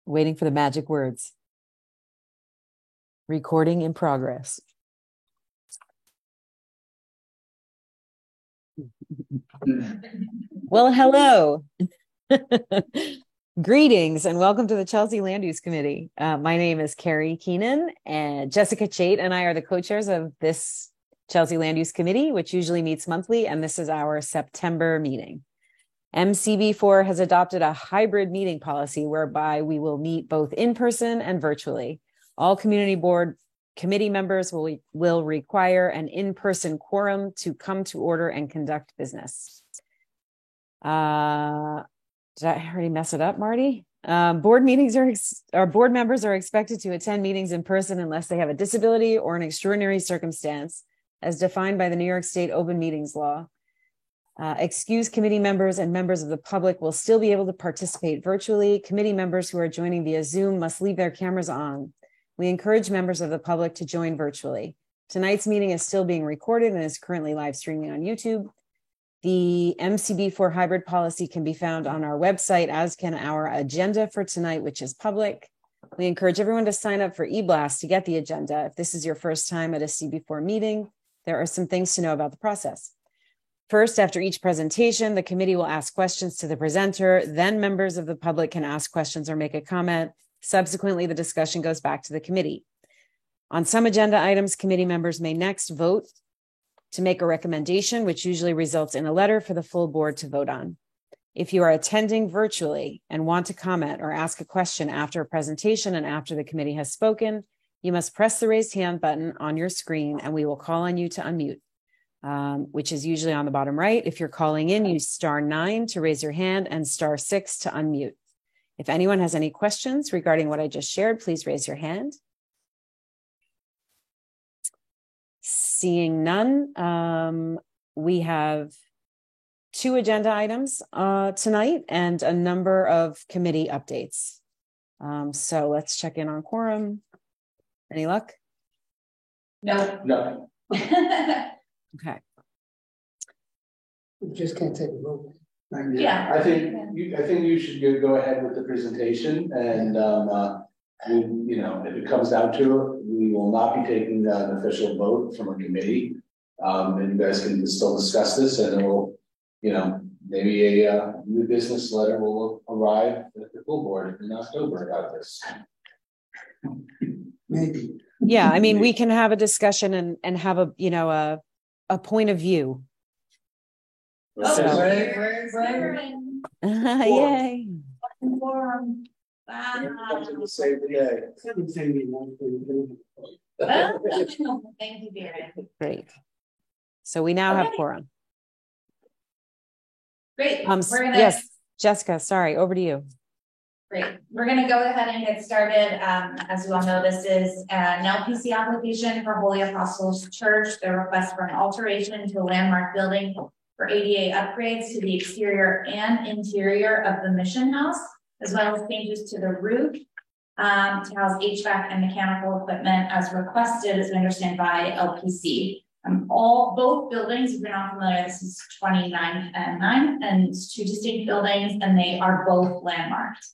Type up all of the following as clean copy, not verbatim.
Waiting for the magic words. Recording in progress. Well, hello. Greetings and welcome to the Chelsea Land Use Committee. My name is Carrie Keenan, and Jessica Chait and I are the co-chairs of this Chelsea Land Use Committee, which usually meets monthly, and this is our September meeting. MCB4 has adopted a hybrid meeting policy whereby we will meet both in person and virtually. All community board committee members will require an in-person quorum to come to order and conduct business. Did I already mess it up, Marty? Board members are expected to attend meetings in person unless they have a disability or an extraordinary circumstance as defined by the New York State Open Meetings Law. Excused committee members and members of the public will still be able to participate virtually. Committee members who are joining via Zoom must leave their cameras on. We encourage members of the public to join virtually. Tonight's meeting is still being recorded and is currently live streaming on YouTube. The MCB4 hybrid policy can be found on our website, as can our agenda for tonight, which is public. We encourage everyone to sign up for eBlast to get the agenda. If this is your first time at a CB4 meeting, there are some things to know about the process. First, after each presentation, the committee will ask questions to the presenter. Then members of the public can ask questions or make a comment. Subsequently, the discussion goes back to the committee. On some agenda items, committee members may next vote to make a recommendation, which usually results in a letter for the full board to vote on. If you are attending virtually and want to comment or ask a question after a presentation and after the committee has spoken, you must press the raised hand button on your screen and we will call on you to unmute. Which is usually on the bottom right. If you're calling in, use *9 to raise your hand and *6 to unmute. If anyone has any questions regarding what I just shared, please raise your hand. Seeing none, we have 2 agenda items tonight and a number of committee updates. So let's check in on quorum. Any luck? No. Okay. We just can't take a vote. Yeah. I think you should go ahead with the presentation, and if it comes down to it, we will not be taking an official vote from a committee. And you guys can still discuss this, and it will, maybe a new business letter will arrive at the full board in October about this. Maybe. Yeah, I mean, we can have a discussion and have a point of view. So, Yay. Thank you, Darren. Great. So we now have quorum. Great. Yes, Jessica, sorry, over to you. Great. We're going to go ahead and get started. As you all know, this is an LPC application for Holy Apostles Church. Their request for an alteration to a landmark building for ADA upgrades to the exterior and interior of the mission house, as well as changes to the roof to house HVAC and mechanical equipment as requested, as we understand, by LPC. Both buildings, if you're not familiar, this is 29 and 9, and it's 2 distinct buildings, and they are both landmarked.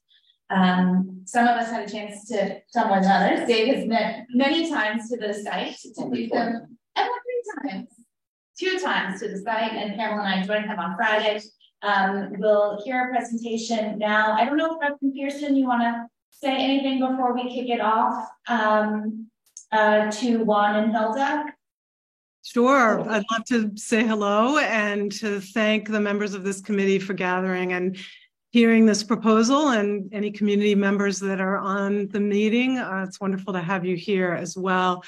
Some of us had a chance to, some more than others. Dave has met many times to the site to meet them, and 2 times to the site, and Pamela and I joined him on Friday. We'll hear a presentation now. I don't know if Dr. Pearson, you want to say anything before we kick it off to Juan and Hilda? Sure. I'd love to say hello and to thank the members of this committee for gathering and hearing this proposal, and any community members that are on the meeting. It's wonderful to have you here as well.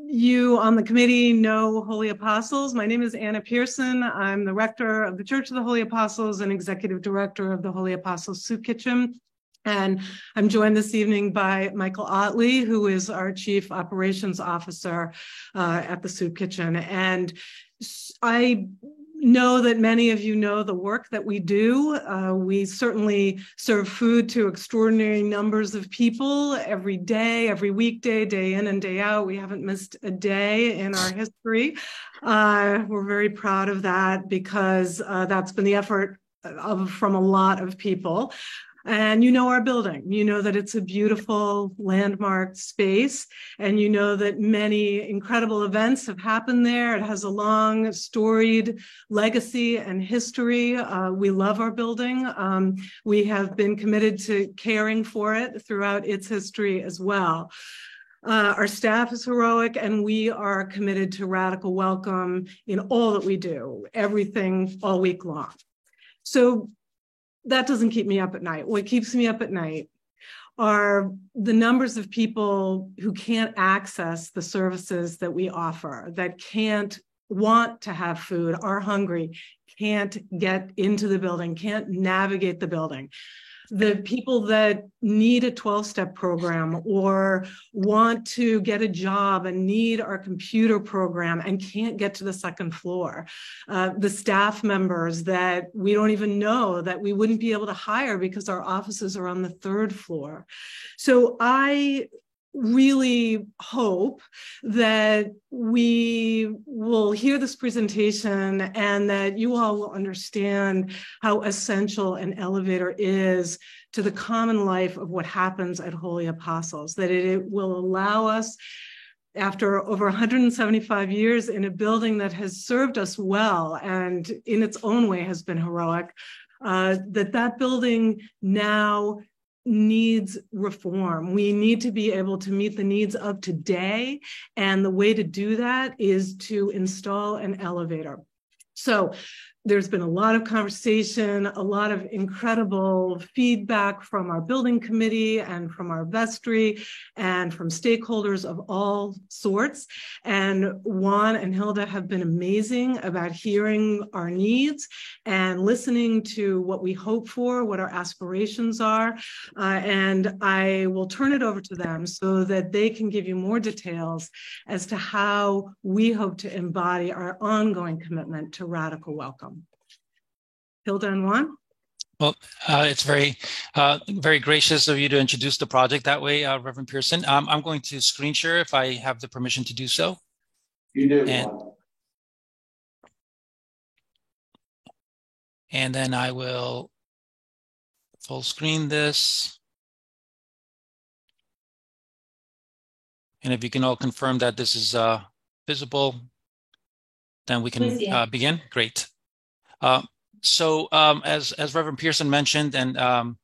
You on the committee know Holy Apostles. My name is Anna Pearson. I'm the rector of the Church of the Holy Apostles and executive director of the Holy Apostles Soup Kitchen. And I'm joined this evening by Michael Otley, who is our Chief Operations Officer at the Soup Kitchen. And I know that many of you know the work that we do. We certainly serve food to extraordinary numbers of people every day, every weekday, day in and day out. We haven't missed a day in our history. We're very proud of that because that's been the effort from a lot of people. And you know our building. You know that it's a beautiful landmark space, and you know that many incredible events have happened there. It has a long, storied legacy and history. We love our building. We have been committed to caring for it throughout its history as well. Our staff is heroic, and we are committed to radical welcome in all that we do, everything all week long. So that doesn't keep me up at night. What keeps me up at night are the numbers of people who can't access the services that we offer, that can't want to have food, are hungry, can't get into the building, can't navigate the building. The people that need a 12-step program or want to get a job and need our computer program and can't get to the second floor. The staff members that we don't even know that we wouldn't be able to hire because our offices are on the third floor. So I really hope that we will hear this presentation and that you all will understand how essential an elevator is to the common life of what happens at Holy Apostles, that it will allow us, after over 175 years in a building that has served us well and in its own way has been heroic, that building now needs reform. We need to be able to meet the needs of today. And the way to do that is to install an elevator. So there's been a lot of conversation, a lot of incredible feedback from our building committee and from our vestry and from stakeholders of all sorts. And Juan and Hilda have been amazing about hearing our needs and listening to what we hope for, what our aspirations are. And I will turn it over to them so that they can give you more details as to how we hope to embody our ongoing commitment to radical welcome. Hilda and Juan? Well, it's very gracious of you to introduce the project that way, Reverend Pearson. I'm going to screen share if I have the permission to do so. You do. And then I will full screen this. And if you can all confirm that this is visible, then we can begin. Great. So as Reverend Pearson mentioned, and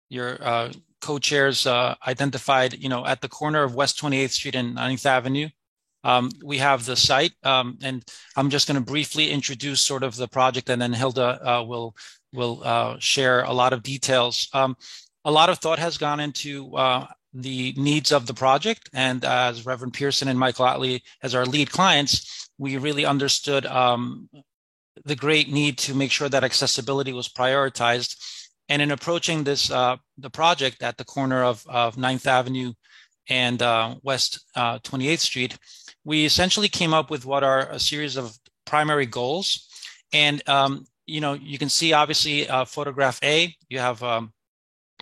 your co-chairs identified, at the corner of West 28th Street and 9th Avenue, we have the site. And I'm just going to briefly introduce sort of the project, and then Hilda will share a lot of details. A lot of thought has gone into the needs of the project. And as Reverend Pearson and Michael Otley, as our lead clients, we really understood the great need to make sure that accessibility was prioritized. And in approaching this, the project at the corner of 9th Avenue and West 28th Street, we essentially came up with what are a series of primary goals. And, you can see obviously photograph A, you have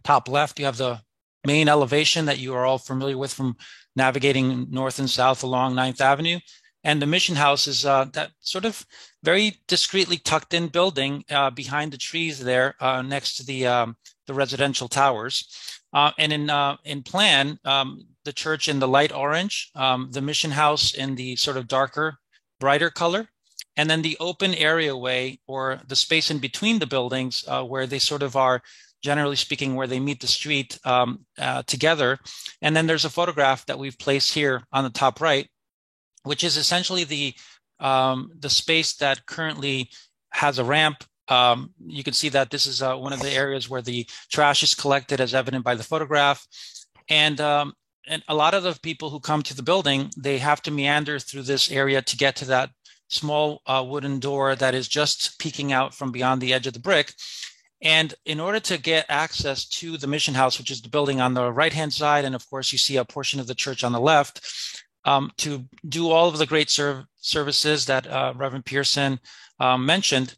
top left, you have the main elevation that you are all familiar with from navigating north and south along 9th Avenue. And the Mission House is that sort of very discreetly tucked in building behind the trees there next to the residential towers. And in plan, the church in the light orange, the Mission House in the sort of darker, brighter color, and then the open areaway or the space in between the buildings where they sort of are, generally speaking, where they meet the street together. And then there's a photograph that we've placed here on the top right, which is essentially the space that currently has a ramp. You can see that this is one of the areas where the trash is collected, as evident by the photograph. And a lot of the people who come to the building, they have to meander through this area to get to that small wooden door that is just peeking out from beyond the edge of the brick. And in order to get access to the Mission House, which is the building on the right-hand side, and of course you see a portion of the church on the left, to do all of the great services that Reverend Pearson mentioned,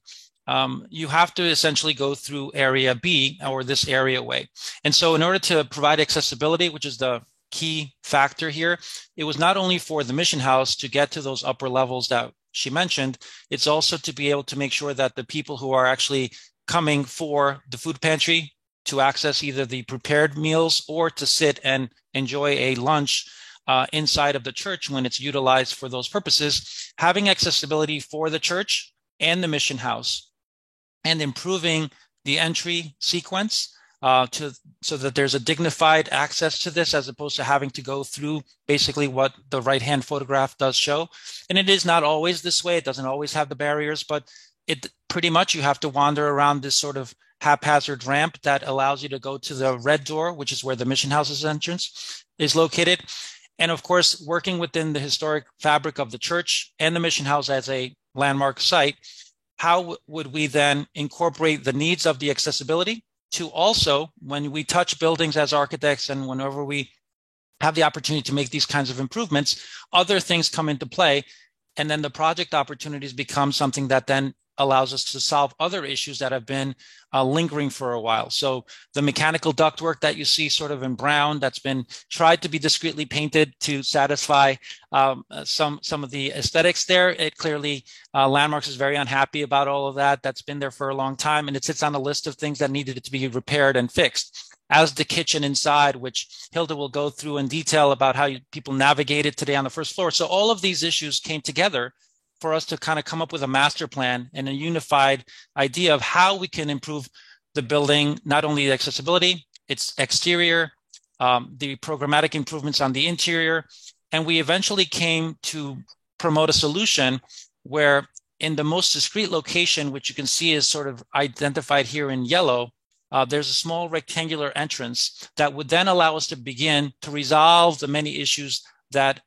you have to essentially go through area B, or this areaway. And so in order to provide accessibility, which is the key factor here, it was not only for the Mission House to get to those upper levels that she mentioned, it's also to be able to make sure that the people who are actually coming for the food pantry to access either the prepared meals or to sit and enjoy a lunch inside of the church when it's utilized for those purposes, having accessibility for the church and the mission house, and improving the entry sequence so that there's a dignified access to this, as opposed to having to go through basically what the right-hand photograph does show. And it is not always this way. It doesn't always have the barriers, but it pretty much you have to wander around this sort of haphazard ramp that allows you to go to the red door, which is where the mission house's entrance is located. And of course, working within the historic fabric of the church and the mission house as a landmark site, how would we then incorporate the needs of the accessibility to also, when we touch buildings as architects and whenever we have the opportunity to make these kinds of improvements, other things come into play. And then the project opportunities become something that then allows us to solve other issues that have been lingering for a while. So the mechanical ductwork that you see sort of in brown, that's been tried to be discreetly painted to satisfy some of the aesthetics there. It clearly, Landmarks is very unhappy about all of that. That's been there for a long time, and it sits on a list of things that needed to be repaired and fixed. As the kitchen inside, which Hilda will go through in detail about how people navigated today on the first floor. So all of these issues came together for us to kind of come up with a master plan and a unified idea of how we can improve the building, not only the accessibility, its exterior, the programmatic improvements on the interior. And we eventually came to promote a solution where in the most discrete location, which you can see is sort of identified here in yellow, there's a small rectangular entrance that would then allow us to begin to resolve the many issues that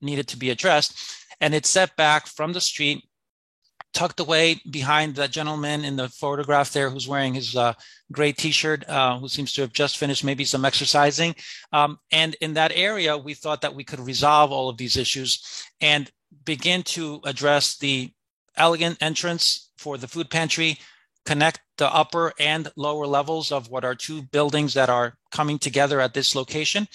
needed to be addressed. And it's set back from the street, tucked away behind that gentleman in the photograph there who's wearing his gray t-shirt, who seems to have just finished maybe some exercising. And in that area, we thought that we could resolve all of these issues and begin to address the elegant entrance for the food pantry, connect the upper and lower levels of what are two buildings that are coming together at this location.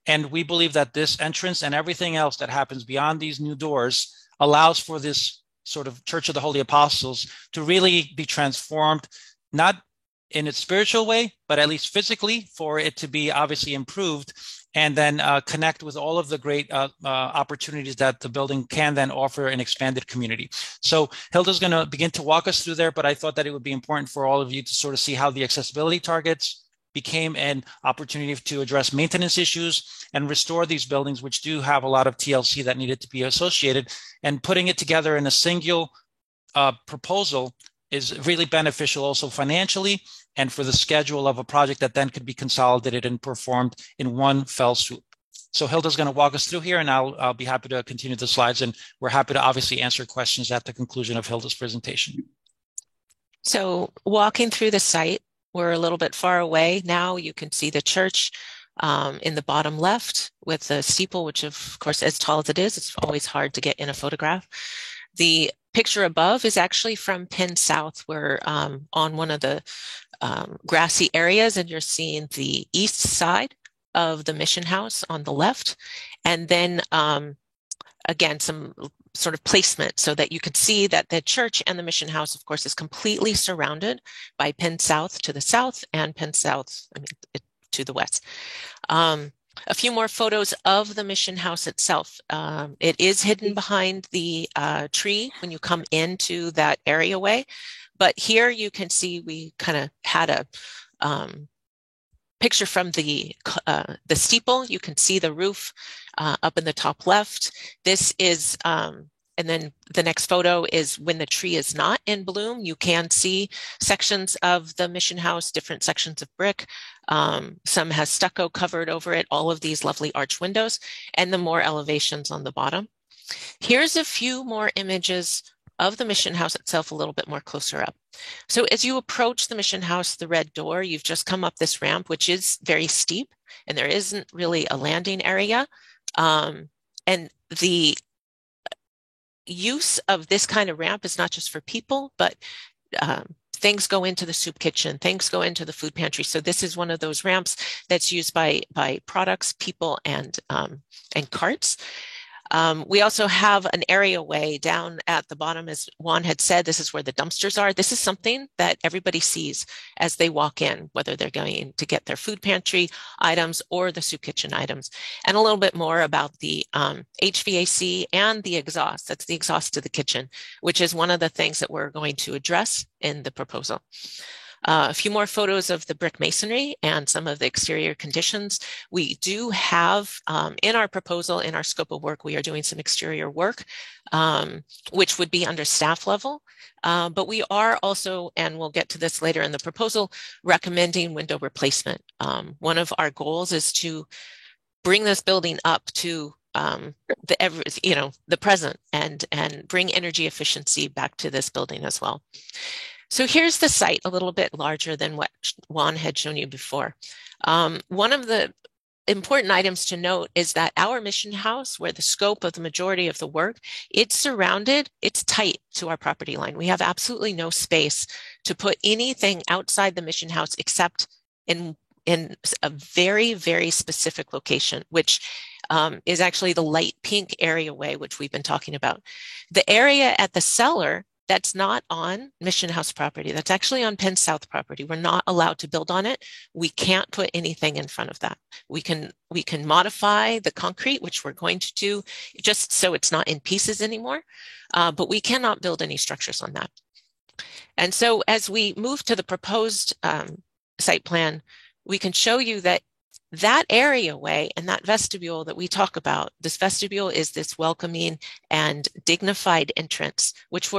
And we believe that this entrance and everything else that happens beyond these new doors allows for this sort of Church of the Holy Apostles to really be transformed, not in its spiritual way, but at least physically, for it to be obviously improved, and then connect with all of the great opportunities that the building can then offer an expanded community. So Hilda's going to begin to walk us through there, but I thought that it would be important for all of you to sort of see how the accessibility targets became an opportunity to address maintenance issues and restore these buildings, which do have a lot of TLC that needed to be associated. And putting it together in a single proposal is really beneficial also financially and for the schedule of a project that then could be consolidated and performed in one fell swoop. So Hilda's going to walk us through here, and I'll be happy to continue the slides, and we're happy to obviously answer questions at the conclusion of Hilda's presentation. So walking through the site, we're a little bit far away now. You can see the church in the bottom left with the steeple, which of course, as tall as it is, it's always hard to get in a photograph. The picture above is actually from Penn South. We're on one of the grassy areas, and you're seeing the east side of the mission house on the left. And then again, some sort of placement so that you could see that the church and the mission house, of course, is completely surrounded by Penn South to the south and Penn South, to the west. A few more photos of the mission house itself. It is hidden behind the tree when you come into that areaway, but here you can see we kind of had a picture from the steeple. You can see the roof up in the top left. This is, and then the next photo is when the tree is not in bloom. You can see sections of the mission house, different sections of brick. Some has stucco covered over it, all of these lovely arch windows, and the more elevations on the bottom. Here's a few more images of the mission house itself a little bit more closer up. So as you approach the mission house, the red door, you've just come up this ramp, which is very steep, and there isn't really a landing area. And the use of this kind of ramp is not just for people, but things go into the soup kitchen, things go into the food pantry. So this is one of those ramps that's used by products, people, and carts. We also have an areaway down at the bottom, as Juan had said. This is where the dumpsters are. This is something that everybody sees as they walk in, whether they're going to get their food pantry items or the soup kitchen items. And a little bit more about the HVAC and the exhaust. That's the exhaust to the kitchen, which is one of the things that we're going to address in the proposal. A few more photos of the brick masonry and some of the exterior conditions. We do have in our proposal, in our scope of work, we are doing some exterior work, which would be under staff level. But we are also, and we'll get to this later in the proposal, recommending window replacement. One of our goals is to bring this building up to the present and bring energy efficiency back to this building as well. So here's the site, a little bit larger than what Juan had shown you before. One of the important items to note is that our mission house, where the scope of the majority of the work, it's tight to our property line. We have absolutely no space to put anything outside the mission house except in a very, very specific location, which is actually the light pink areaway, which we've been talking about. The area at the cellar, that's not on Mission House property. That's actually on Penn South property. We're not allowed to build on it. We can't put anything in front of that. We can modify the concrete, which we're going to do, just so it's not in pieces anymore, but we cannot build any structures on that. And so as we move to the proposed site plan, we can show you that areaway and that vestibule that we talk about, this vestibule is this welcoming and dignified entrance, which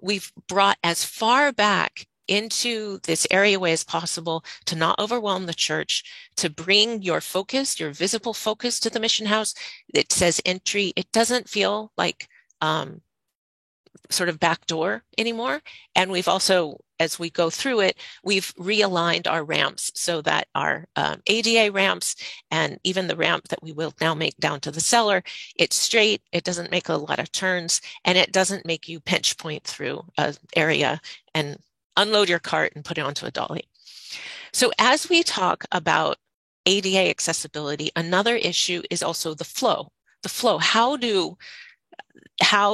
we've brought as far back into this areaway as possible to not overwhelm the church, to bring your focus, your visible focus to the mission house. It says entry. It doesn't feel like sort of back door anymore. And we've also, as we go through it, we've realigned our ramps so that our ADA ramps and even the ramp that we will now make down to the cellar, it's straight, it doesn't make a lot of turns, and it doesn't make you pinch point through an area and unload your cart and put it onto a dolly. So as we talk about ADA accessibility, another issue is also the flow. The flow, how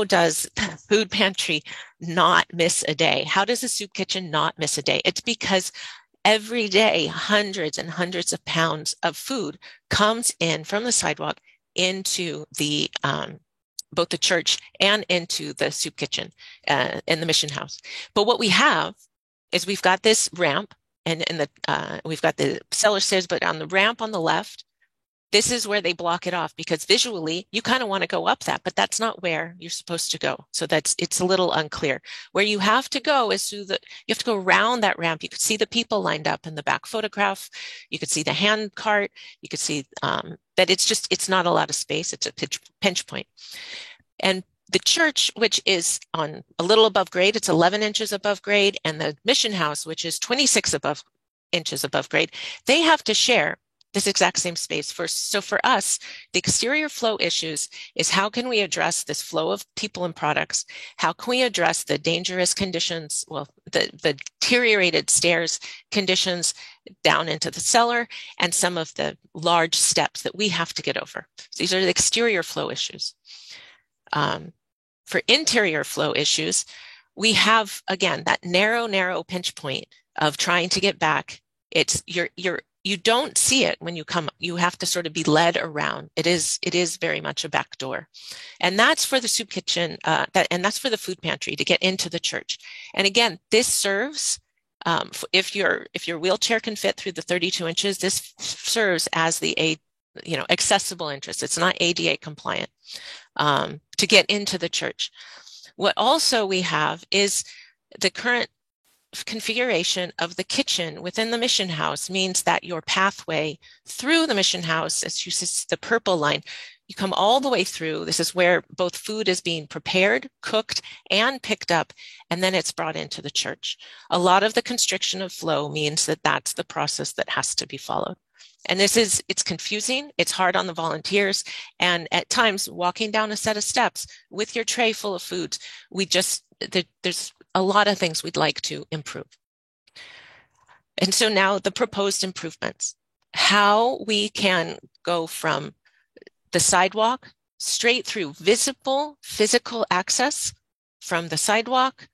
does food pantry not miss a day? How does a soup kitchen not miss a day? It's because every day, hundreds and hundreds of pounds of food comes in from the sidewalk into the both the church and into the soup kitchen in the mission house. But what we have is we've got this ramp and we've got the cellar stairs, but on the ramp on the left, this is where they block it off because visually you kind of want to go up that, but that's not where you're supposed to go. So it's a little unclear. Where you have to go is you have to go around that ramp. You could see the people lined up in the back photograph. You could see the hand cart. You could see that it's not a lot of space. It's a pinch point. And the church, which is on a little above grade, it's 11 inches above grade, and the mission house, which is 26 inches above grade, they have to share this exact same space. So for us, the exterior flow issues is how can we address this flow of people and products? How can we address the dangerous conditions, well, the deteriorated stairs conditions down into the cellar and some of the large steps that we have to get over. So these are the exterior flow issues. For interior flow issues, we have, again, that narrow pinch point of trying to get back. It's you don't see it when you come. You have to sort of be led around. It is very much a back door, and that's for the soup kitchen. And that's for the food pantry to get into the church. And again, this serves if your wheelchair can fit through the 32 inches. This serves as the accessible entrance. It's not ADA compliant to get into the church. What also we have is the current configuration of the kitchen within the mission house means that your pathway through the mission house, as you see the purple line, you come all the way through. This is where both food is being prepared, cooked, and picked up, and then it's brought into the church. A lot of the constriction of flow means that that's the process that has to be followed. And it's confusing, it's hard on the volunteers, and at times walking down a set of steps with your tray full of foods, there's a lot of things we'd like to improve. And so now the proposed improvements, how we can go from the sidewalk straight through visible physical access from the sidewalk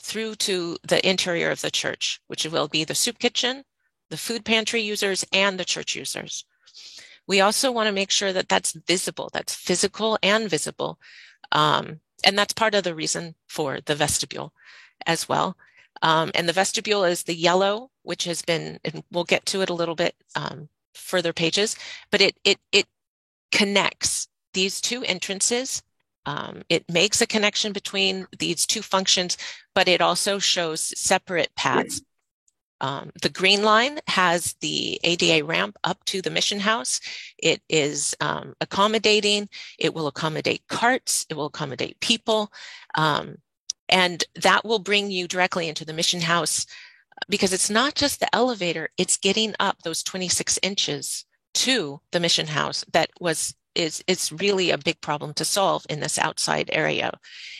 through to the interior of the church, which will be the soup kitchen, the food pantry users, and the church users. We also want to make sure that that's visible, that's physical and visible. And that's part of the reason for the vestibule as well. And the vestibule is the yellow, which has been, and we'll get to it a little bit further pages, but it connects these two entrances. It makes a connection between these two functions, but it also shows separate paths. The green line has the ADA ramp up to the mission house. It is accommodating. It will accommodate carts. It will accommodate people. And that will bring you directly into the mission house, because it's not just the elevator, it's getting up those 26 inches to the mission house that is really a big problem to solve in this outside area.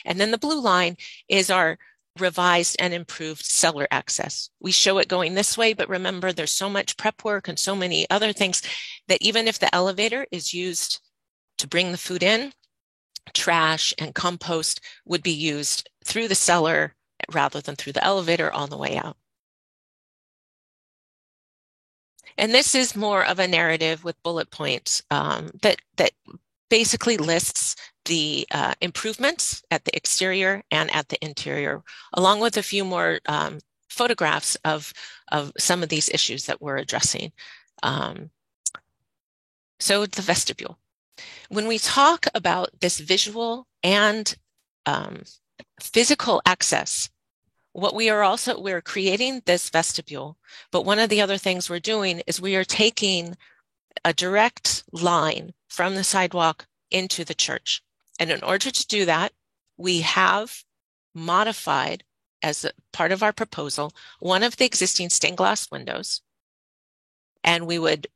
And then the blue line is our revised and improved cellar access. We show it going this way, but remember there's so much prep work and so many other things that even if the elevator is used to bring the food in, trash and compost would be used through the cellar rather than through the elevator on the way out. And this is more of a narrative with bullet points that basically lists the improvements at the exterior and at the interior, along with a few more photographs of some of these issues that we're addressing. So the vestibule. When we talk about this visual and physical access, what we're creating this vestibule, but one of the other things we're doing is we are taking a direct line from the sidewalk into the church. And in order to do that, we have modified, as a part of our proposal, one of the existing stained glass windows, and we would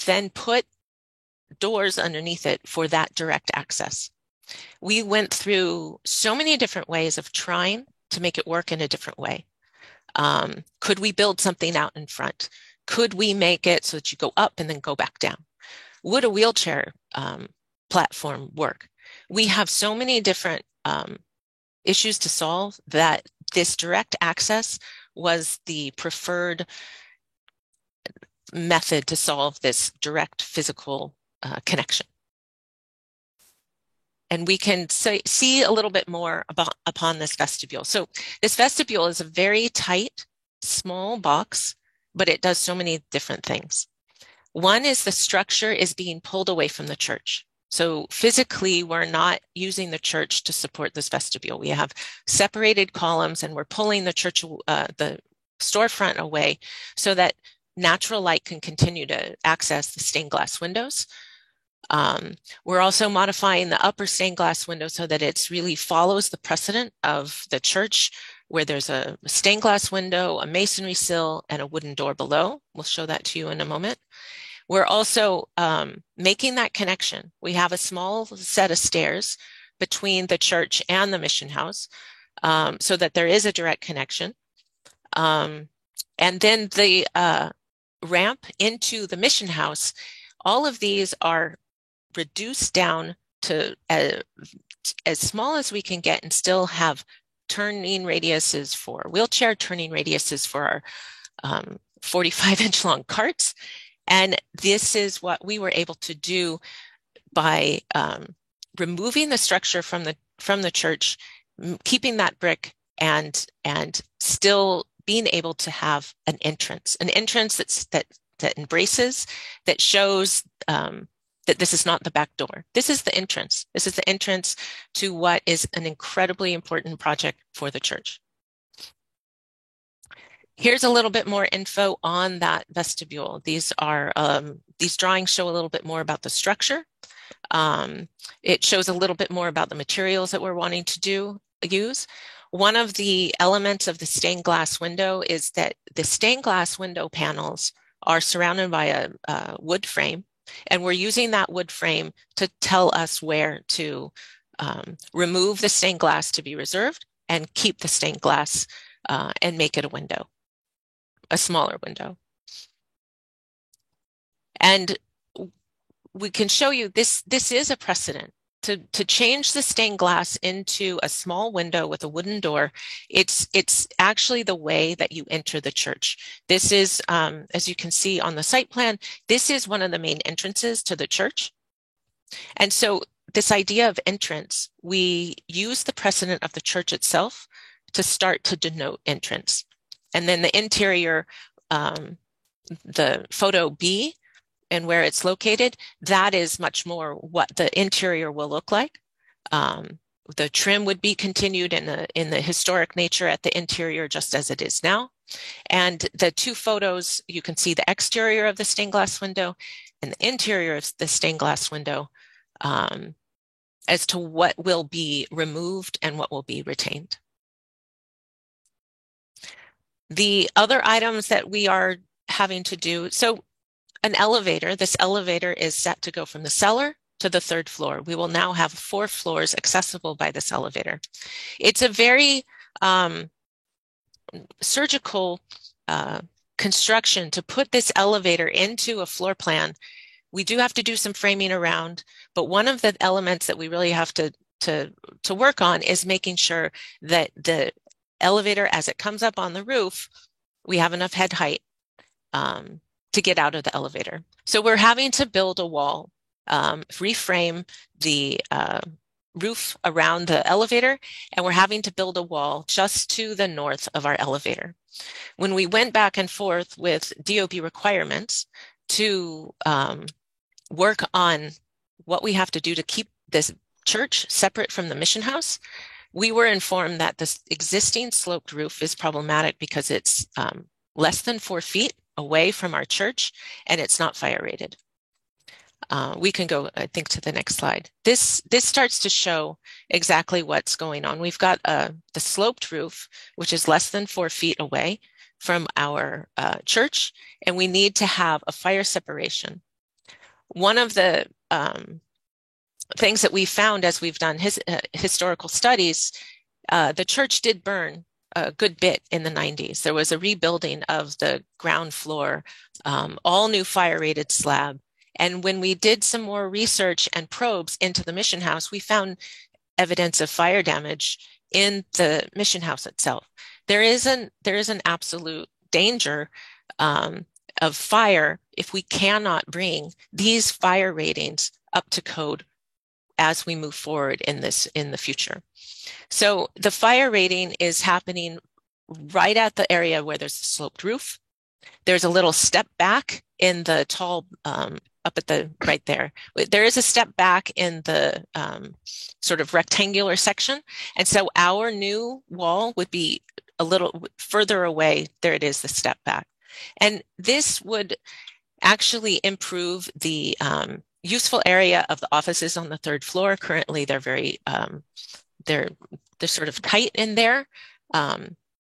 then put doors underneath it for that direct access. We went through so many different ways of trying to make it work in a different way. Could we build something out in front? Could we make it so that you go up and then go back down? Would a wheelchair platform work? We have so many different issues to solve that this direct access was the preferred method to solve this direct physical connection. And we can see a little bit more upon this vestibule. So this vestibule is a very tight, small box, but it does so many different things. One is the structure is being pulled away from the church. So physically, we're not using the church to support this vestibule. We have separated columns and we're pulling the church, the storefront away so that natural light can continue to access the stained glass windows. We're also modifying the upper stained glass window so that it really follows the precedent of the church, where there's a stained glass window, a masonry sill, and a wooden door below. We'll show that to you in a moment. We're also making that connection. We have a small set of stairs between the church and the mission house so that there is a direct connection. And then the ramp into the mission house, all of these are reduced down to as small as we can get and still have turning radiuses for wheelchair, turning radiuses for our 45-inch long carts. And this is what we were able to do by removing the structure from the church, keeping that brick, and still being able to have an entrance that embraces, that shows that this is not the back door. This is the entrance. This is the entrance to what is an incredibly important project for the church. Here's a little bit more info on that vestibule. These drawings show a little bit more about the structure. It shows a little bit more about the materials that we're wanting to use. One of the elements of the stained glass window is that the stained glass window panels are surrounded by a wood frame, and we're using that wood frame to tell us where to remove the stained glass to be reserved and keep the stained glass and make it a window, a smaller window. And we can show you this is a precedent. to change the stained glass into a small window with a wooden door, it's actually the way that you enter the church. This is, as you can see on the site plan, this is one of the main entrances to the church. And so this idea of entrance, we use the precedent of the church itself to start to denote entrance. And then the interior, the photo B, and where it's located, that is much more what the interior will look like. The trim would be continued in the historic nature at the interior, just as it is now. And the two photos, you can see the exterior of the stained glass window and the interior of the stained glass window, as to what will be removed and what will be retained. The other items that we are having to do, so an elevator, this elevator is set to go from the cellar to the third floor. We will now have 4 floors accessible by this elevator. It's a very surgical construction to put this elevator into a floor plan. We do have to do some framing around, but one of the elements that we really have to work on is making sure that the elevator, as it comes up on the roof, we have enough head height to get out of the elevator. So we're having to build a wall, reframe the roof around the elevator, and we're having to build a wall just to the north of our elevator. When we went back and forth with DOB requirements to work on what we have to do to keep this church separate from the mission house, we were informed that this existing sloped roof is problematic because it's less than 4 feet away from our church, and it's not fire rated. We can go, I think, to the next slide. This starts to show exactly what's going on. We've got the sloped roof, which is less than 4 feet away from our church, and we need to have a fire separation. One of the things that we found as we've done historical studies, the church did burn a good bit in the 90s. There was a rebuilding of the ground floor, all new fire rated slab. And when we did some more research and probes into the mission house, we found evidence of fire damage in the mission house itself. There is an absolute danger of fire if we cannot bring these fire ratings up to code as we move forward in the future. So the fire rating is happening right at the area where there's a sloped roof. There's a little step back in the tall, up at the right there. There is a step back in the sort of rectangular section. And so our new wall would be a little further away. There it is, the step back. And this would actually improve the useful area of the offices on the 3rd floor. Currently, they're very, they're sort of tight in there.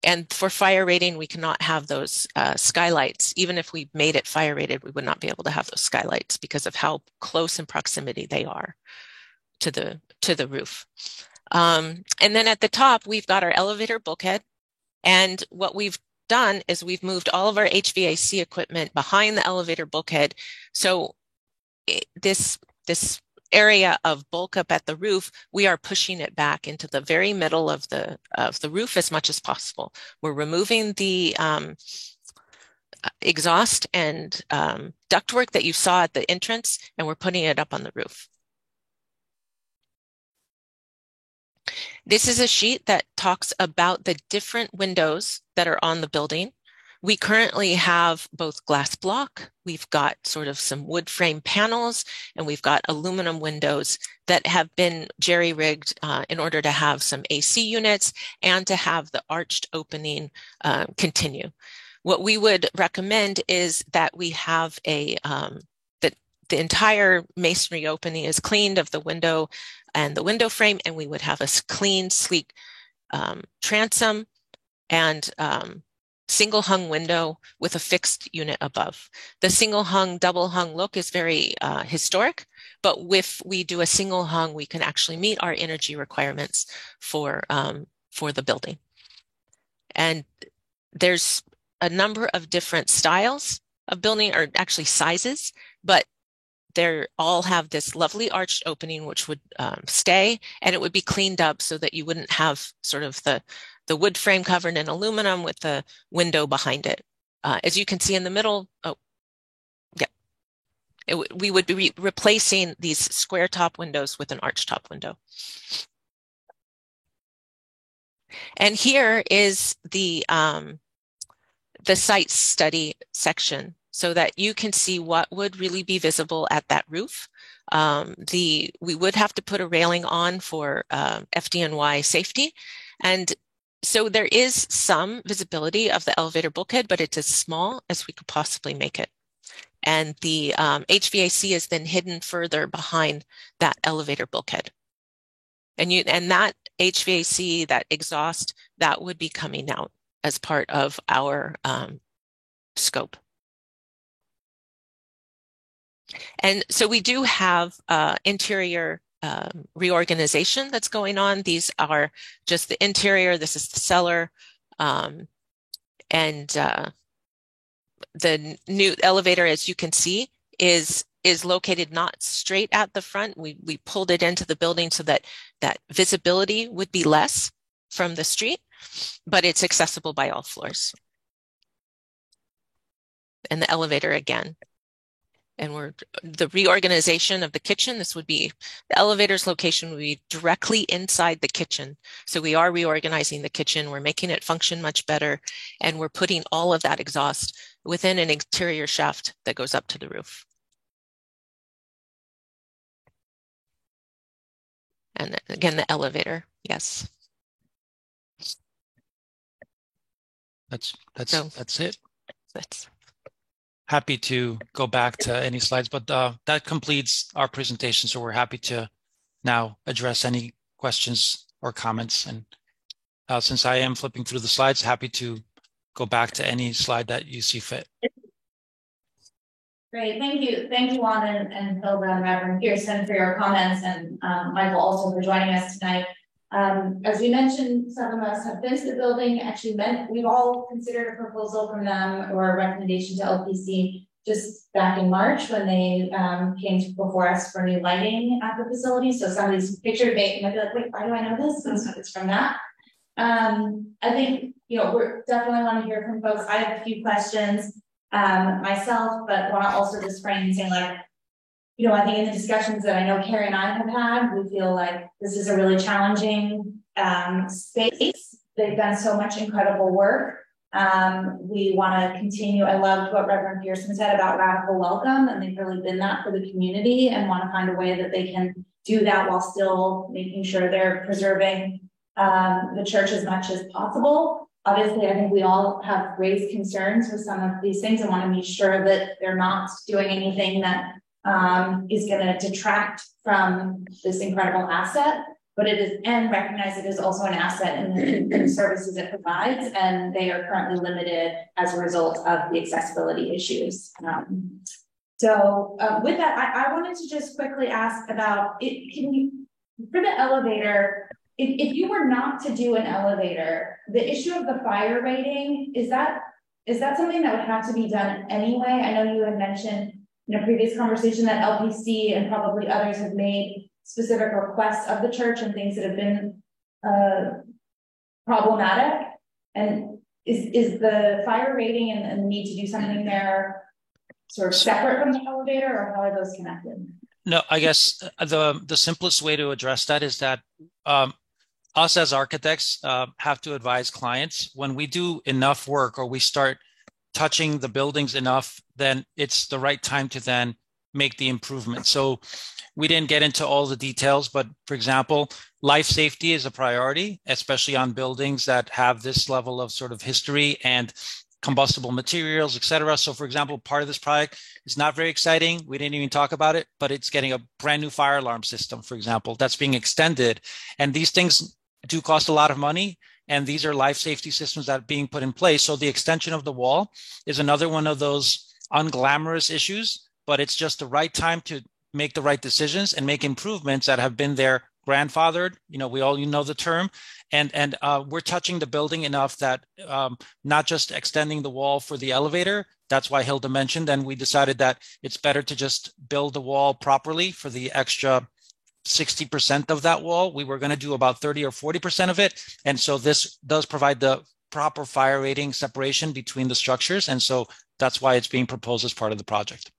And for fire rating, we cannot have those skylights. Even if we made it fire rated, we would not be able to have those skylights because of how close in proximity they are to the roof. And then at the top, we've got our elevator bulkhead. And what we've done is we've moved all of our HVAC equipment behind the elevator bulkhead. So this area of bulk up at the roof, we are pushing it back into the very middle of the roof as much as possible. We're removing the exhaust and ductwork that you saw at the entrance, and we're putting it up on the roof. This is a sheet that talks about the different windows that are on the building. We currently have both glass block, we've got sort of some wood frame panels, and we've got aluminum windows that have been jerry-rigged in order to have some AC units and to have the arched opening continue. What we would recommend is that we have that the entire masonry opening is cleaned of the window and the window frame, and we would have a clean, sleek transom and single hung window with a fixed unit above. The single hung, double hung look is very historic, but if we do a single hung, we can actually meet our energy requirements for the building. And there's a number of different styles of building, or actually sizes, but they all have this lovely arched opening, which would stay, and it would be cleaned up so that you wouldn't have sort of the wood frame covered in aluminum with the window behind it. As you can see in the middle, we would be replacing these square top windows with an arch top window. And here is the site study section so that you can see what would really be visible at that roof. We would have to put a railing on for FDNY safety. And so there is some visibility of the elevator bulkhead, but it's as small as we could possibly make it. And the HVAC is then hidden further behind that elevator bulkhead. And that HVAC, that exhaust, that would be coming out as part of our scope. And so we do have interior reorganization that's going on. These are just the interior. This is the cellar. The new elevator, as you can see, is located not straight at the front. We pulled it into the building so that visibility would be less from the street, but it's accessible by all floors. And the elevator again. And the reorganization of the kitchen, this would be, the elevator's location would be directly inside the kitchen. So we are reorganizing the kitchen, we're making it function much better, and we're putting all of that exhaust within an interior shaft that goes up to the roof. And again, the elevator, yes. That's it. Happy to go back to any slides, but that completes our presentation. So we're happy to now address any questions or comments. And since I am flipping through the slides, happy to go back to any slide that you see fit. Great, thank you, Juan and Hilda and Reverend Pearson for your comments, and Michael also for joining us tonight. As we mentioned, some of us have been to the building, actually we've all considered a proposal from them or a recommendation to LPC just back in March when they came before us for new lighting at the facility. So some of these picture debate might be like, wait, why do I know this? And so it's from that. I think, we're definitely want to hear from folks. I have a few questions myself, but want to also just frame and say, like, I think in the discussions that I know Carrie and I have had, we feel like this is a really challenging space. They've done so much incredible work. We want to continue. I loved what Reverend Pearson said about radical welcome, and they've really been that for the community, and want to find a way that they can do that while still making sure they're preserving the church as much as possible. Obviously, I think we all have raised concerns with some of these things and want to be sure that they're not doing anything that is going to detract from this incredible asset, but it is, and recognize it is also an asset in the services it provides, and they are currently limited as a result of the accessibility issues. With that, I wanted to just quickly ask about it. For the elevator, if you were not to do an elevator, the issue of the fire rating, is that something that would have to be done anyway? I know you had mentioned in a previous conversation that LPC and probably others have made specific requests of the church and things that have been problematic. And is the fire rating and the need to do something there sort of separate from the elevator, or how are those connected? No, I guess the simplest way to address that is that us as architects have to advise clients when we do enough work or we start touching the buildings enough, then it's the right time to then make the improvement. So we didn't get into all the details, but for example, life safety is a priority, especially on buildings that have this level of sort of history and combustible materials, et cetera. So for example, part of this project is not very exciting. We didn't even talk about it, but it's getting a brand new fire alarm system, for example, that's being extended. And these things do cost a lot of money. And these are life safety systems that are being put in place. So the extension of the wall is another one of those unglamorous issues, but it's just the right time to make the right decisions and make improvements that have been there grandfathered. We all know the term. And we're touching the building enough that not just extending the wall for the elevator, that's why Hilda mentioned, and we decided that it's better to just build the wall properly for the extra 60% of that wall. We were going to do about 30 or 40% of it. And so this does provide the proper fire rating separation between the structures. And so that's why it's being proposed as part of the project.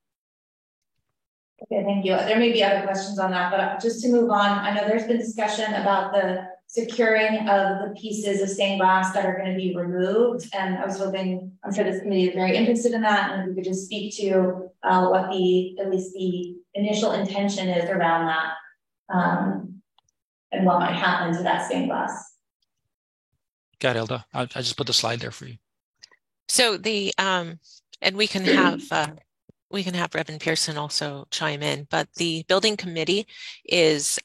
Okay, thank you. There may be other questions on that, but just to move on, I know there's been discussion about the securing of the pieces of stained glass that are going to be removed. And I was hoping, I'm sure this committee is very interested in that. And if we could just speak to what at least the initial intention is around that. And what might happen to that stained glass. Got it, Hilda. I just put the slide there for you. So the and we can have Reverend Pearson also chime in, but the building committee is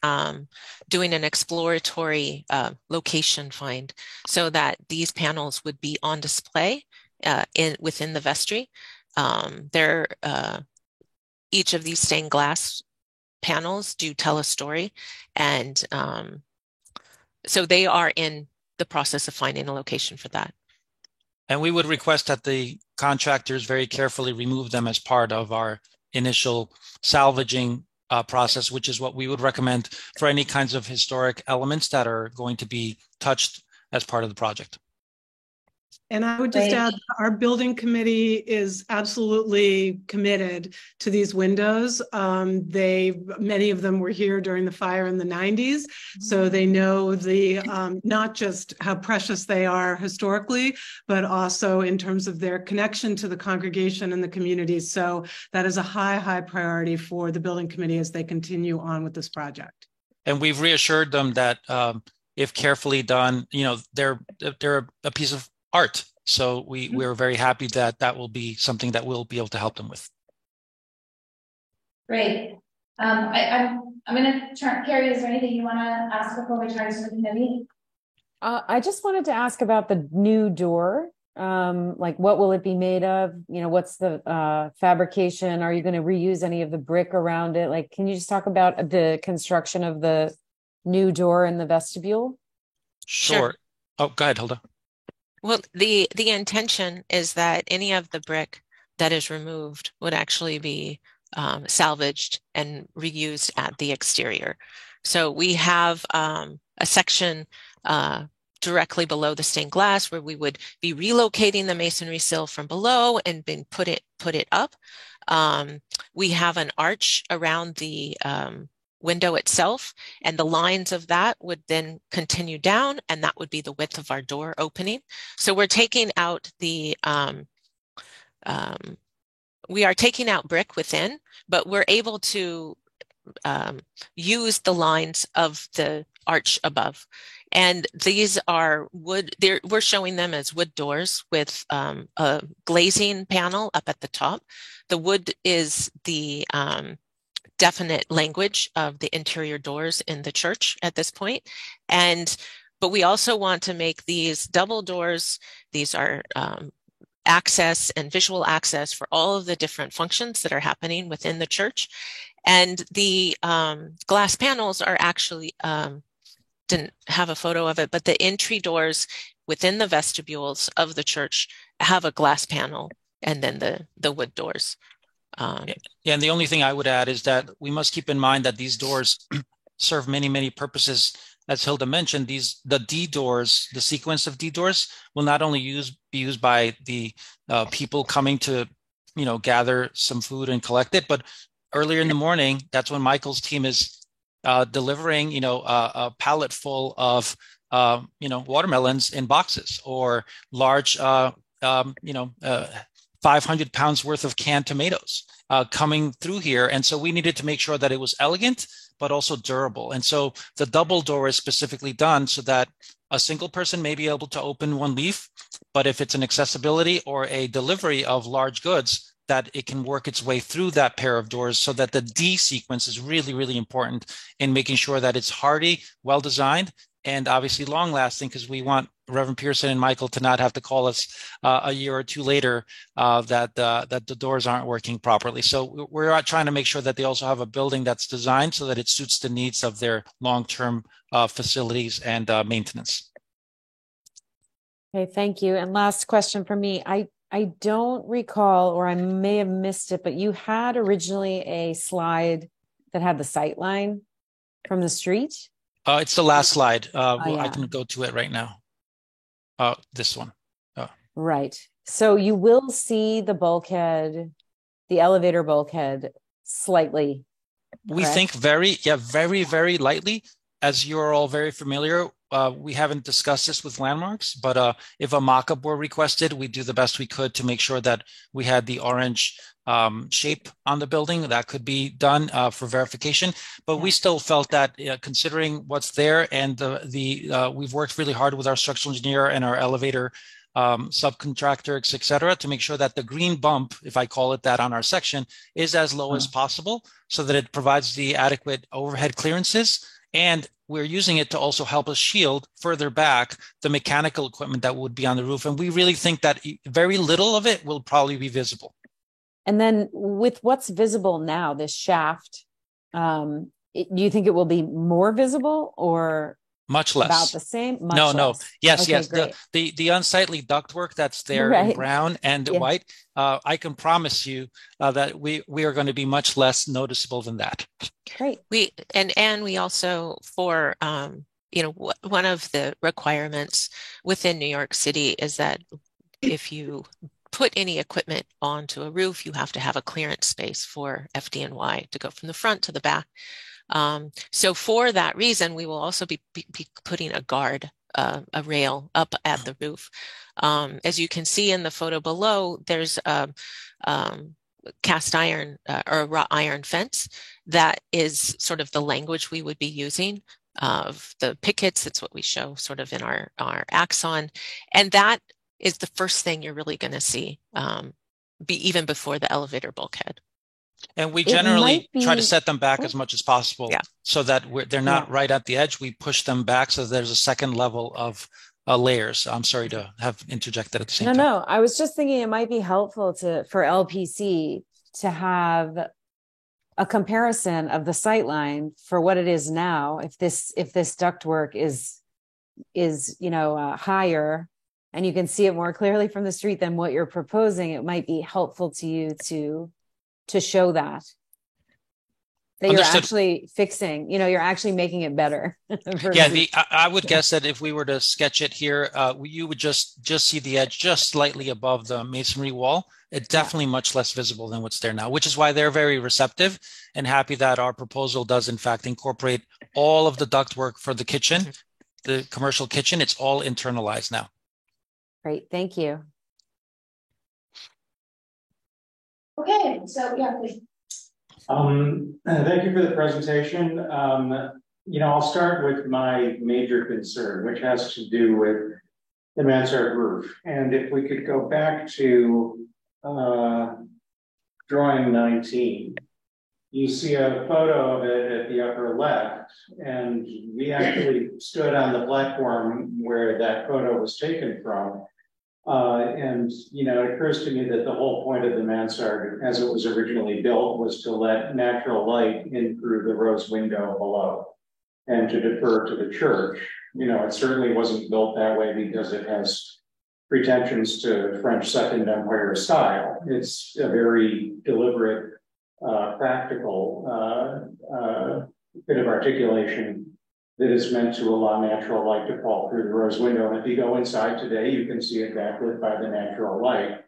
doing an exploratory location find so that these panels would be on display within the vestry. Each of these stained glass panels do tell a story, and so they are in the process of finding a location for that. And we would request that the contractors very carefully remove them as part of our initial salvaging process, which is what we would recommend for any kinds of historic elements that are going to be touched as part of the project. And I would just add, our building committee is absolutely committed to these windows. Many of them were here during the fire in the 90s, so they know not just how precious they are historically, but also in terms of their connection to the congregation and the community. So that is a high priority for the building committee as they continue on with this project. And we've reassured them that if carefully done, they're a piece of art. So we're very happy that will be something that we'll be able to help them with. Great. I'm going to turn, Carrie, is there anything you want to ask before we turn to the committee? I just wanted to ask about the new door. Like, what will it be made of? What's the fabrication? Are you going to reuse any of the brick around it? Like, can you just talk about the construction of the new door in the vestibule? Sure. Oh, go ahead, Hilda. Well, the intention is that any of the brick that is removed would actually be salvaged and reused at the exterior. So we have a section directly below the stained glass where we would be relocating the masonry sill from below and then put it up. We have an arch around the window itself, and the lines of that would then continue down, and that would be the width of our door opening. So we're taking out we are taking out brick within, but we're able to use the lines of the arch above. And these are wood, we're showing them as wood doors with a glazing panel up at the top. The wood is the definite language of the interior doors in the church at this point. But we also want to make these double doors. These are access and visual access for all of the different functions that are happening within the church. And the glass panels are actually, didn't have a photo of it, but the entry doors within the vestibules of the church have a glass panel, and then the wood doors. Yeah, and the only thing I would add is that we must keep in mind that these doors serve many purposes. As Hilda mentioned, the D doors, the sequence of D doors, will not only be used by the people coming to, gather some food and collect it, but earlier in the morning, that's when Michael's team is delivering, a pallet full of, watermelons in boxes, or large, 500 pounds worth of canned tomatoes coming through here. And so we needed to make sure that it was elegant, but also durable. And so the double door is specifically done so that a single person may be able to open one leaf, but if it's an accessibility or a delivery of large goods, that it can work its way through that pair of doors, so that the D sequence is really important in making sure that it's hardy, well-designed, and obviously long-lasting, because we want Reverend Pearson and Michael to not have to call us a year or two later that the doors aren't working properly. So we're trying to make sure that they also have a building that's designed so that it suits the needs of their long-term facilities and maintenance. Okay, thank you. And last question for me. I don't recall, or I may have missed it, but you had originally a slide that had the sight line from the street. It's the last slide. Yeah. I can go to it right now. This one. Right. So you will see the bulkhead, the elevator bulkhead slightly. We think very, very lightly. As you're all very familiar, we haven't discussed this with landmarks, but if a mock-up were requested, we do the best we could to make sure that we had the orange shape on the building. That could be done for verification. But we still felt that considering what's there and we've worked really hard with our structural engineer and our elevator subcontractor, et cetera, to make sure that the green bump, if I call it that on our section, is as low as possible so that it provides the adequate overhead clearances. And we're using it to also help us shield further back the mechanical equipment that would be on the roof. And we really think that very little of it will probably be visible. And then with what's visible now, this shaft, do you think it will be more visible or much less? About the same? No. Yes, okay, yes. Great. The unsightly ductwork that's there in brown and white, I can promise you that we are going to be much less noticeable than that. Great. We also, for one of the requirements within New York City is that if you put any equipment onto a roof, you have to have a clearance space for FDNY to go from the front to the back. So for that reason, we will also be putting a guard, a rail up at the roof. As you can see in the photo below, there's a cast iron or a wrought iron fence that is sort of the language we would be using of the pickets. It's what we show sort of in our axon. And that is the first thing you're really going to see even before the elevator bulkhead. And we generally try to set them back as much as possible so that they're not right at the edge. We push them back so there's a second level of layers. I'm sorry to have interjected at the same time. No, I was just thinking it might be helpful for LPC to have a comparison of the sight line for what it is now. If this ductwork is higher and you can see it more clearly from the street than what you're proposing, it might be helpful to you to show that you're actually fixing, you're actually making it better. I would guess that if we were to sketch it here, you would just see the edge just slightly above the masonry wall. It's definitely much less visible than what's there now, which is why they're very receptive and happy that our proposal does in fact incorporate all of the ductwork for the kitchen, the commercial kitchen. It's all internalized now. Great, thank you. Okay, so please. Thank you for the presentation. I'll start with my major concern, which has to do with the mansard roof. And if we could go back to drawing 19, you see a photo of it at the upper left, and we actually stood on the platform where that photo was taken from. It occurs to me that the whole point of the mansard, as it was originally built, was to let natural light in through the rose window below and to defer to the church. It certainly wasn't built that way because it has pretensions to French Second Empire style. It's a very deliberate, practical bit of articulation that is meant to allow natural light to fall through the rose window. And if you go inside today, you can see it backlit by the natural light.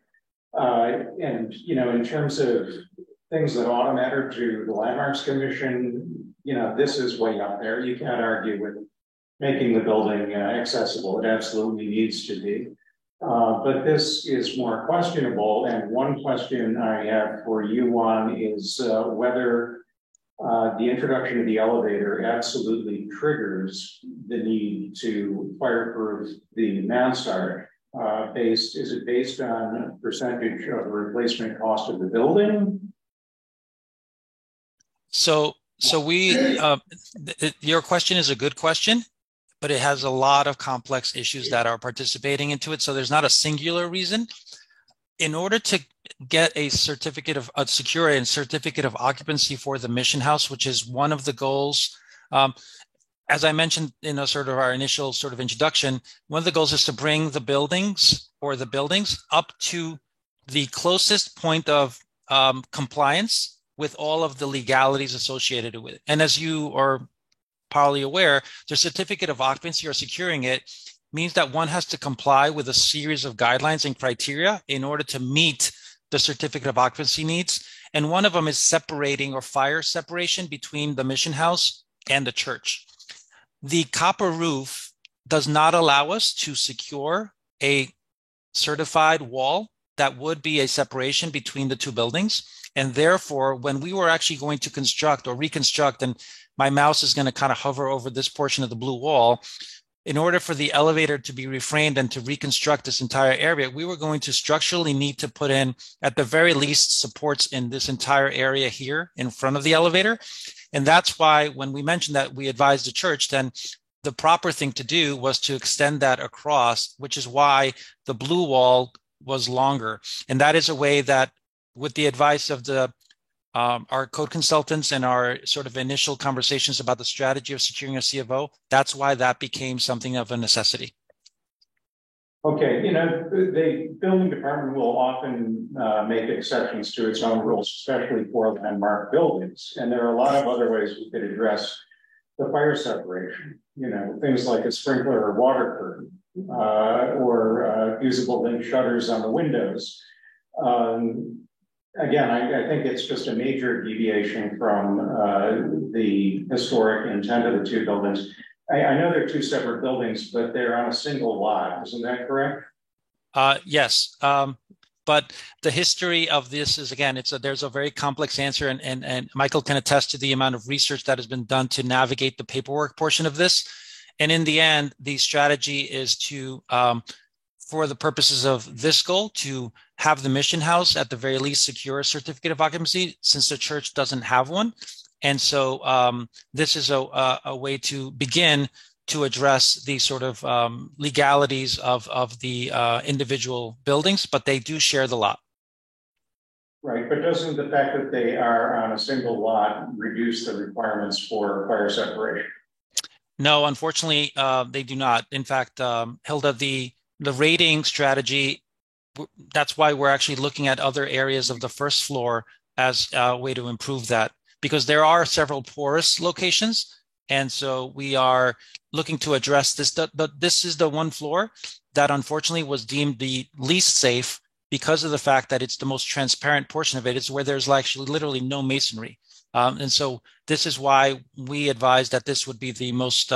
In terms of things that ought to matter to the Landmarks Commission, this is way up there. You can't argue with making the building accessible. It absolutely needs to be. But this is more questionable. And one question I have for you, Juan, is whether the introduction of the elevator absolutely triggers the need to fireproof the mansard. Is it based on a percentage of the replacement cost of the building? So your question is a good question, but it has a lot of complex issues that are participating into it. So there's not a singular reason. In order to get a secure certificate of occupancy for the Mission House, which is one of the goals. As I mentioned in our initial introduction, one of the goals is to bring the buildings up to the closest point of compliance with all of the legalities associated with it. And as you are probably aware, the certificate of occupancy or securing it means that one has to comply with a series of guidelines and criteria in order to meet the certificate of occupancy needs. And one of them is separating or fire separation between the mission house and the church. The copper roof does not allow us to secure a certified wall that would be a separation between the two buildings. And therefore, when we were actually going to construct or reconstruct, and my mouse is going to kind of hover over this portion of the blue wall, in order for the elevator to be reframed and to reconstruct this entire area, we were going to structurally need to put in, at the very least, supports in this entire area here in front of the elevator. And that's why when we mentioned that we advised the church, then the proper thing to do was to extend that across, which is why the blue wall was longer. And that is a way that, with the advice of the our code consultants and our sort of initial conversations about the strategy of securing a CFO, that's why that became something of a necessity. Okay, the building department will often make exceptions to its own rules, especially for landmark buildings. And there are a lot of other ways we could address the fire separation, things like a sprinkler or water curtain, or usable link shutters on the windows. Again, I think it's just a major deviation from the historic intent of the two buildings. I know they're two separate buildings, but they're on a single lot. Isn't that correct? Yes. But the history of this is, again, there's a very complex answer, and Michael can attest to the amount of research that has been done to navigate the paperwork portion of this. And in the end, the strategy is to, for the purposes of this goal, to have the mission house at the very least secure a certificate of occupancy, since the church doesn't have one. And so this is a way to begin to address the sort of legalities of the individual buildings, but they do share the lot. Right, but doesn't the fact that they are on a single lot reduce the requirements for fire separation? No, unfortunately, they do not. In fact, Hilda, the rating strategy, that's why we're actually looking at other areas of the first floor as a way to improve that, because there are several porous locations. And so we are looking to address this. This is the one floor that unfortunately was deemed the least safe because of the fact that it's the most transparent portion of it. It's where there's actually literally no masonry. And so this is why we advise that this would be the most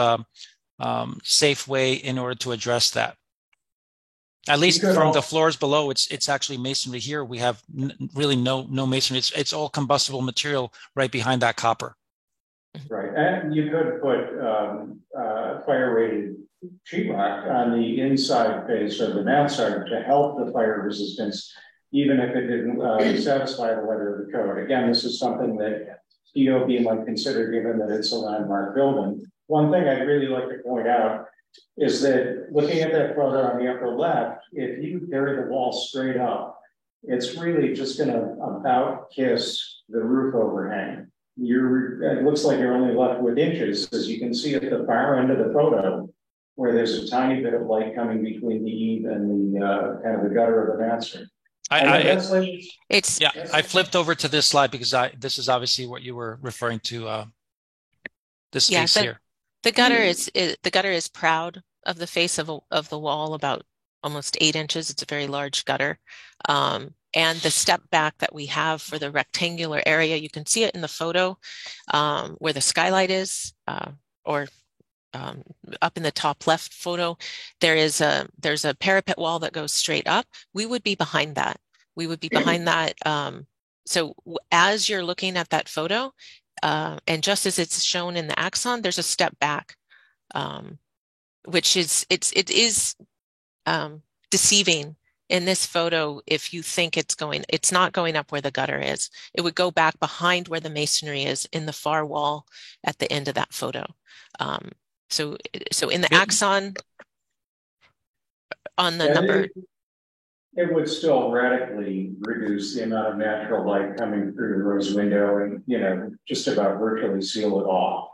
safe way in order to address that. At least from the floors below, it's actually masonry. Here we have really no masonry. It's all combustible material right behind that copper. Right, and you could put fire-rated sheetrock on the inside face of the mansard to help the fire resistance, even if it didn't satisfy the letter of the code. Again, this is something that DOB might consider, given that it's a landmark building. One thing I'd really like to point out is that looking at that photo on the upper left, if you carry the wall straight up, it's really just going to about kiss the roof overhang. It looks like you're only left with inches, as you can see at the far end of the photo, where there's a tiny bit of light coming between the eave and the kind of the gutter of the mansard. I flipped over to this slide because this is obviously what you were referring to. This space here. The gutter is proud of the face of the wall, about almost 8 inches. It's a very large gutter. And the step back that we have for the rectangular area, you can see it in the photo where the skylight is, or up in the top left photo, there's a parapet wall that goes straight up. We would be behind that. We would be behind that. So as you're looking at that photo, and just as it's shown in the axon, there's a step back, which is it is deceiving in this photo. If you think it's not going up where the gutter is, it would go back behind where the masonry is in the far wall at the end of that photo. So in the axon on the number. It would still radically reduce the amount of natural light coming through the rose window and, just about virtually seal it off.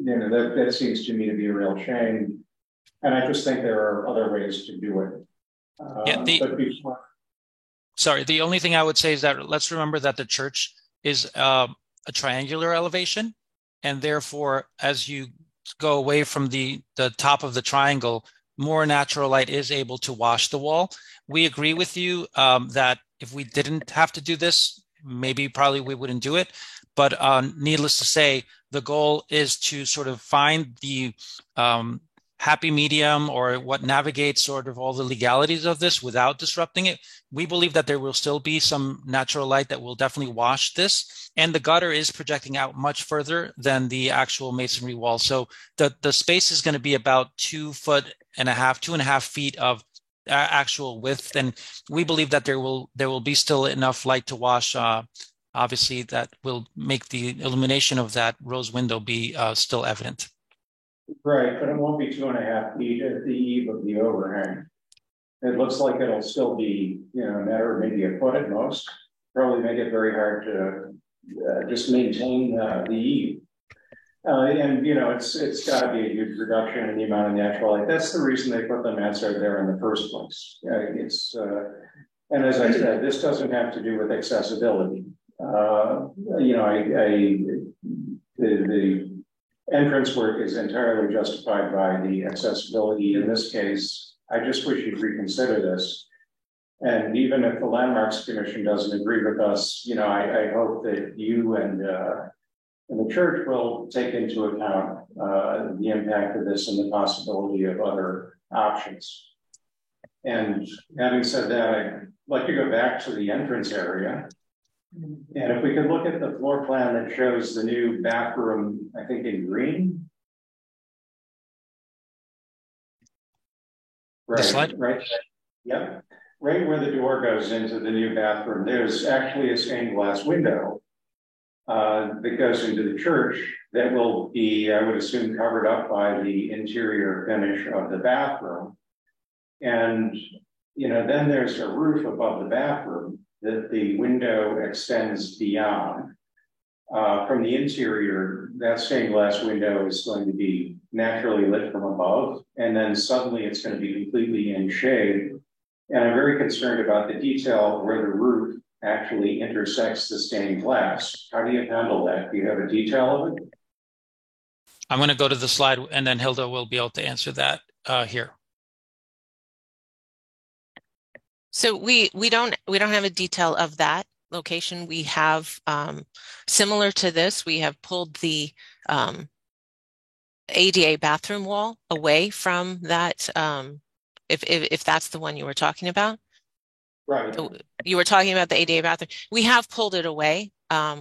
That seems to me to be a real shame. And I just think there are other ways to do it. Sorry, the only thing I would say is that let's remember that the church is a triangular elevation, and therefore, as you go away from the top of the triangle, more natural light is able to wash the wall. We agree with you that if we didn't have to do this, probably we wouldn't do it. But needless to say, the goal is to sort of find the happy medium, or what navigates sort of all the legalities of this without disrupting it. We believe that there will still be some natural light that will definitely wash this. And the gutter is projecting out much further than the actual masonry wall. So the space is going to be about 2.5 feet of actual width. And we believe that there will be still enough light to wash. Obviously, that will make the illumination of that rose window be still evident. Right, but it won't be 2.5 feet at the eve of the overhang. It looks like it'll still be, a matter of maybe a foot at most. Probably make it very hard to just maintain the eve. And it's got to be a huge reduction in the amount of natural light. That's the reason they put the mansard there in the first place. And as I said, this doesn't have to do with accessibility. The entrance work is entirely justified by the accessibility. In this case, I just wish you'd reconsider this. And even if the Landmarks Commission doesn't agree with us, I hope that you and the church will take into account the impact of this and the possibility of other options. And having said that, I'd like to go back to the entrance area. And if we could look at the floor plan that shows the new bathroom, I think in green. Right, slide. Right. Yep. Right where the door goes into the new bathroom, there's actually a stained glass window that goes into the church that will be, I would assume, covered up by the interior finish of the bathroom. And, then there's a roof above the bathroom that the window extends beyond. From the interior, that stained glass window is going to be naturally lit from above, and then suddenly it's going to be completely in shade. And I'm very concerned about the detail where the roof actually intersects the stained glass. How do you handle that? Do you have a detail of it? I'm going to go to the slide, and then Hilda will be able to answer that here. So we don't have a detail of that location. We have similar to this. We have pulled the ADA bathroom wall away from that. If that's the one you were talking about, right? You were talking about the ADA bathroom. We have pulled it away.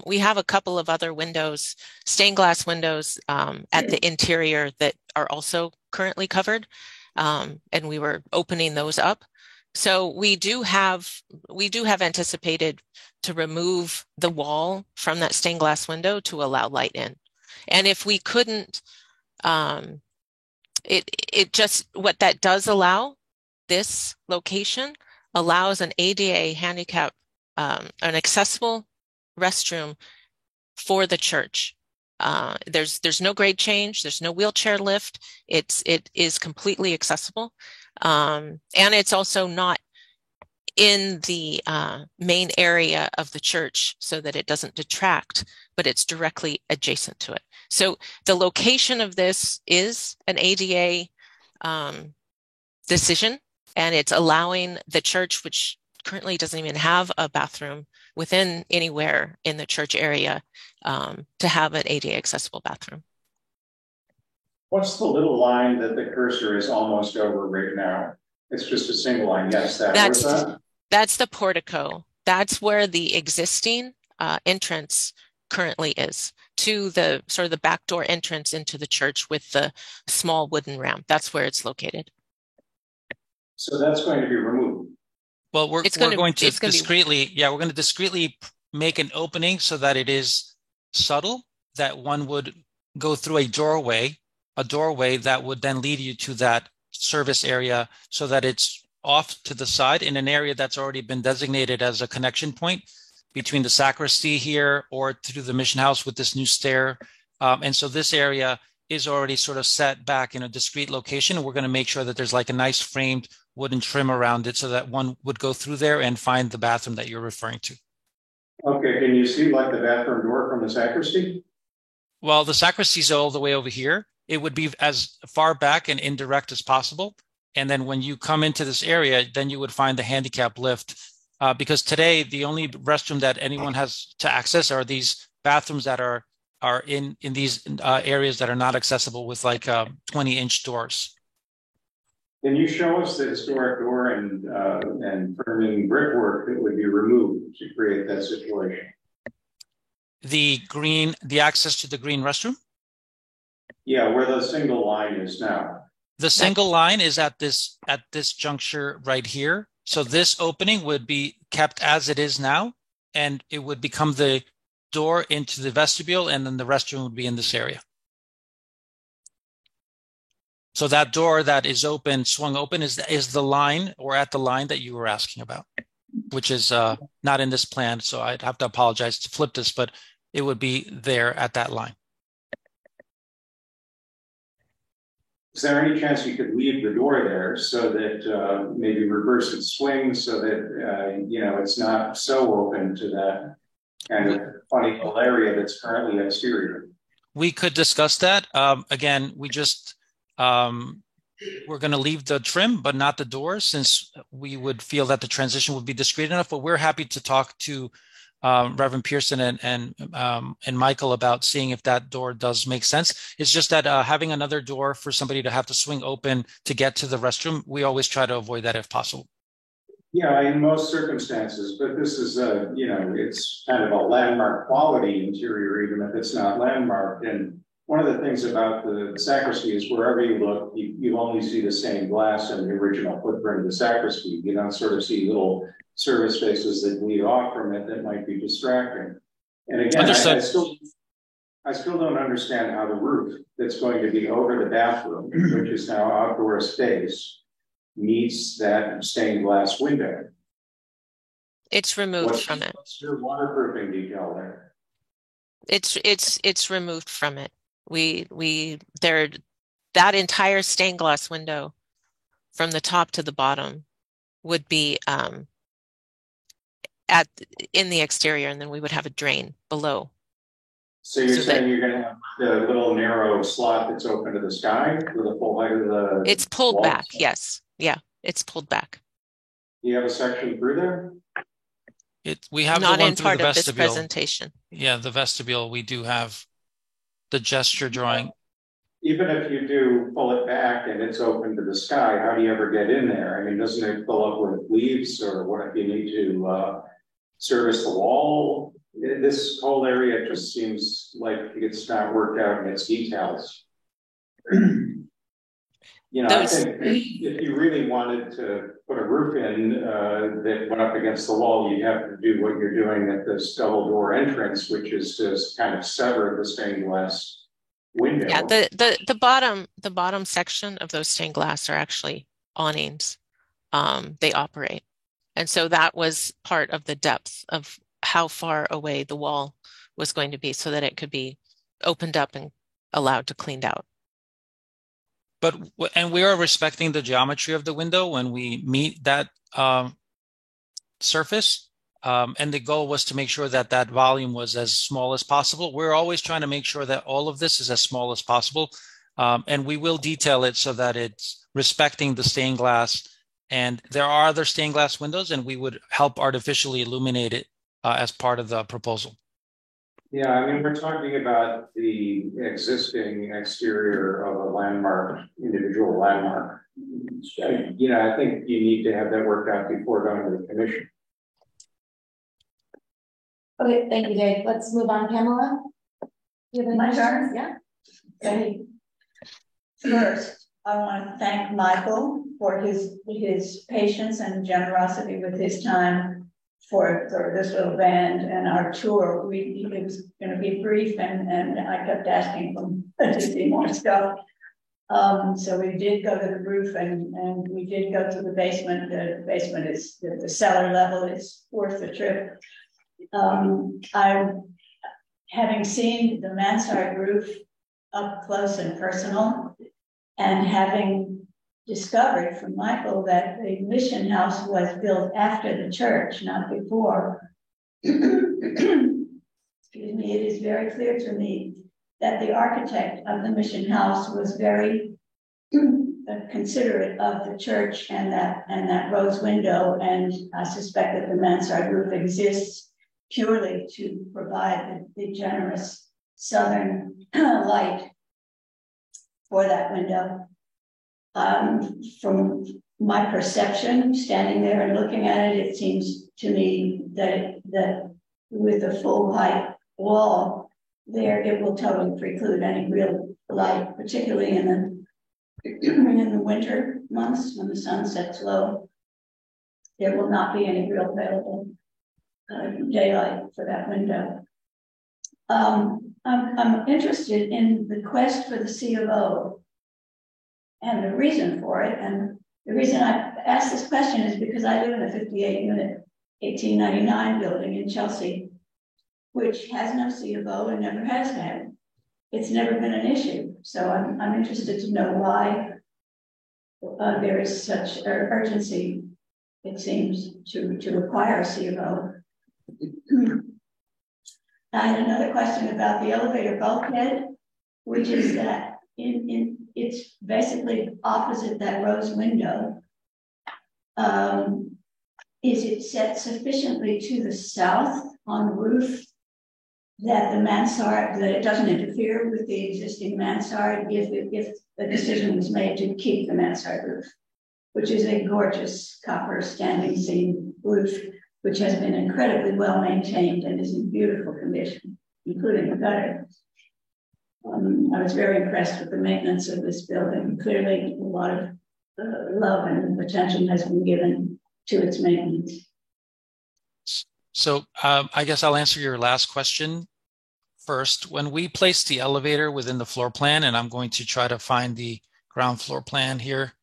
We have a couple of other windows, stained glass windows at the interior that are also currently covered, and we were opening those up. So we do have anticipated to remove the wall from that stained glass window to allow light in. And if we couldn't, it just, what that does allow, this location allows an ADA handicap, an accessible restroom for the church. There's no grade change. There's no wheelchair lift. It is completely accessible. And it's also not in the main area of the church so that it doesn't detract, but it's directly adjacent to it. So the location of this is an ADA decision, and it's allowing the church, which currently doesn't even have a bathroom within anywhere in the church area, to have an ADA accessible bathroom. What's the little line that the cursor is almost over right now? It's just a single line. Yes, that's the portico. That's where the existing entrance currently is, to the sort of the back door entrance into the church with the small wooden ramp. That's where it's located. So that's going to be removed. Well, we're going to discreetly make an opening so that it is subtle, that one would go through a doorway that would then lead you to that service area, so that it's off to the side in an area that's already been designated as a connection point between the sacristy here or through the mission house with this new stair. And so this area is already sort of set back in a discrete location. And we're going to make sure that there's like a nice framed wooden trim around it so that one would go through there and find the bathroom that you're referring to. Okay, can you see like the bathroom door from the sacristy? Well, the sacristy is all the way over here. It would be as far back and indirect as possible. And then when you come into this area, then you would find the handicap lift. Because today, the only restroom that anyone has to access are these bathrooms that are in these areas that are not accessible with like 20-inch doors. Can you show us the historic door and framing brickwork that would be removed to create that situation? The access to the green restroom? Yeah, where the single line is now. The single line is at this juncture right here. So this opening would be kept as it is now, and it would become the door into the vestibule, and then the restroom would be in this area. So that door that is open, swung open, is the line, or at the line that you were asking about, which is not in this plan. So I'd have to apologize to flip this, but it would be there at that line. Is there any chance you could leave the door there so that maybe reverse its swing so that, it's not so open to that kind of funny little area that's currently exterior? We could discuss that. Again, we just, we're going to leave the trim, but not the door, since we would feel that the transition would be discreet enough, but we're happy to talk to Reverend Pearson and Michael about seeing if that door does make sense. It's just that having another door for somebody to have to swing open to get to the restroom, we always try to avoid that if possible. Yeah, in most circumstances, but this is it's kind of a landmark quality interior, even if it's not landmarked. And one of the things about the sacristy is wherever you look, you only see the stained glass and the original footprint of the sacristy. You don't sort of see little service spaces that lead off from it that might be distracting. And again, I still don't understand how the roof that's going to be over the bathroom, which is now outdoor space, meets that stained glass window. It's removed from it. What's your waterproofing detail there? It's removed from it. That entire stained glass window from the top to the bottom would be in the exterior, and then we would have a drain below. So you're saying you're going to have the little narrow slot that's open to the sky for the full height of the It's pulled walls? back, yes. Yeah, it's pulled back. Do you have a section through there? We have not the one in through part the of this vestibule. presentation. Yeah, the vestibule, we do have the gesture drawing. Even if you do pull it back and it's open to the sky, how do you ever get in there? I mean, doesn't it fill up with leaves, or what if you need to service the wall? This whole area just seems like it's not worked out in its details. I think if you really wanted to put a roof in that went up against the wall, you'd have to do what you're doing at this double door entrance, which is to kind of sever the stained glass window. Yeah, the bottom section of those stained glass are actually awnings. They operate. And so that was part of the depth of how far away the wall was going to be so that it could be opened up and allowed to cleaned out. And we are respecting the geometry of the window when we meet that surface. And the goal was to make sure that that volume was as small as possible. We're always trying to make sure that all of this is as small as possible. And we will detail it so that it's respecting the stained glass. And there are other stained glass windows, and we would help artificially illuminate it as part of the proposal. Yeah, I mean, we're talking about the existing exterior of a individual landmark. I think you need to have that worked out before going to the commission. Okay, thank you, Dave. Let's move on, Pamela. You have My turn? Yeah. Okay. First, I want to thank Michael for his patience and generosity with his time for this little band and our tour. It was going to be brief, and I kept asking him to see more stuff. So we did go to the roof, and we did go to the basement. The basement is the cellar level is worth the trip. Having seen the mansard roof up close and personal, and having discovered from Michael that the mission house was built after the church, not before. Excuse me, it is very clear to me that the architect of the mission house was very considerate of the church and that rose window, and I suspect that the mansard roof exists purely to provide the generous southern light for that window. From my perception, standing there and looking at it, it seems to me that with a full height wall there, it will totally preclude any real light, particularly in the winter months when the sun sets low. There will not be any real available daylight for that window. I'm interested in the quest for the C of O and the reason for it. And the reason I asked this question is because I live in a 58-unit 1899 building in Chelsea, which has no C of O and never has had. It's never been an issue. So I'm interested to know why there is such urgency, it seems, to acquire a C of O. I had another question about the elevator bulkhead, which is that it's basically opposite that rose window. Is it set sufficiently to the south on the roof that the mansard, that it doesn't interfere with the existing mansard if the decision was made to keep the mansard roof, which is a gorgeous copper standing seam roof, which has been incredibly well maintained and is in beautiful condition, including the gutter. I was very impressed with the maintenance of this building. Clearly, a lot of love and attention has been given to its maintenance. So I guess I'll answer your last question first. When we placed the elevator within the floor plan, and I'm going to try to find the ground floor plan here,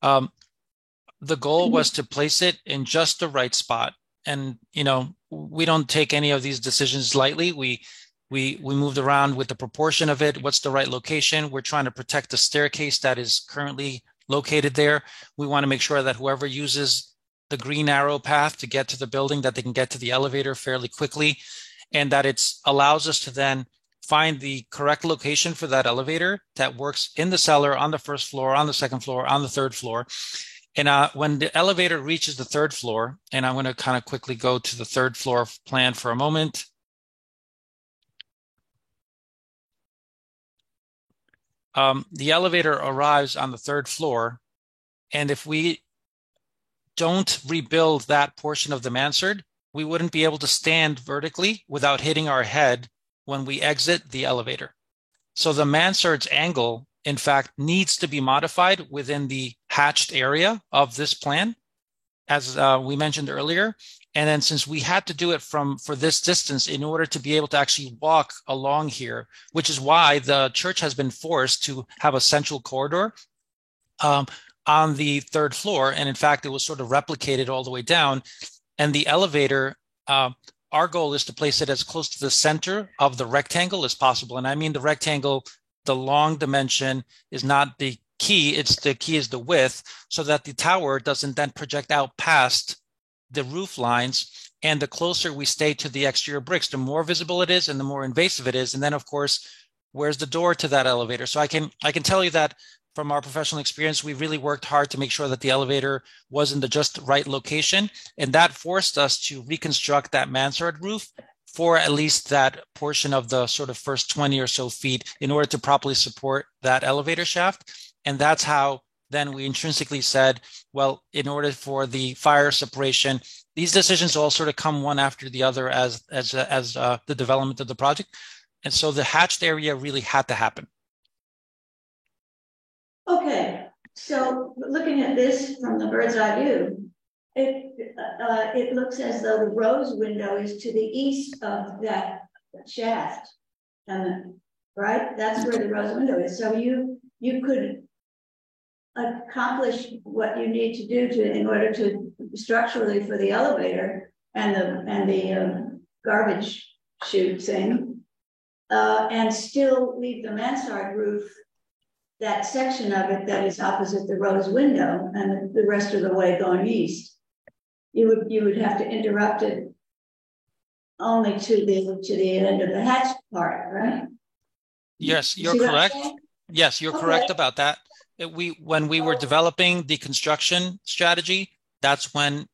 the goal was to place it in just the right spot. And, you know, we don't take any of these decisions lightly. We moved around with the proportion of it. What's the right location? We're trying to protect the staircase that is currently located there. We want to make sure that whoever uses the green arrow path to get to the building, that they can get to the elevator fairly quickly, and that it allows us to then find the correct location for that elevator that works in the cellar, on the first floor, on the second floor, on the third floor. And when the elevator reaches the third floor, and I'm going to kind of quickly go to the third floor plan for a moment. The elevator arrives on the third floor, and if we don't rebuild that portion of the mansard, we wouldn't be able to stand vertically without hitting our head when we exit the elevator. So the mansard's angle, in fact, needs to be modified within the hatched area of this plan, as we mentioned earlier. And then since we had to do it for this distance in order to be able to actually walk along here, which is why the church has been forced to have a central corridor on the third floor. And in fact, it was sort of replicated all the way down. And the elevator, our goal is to place it as close to the center of the rectangle as possible. And I mean the rectangle, the long dimension is not the key, the key is the width, so that the tower doesn't then project out past the roof lines. And the closer we stay to the exterior bricks, the more visible it is and the more invasive it is. And then, of course, where's the door to that elevator? So I can tell you that from our professional experience, we really worked hard to make sure that the elevator was in the just right location. And that forced us to reconstruct that mansard roof for at least that portion of the sort of first 20 or so feet in order to properly support that elevator shaft. And that's how then we intrinsically said, well, in order for the fire separation, these decisions all sort of come one after the other as the development of the project. And so the hatched area really had to happen. Okay, so looking at this from the bird's eye view, it looks as though the rose window is to the east of that shaft, right? That's where the rose window is. So you could accomplish what you need to do in order to structurally for the elevator and the garbage chute thing, and still leave the mansard roof that section of it that is opposite the rose window and the rest of the way going east. You would have to interrupt it only to the end of the hatch part, right? Yes, you're correct. Yes, you're correct about that. When we were developing the construction strategy, that's when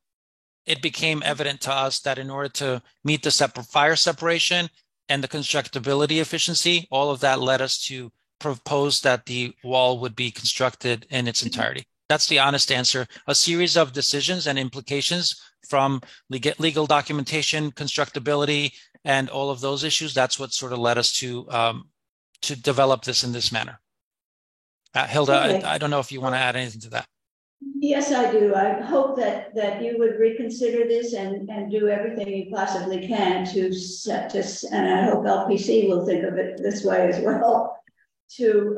it became evident to us that in order to meet the fire separation and the constructability efficiency, all of that led us to propose that the wall would be constructed in its entirety. That's the honest answer. A series of decisions and implications from legal documentation, constructability, and all of those issues. That's what sort of led us to develop this in this manner. Hilda, Okay. I don't know if you want to add anything to that. Yes, I do. I hope that you would reconsider this and do everything you possibly can to set this, and I hope LPC will think of it this way as well, to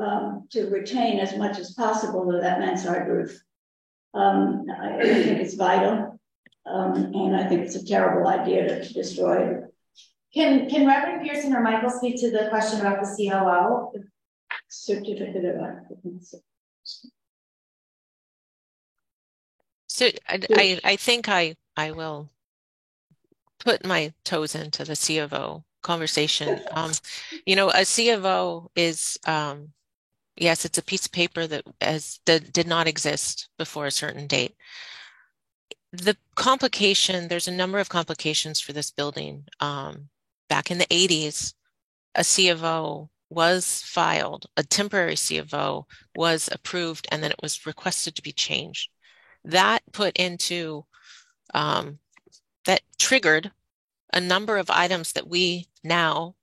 retain as much as possible of that mansard roof. I think it's vital, and I think it's a terrible idea to destroy it. Can Reverend Pearson or Michael speak to the question about the COO? Certificate of occupancy. So I think I will put my toes into the C of O conversation. You know, a C of O is, yes, it's a piece of paper that did not exist before a certain date. The complication, there's a number of complications for this building. Back in the 80s, a C of O was filed, a temporary C of O was approved, and then it was requested to be changed. That put into, that triggered a number of items that we now,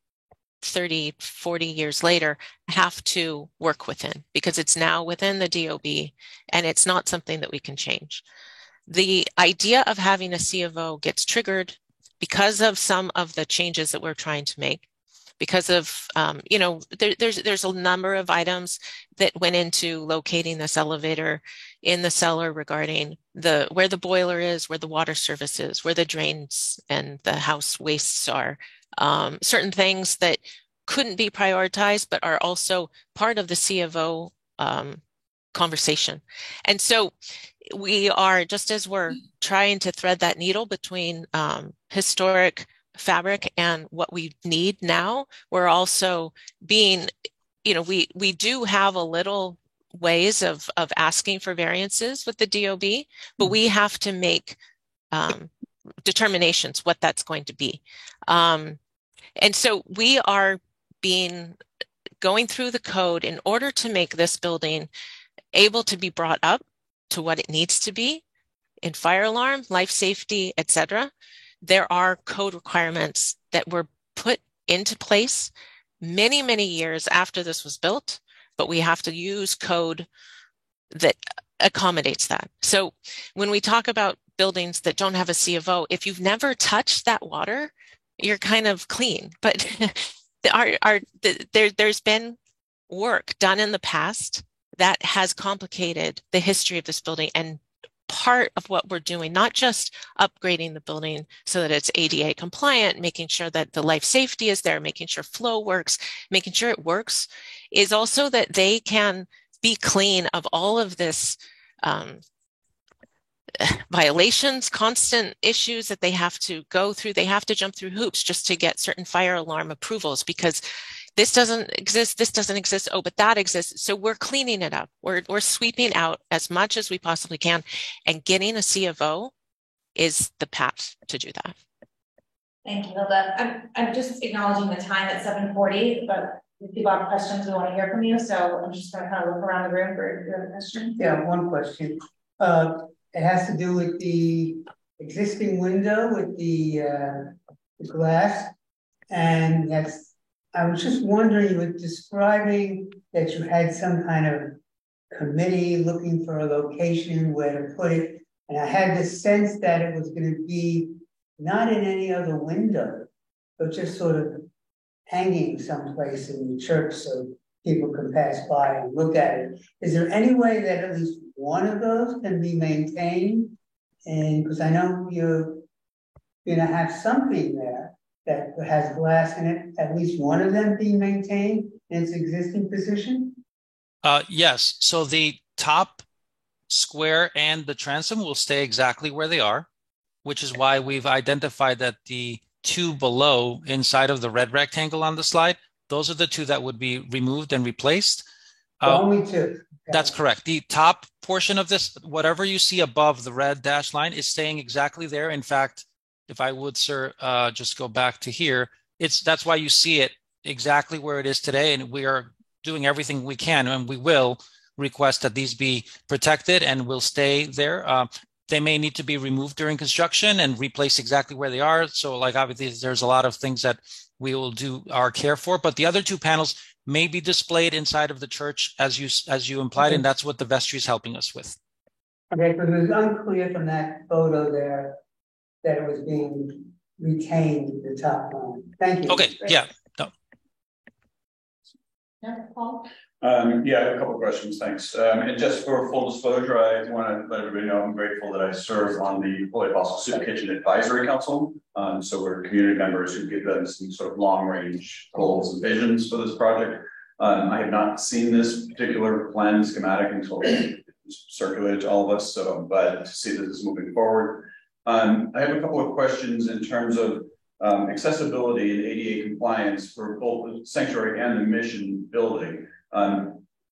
30, 40 years later, have to work within, because it's now within the DOB and it's not something that we can change. The idea of having a C of O gets triggered because of some of the changes that we're trying to make. Because of, you know, there's a number of items that went into locating this elevator in the cellar regarding where the boiler is, where the water service is, where the drains and the house wastes are. Certain things that couldn't be prioritized, but are also part of the C of O conversation. And so we are, just as we're trying to thread that needle between historic fabric and what we need now, we're also being, you know, we do have a little ways of asking for variances with the DOB, but we have to make determinations what that's going to be. And so we are going through the code in order to make this building able to be brought up to what it needs to be in fire alarm, life safety, etc. There are code requirements that were put into place many, many years after this was built, but we have to use code that accommodates that. So when we talk about buildings that don't have a C of O, if you've never touched that water, you're kind of clean. But there's been work done in the past that has complicated the history of this building, and part of what we're doing, not just upgrading the building so that it's ADA compliant, making sure that the life safety is there, making sure flow works, making sure it works, is also that they can be clean of all of this violations, constant issues that they have to go through. They have to jump through hoops just to get certain fire alarm approvals, because this doesn't exist, oh, but that exists. So we're cleaning it up. We're sweeping out as much as we possibly can, and getting a C of O is the path to do that. Thank you, Hilda. I'm just acknowledging the time at 7:40, but if people have questions, we want to hear from you. So I'm just going to kind of look around the room for your questions. Yeah, one question. It has to do with the existing window with the glass, and I was just wondering, you were describing that you had some kind of committee looking for a location where to put it, and I had the sense that it was going to be not in any other window, but just sort of hanging someplace in the church so people can pass by and look at it. Is there any way that at least one of those can be maintained? And because I know you're going to have something there that has glass in it, at least one of them being maintained in its existing position? Yes. So the top square and the transom will stay exactly where they are, which is why we've identified that the two below inside of the red rectangle on the slide, those are the two that would be removed and replaced. Only two. That's correct. The top portion of this, whatever you see above the red dashed line, is staying exactly there. In fact, if I would, sir, just go back to here, that's why you see it exactly where it is today. And we are doing everything we can, and we will request that these be protected and will stay there. They may need to be removed during construction and replaced exactly where they are. So like obviously there's a lot of things that we will do our care for, but the other two panels may be displayed inside of the church as you implied, and that's what the vestry is helping us with. Okay, because it was unclear from that photo there that it was being retained, the top line. Thank you. Okay, yeah. No. Yeah, Paul? Yeah, I have a couple of questions, thanks. And just for full disclosure, I want to let everybody know I'm grateful that I serve on the Holy Apostle Soup Kitchen Advisory Council. So we're community members who give them some sort of long-range goals and visions for this project. I have not seen this particular plan schematic until it was circulated to all of us, so I'm glad to see that this is moving forward. I have a couple of questions in terms of accessibility and ADA compliance for both the sanctuary and the mission building.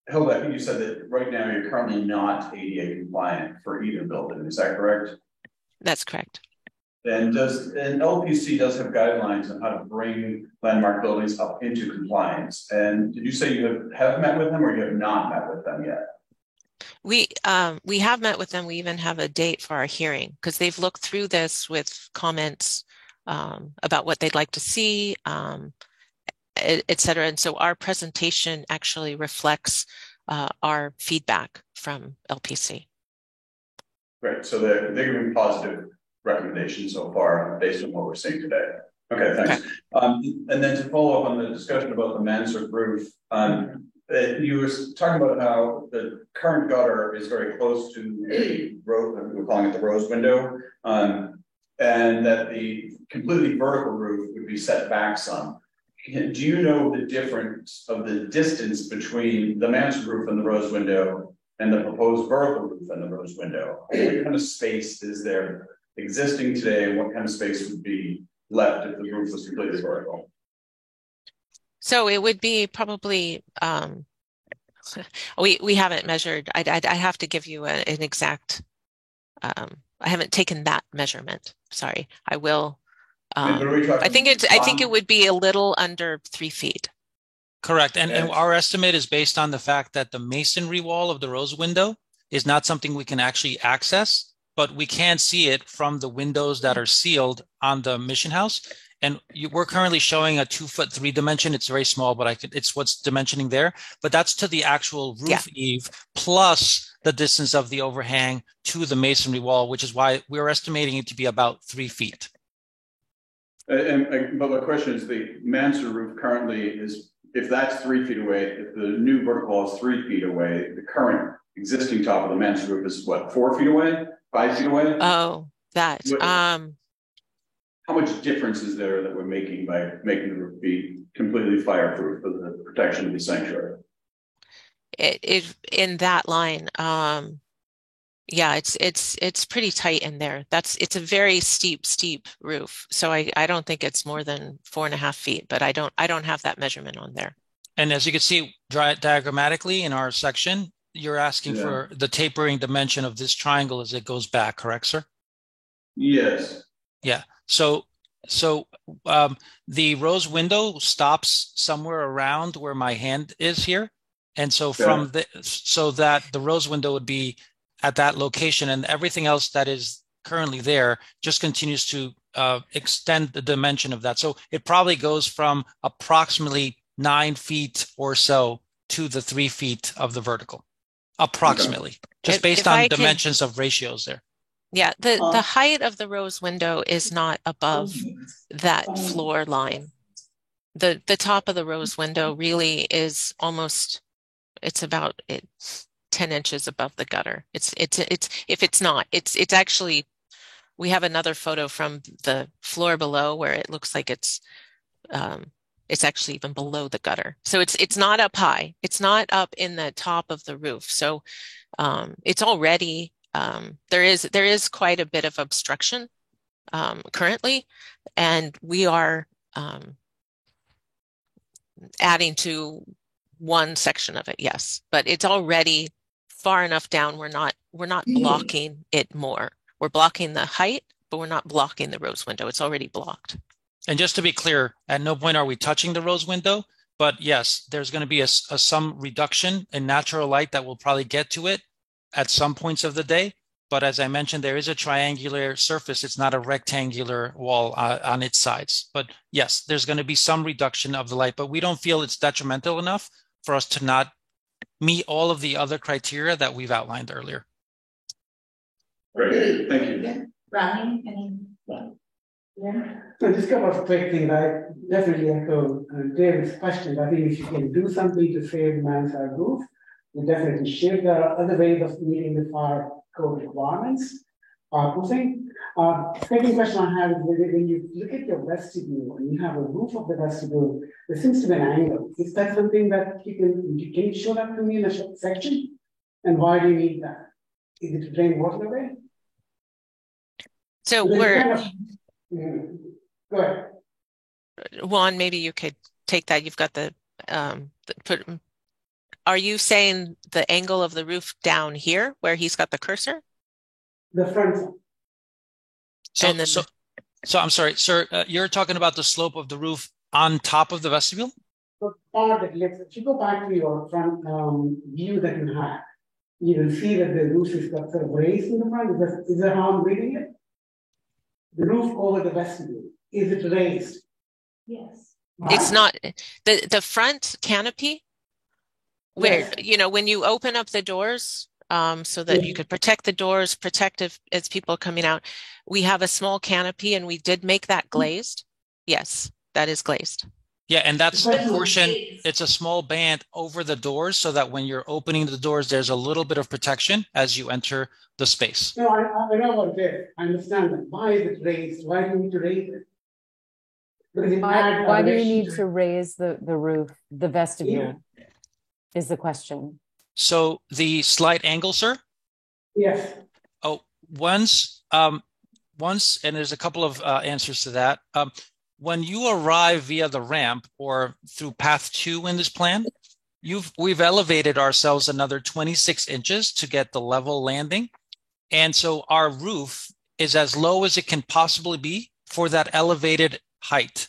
Hilda, I think you said that right now you're currently not ADA compliant for either building. Is that correct? That's correct. And LPC does have guidelines on how to bring landmark buildings up into compliance. And did you say you have met with them, or you have not met with them yet? We have met with them. We even have a date for our hearing because they've looked through this with comments about what they'd like to see, et cetera. And so our presentation actually reflects our feedback from LPC. Great. So they're giving positive recommendations so far based on what we're seeing today. Okay, thanks. Okay. And then to follow up on the discussion about the mansard roof, you were talking about how the current gutter is very close to the road, we're calling it the rose window, and that the completely vertical roof would be set back some. Do you know the difference of the distance between the mansard roof and the rose window and the proposed vertical roof and the rose window? What kind of space is there existing today, and what kind of space would be left if the roof was completely vertical? So it would be probably, we haven't measured. I'd have to give you an exact, I haven't taken that measurement. Sorry, I will. I think it would be a little under 3 feet. Correct. And our estimate is based on the fact that the masonry wall of the rose window is not something we can actually access, but we can see it from the windows that are sealed on the mission house. And we're currently showing a 2'3" dimension. It's very small, but it's what's dimensioning there. But that's to the actual roof eave plus the distance of the overhang to the masonry wall, which is why we're estimating it to be about 3 feet. But the question is, the mansard roof currently is, if that's 3 feet away, if the new vertical wall is 3 feet away, the current existing top of the mansard roof is what, 4 feet away, 5 feet away? Oh, that. How much difference is there that we're making by making the roof be completely fireproof for the protection of the sanctuary? It in that line, yeah, it's pretty tight in there. It's a very steep roof. So I don't think it's more than 4.5 feet, but I don't have that measurement on there. And as you can see diagrammatically in our section, you're asking for the tapering dimension of this triangle as it goes back, correct, sir? Yes. Yeah. So the rose window stops somewhere around where my hand is here. And so so that the rose window would be at that location, and everything else that is currently there just continues to extend the dimension of that. So it probably goes from approximately 9 feet or so to the 3 feet of the vertical, approximately, just based on dimensions of ratios there. Yeah, the height of the rose window is not above that floor line. The top of the rose window really is almost, it's about 10 inches above the gutter. It's actually, we have another photo from the floor below where it looks like it's It's actually even below the gutter. So it's not up high. It's not up in the top of the roof. So it's already, there is quite a bit of obstruction currently, and we are adding to one section of it, yes, but it's already far enough down. We're not blocking it more. We're blocking the height, but we're not blocking the rose window. It's already blocked. And just to be clear, at no point are we touching the rose window, but yes, there's going to be some reduction in natural light that will probably get to it at some points of the day. But as I mentioned, there is a triangular surface. It's not a rectangular wall on its sides. But yes, there's going to be some reduction of the light, but we don't feel it's detrimental enough for us to not meet all of the other criteria that we've outlined earlier. Great, thank you. Ronnie, any? Yeah. So just a couple of quick things. I definitely echo David's question. I think if you can do something to save mansard roof, we definitely should. There are other ways of meeting the fire code requirements. Proofing. Second question I have is when you look at your vestibule and you have a roof of the vestibule, there seems to be an angle. Is that something that can you show that to me in a section? And why do you need that? Is it to drain water away? So we're go ahead. Juan, maybe you could take that. You've got are you saying the angle of the roof down here where he's got the cursor? The front. So I'm sorry, sir, you're talking about the slope of the roof on top of the vestibule? The part that if you go back to your front view that you have, you will see that the roof is got sort of raised in the front. Is that how I'm reading it? The roof over the vestibule, is it raised? Yes. It's not. The front canopy, where, yes, when you open up the doors, so that you could protect the doors, protect as people are coming out, we have a small canopy and we did make that glazed. Yes, that is glazed. Yeah, and that's the portion, it's a small band over the doors so that when you're opening the doors, there's a little bit of protection as you enter the space. No, I know about that. I understand that. Why is it raised? Why do you need to raise it? Why do you need to raise the roof, the vestibule, is the question. So the slight angle, sir? Yes. Oh, once, and there's a couple of answers to that. When you arrive via the ramp or through path 2 in this plan, we've elevated ourselves another 26 inches to get the level landing. And so our roof is as low as it can possibly be for that elevated height.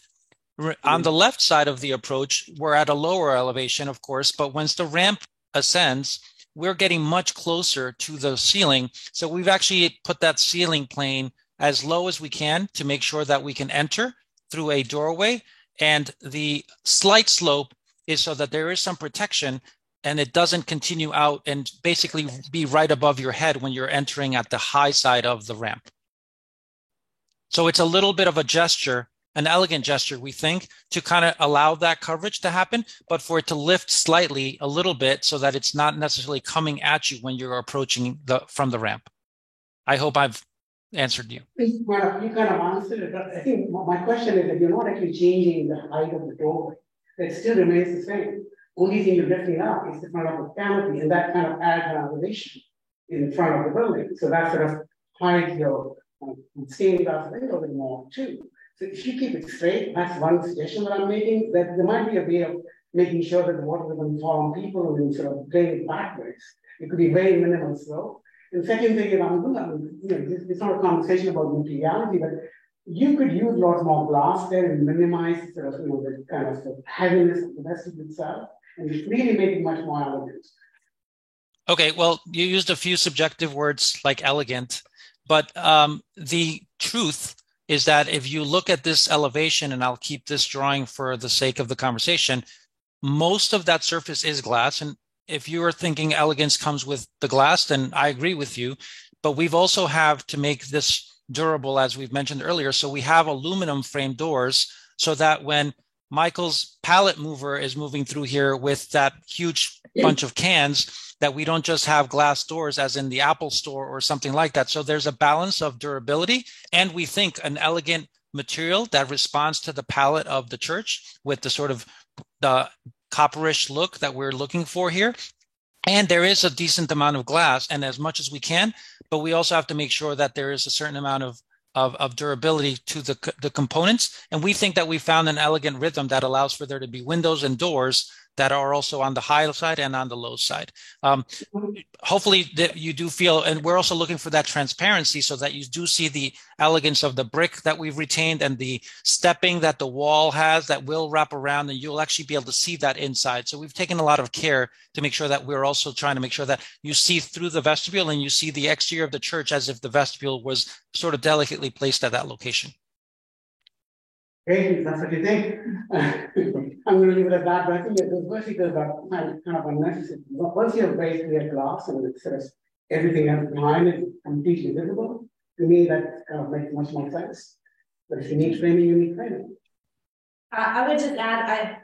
On the left side of the approach, we're at a lower elevation, of course, but once the ramp ascends, we're getting much closer to the ceiling. So we've actually put that ceiling plane as low as we can to make sure that we can enter through a doorway. And the slight slope is so that there is some protection and it doesn't continue out and basically be right above your head when you're entering at the high side of the ramp. So it's a little bit of a gesture, an elegant gesture, we think, to kind of allow that coverage to happen, but for it to lift slightly a little bit so that it's not necessarily coming at you when you're approaching from the ramp. I hope I've answered you. Well, you kind of answered it, but I think my question is that you're not actually changing the height of the doorway. It still remains the same. Only thing you're lifting up is the front of the canopy, and that kind of adds an elevation in front of the building. So that sort of hides your stained glass window a little more too. So if you keep it straight, that's one suggestion that I'm making, that there might be a way of making sure that the water doesn't fall on people and sort of drain it backwards. It could be very minimal slope. And second thing is, it's not a conversation about materiality, but you could use a lot more glass there and minimize sort of, the kind of heaviness of the vestibule itself, and really make it much more elegant. Okay, well, you used a few subjective words like elegant, but the truth is that if you look at this elevation, and I'll keep this drawing for the sake of the conversation, most of that surface is glass. And if you are thinking elegance comes with the glass, then I agree with you. But we've also have to make this durable, as we've mentioned earlier. So we have aluminum frame doors so that when Michael's pallet mover is moving through here with that huge bunch of cans, that we don't just have glass doors as in the Apple store or something like that. So there's a balance of durability and we think an elegant material that responds to the palette of the church with the sort of the copperish look that we're looking for here. And there is a decent amount of glass, and as much as we can, but we also have to make sure that there is a certain amount of durability to the components. And we think that we found an elegant rhythm that allows for there to be windows and doors that are also on the high side and on the low side. Hopefully that you do feel, and we're also looking for that transparency so that you do see the elegance of the brick that we've retained and the stepping that the wall has that will wrap around, and you'll actually be able to see that inside. So we've taken a lot of care to make sure that we're also trying to make sure that you see through the vestibule and you see the exterior of the church as if the vestibule was sort of delicately placed at that location. Hey, that's what you think. I'm going to leave it at that, but I think those verticals are kind of unnecessary. Once you have basically a glass and it says everything else behind it completely visible, to me that kind of makes much more sense. But if you need framing, you need framing. I would just add,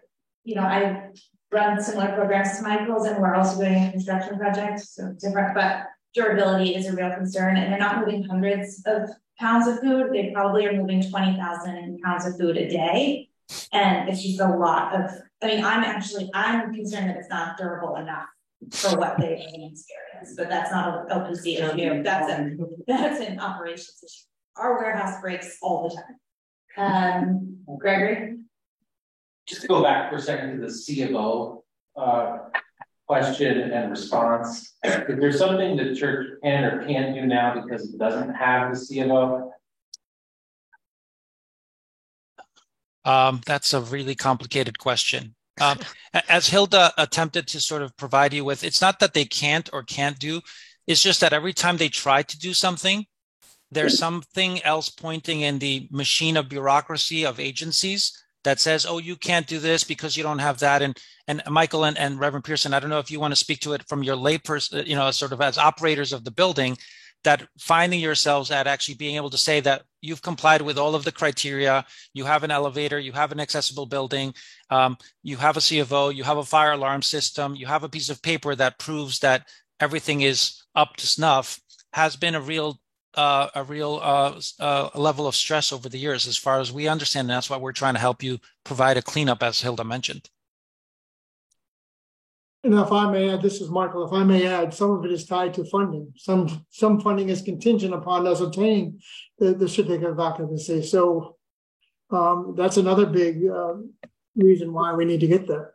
I run similar programs to Michael's, and we're also doing a construction project, so different, but durability is a real concern, and they're not moving hundreds of pounds of food. They probably are moving 20,000 pounds of food a day. And it's just a lot of, I'm concerned that it's not durable enough for what they experience, but that's not an LPC issue. That's an operations issue. Our warehouse breaks all the time. Gregory? Just to go back for a second to the C of O question and response. Is there something the church can or can't do now because it doesn't have the C of O? That's a really complicated question. As Hilda attempted to sort of provide you with, it's not that they can't or can't do, it's just that every time they try to do something, there's something else pointing in the machine of bureaucracy of agencies that says, oh, you can't do this because you don't have that. And Michael and Reverend Pearson, I don't know if you want to speak to it from your layperson, sort of as operators of the building, that finding yourselves at actually being able to say that you've complied with all of the criteria, you have an elevator, you have an accessible building, you have a C of O, you have a fire alarm system, you have a piece of paper that proves that everything is up to snuff, has been a real level of stress over the years, as far as we understand. And that's why we're trying to help you provide a cleanup, as Hilda mentioned. And if I may add, this is Michael, if I may add, some of it is tied to funding. Some funding is contingent upon us obtaining the certificate of occupancy. So that's another big reason why we need to get there.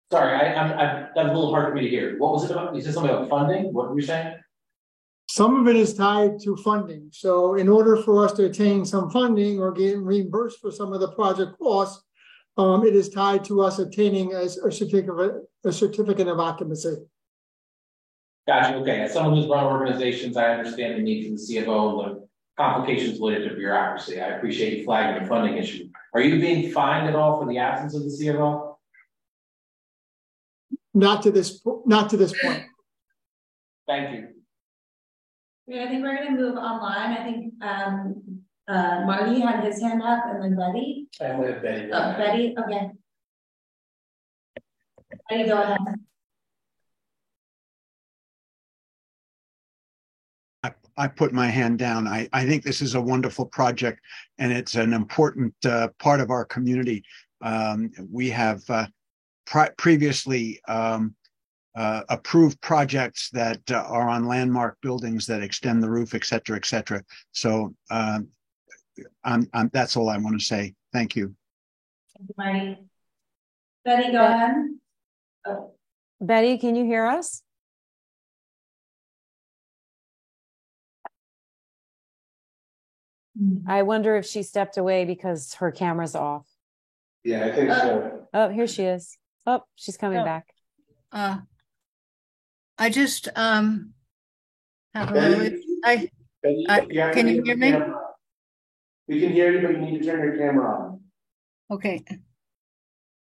Sorry, that's a little hard for me to hear. What was it about? You said something about funding? What were you saying? Some of it is tied to funding. So in order for us to attain some funding or get reimbursed for some of the project costs, it is tied to us obtaining a certificate of occupancy. Gotcha. Okay. As someone who's run organizations, I understand the need for the C of O, the complications related to bureaucracy. I appreciate you flagging the funding issue. Are you being fined at all for the absence of the C of O? Not to this point. Thank you. Yeah, I think we're going to move online. I think Marty had his hand up, and then Betty. And we have Betty. Oh, Betty. Okay. Betty, go ahead. I put my hand down. I think this is a wonderful project, and it's an important part of our community. We have previously approved projects that are on landmark buildings that extend the roof, et cetera, et cetera. So that's all I want to say. Thank you. Thank you, Marty. Betty, go ahead. Oh. Betty, can you hear us? I wonder if she stepped away because her camera's off. Yeah, I think so. Oh, here she is. Oh, she's coming back. I just have a little. Can you hear me? We can hear you, but you need to turn your camera on. Okay.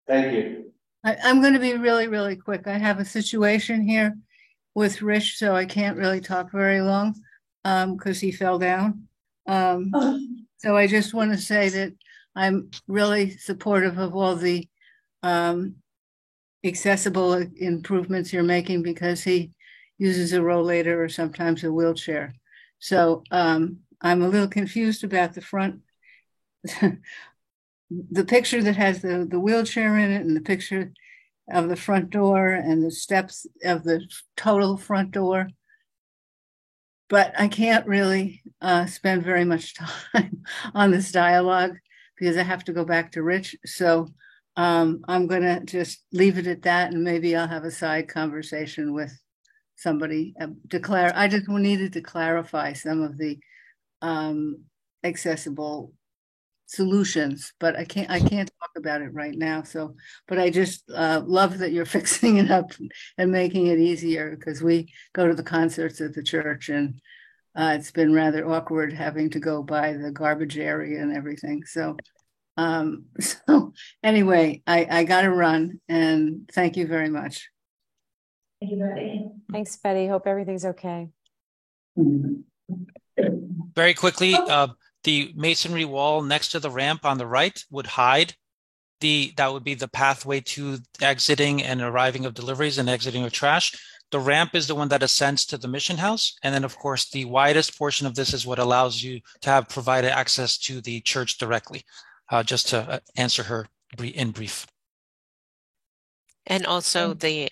Thank you. I'm going to be really, really quick. I have a situation here with Rich, so I can't really talk very long because he fell down. So I just want to say that I'm really supportive of all the accessible improvements you're making, because he uses a rollator or sometimes a wheelchair. So I'm a little confused about the front. The picture that has the wheelchair in it and the picture of the front door and the steps of the total front door. But I can't really spend very much time on this dialogue because I have to go back to Rich. So I'm going to just leave it at that, and maybe I'll have a side conversation with somebody. I just needed to clarify some of the accessible solutions, but I can't talk about it right now. So, but I just love that you're fixing it up and making it easier, because we go to the concerts at the church, and it's been rather awkward having to go by the garbage area and everything. So, so anyway, I got to run, and thank you very much. Thank you, Betty. Thanks, Betty. Hope everything's okay. Very quickly, the masonry wall next to the ramp on the right would hide that would be the pathway to exiting and arriving of deliveries and exiting of trash. The ramp is the one that ascends to the mission house. And then, of course, the widest portion of this is what allows you to have provided access to the church directly, just to answer her in brief. And also the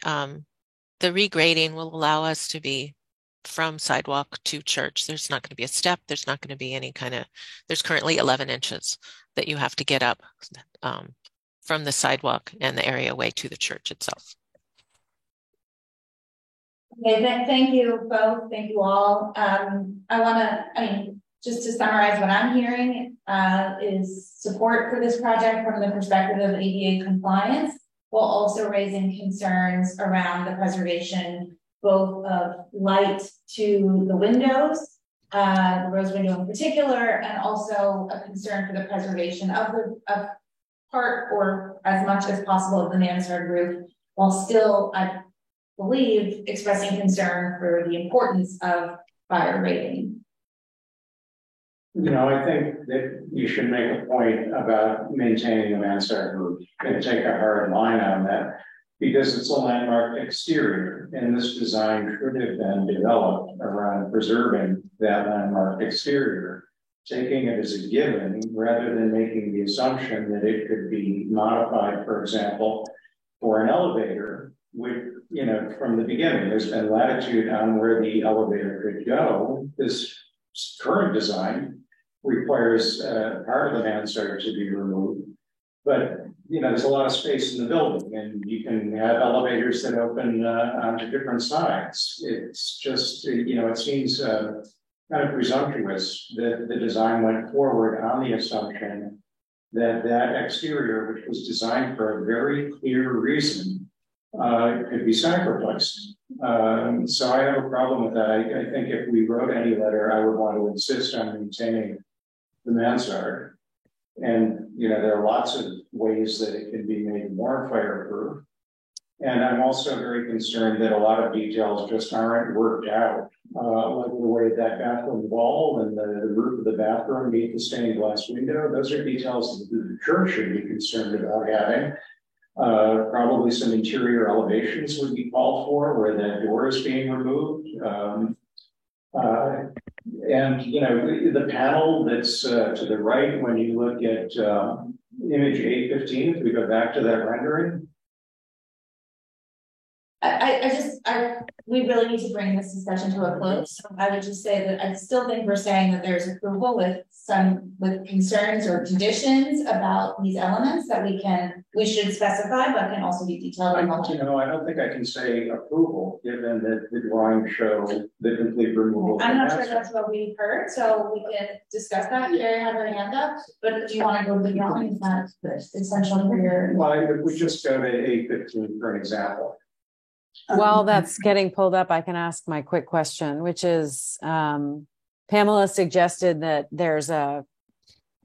regrading will allow us to be from sidewalk to church. There's not going to be a step. There's not going to be any there's currently 11 inches that you have to get up from the sidewalk and the areaway to the church itself. Okay, thank you both. Thank you all. Just to summarize what I'm hearing is support for this project from the perspective of ADA compliance, while also raising concerns around the preservation both of light to the windows, the rose window in particular, and also a concern for the preservation of part or as much as possible of the mansard roof, while still, I believe, expressing concern for the importance of fire rating. You know, I think that you should make a point about maintaining the mansard roof and take a hard line on that, because it's a landmark exterior, and this design should have been developed around preserving that landmark exterior, taking it as a given rather than making the assumption that it could be modified, for example, for an elevator, which, you know, from the beginning, there's been latitude on where the elevator could go. This current design requires part of the mansard to be removed, but you know, there's a lot of space in the building, and you can have elevators that open onto different sides. It's just, you know, it seems kind of presumptuous that the design went forward on the assumption that that exterior, which was designed for a very clear reason, could be sacrificed. So I have a problem with that. I think if we wrote any letter, I would want to insist on maintaining the mansard. And, you know, there are lots of ways that it can be made more fireproof. And I'm also very concerned that a lot of details just aren't worked out, like the way that bathroom wall and the roof of the bathroom meet the stained glass window. Those are details that the church should be concerned about having. Probably some interior elevations would be called for where that door is being removed. And, you know, the panel that's to the right, when you look at image 815, if we go back to that rendering. We really need to bring this discussion to a close. So I would just say that I still think we're saying that there's approval with concerns or conditions about these elements that we should specify, but can also be detailed. You know, I don't think I can say approval given that the drawings show the complete removal. I'm not sure that's what we heard, so we can discuss that. Carrie had her hand up, but do you want to go to the drawings? That's essential for your. Well, if we just go to 815 for an example. While that's getting pulled up, I can ask my quick question, which is Pamela suggested that there's a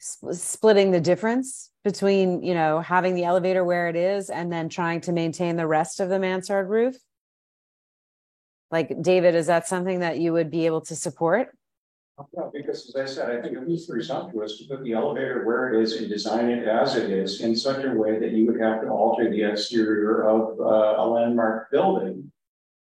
splitting the difference between, you know, having the elevator where it is and then trying to maintain the rest of the mansard roof. Like, David, is that something that you would be able to support? No, because as I said, I think it was presumptuous to put the elevator where it is and design it as it is in such a way that you would have to alter the exterior of a landmark building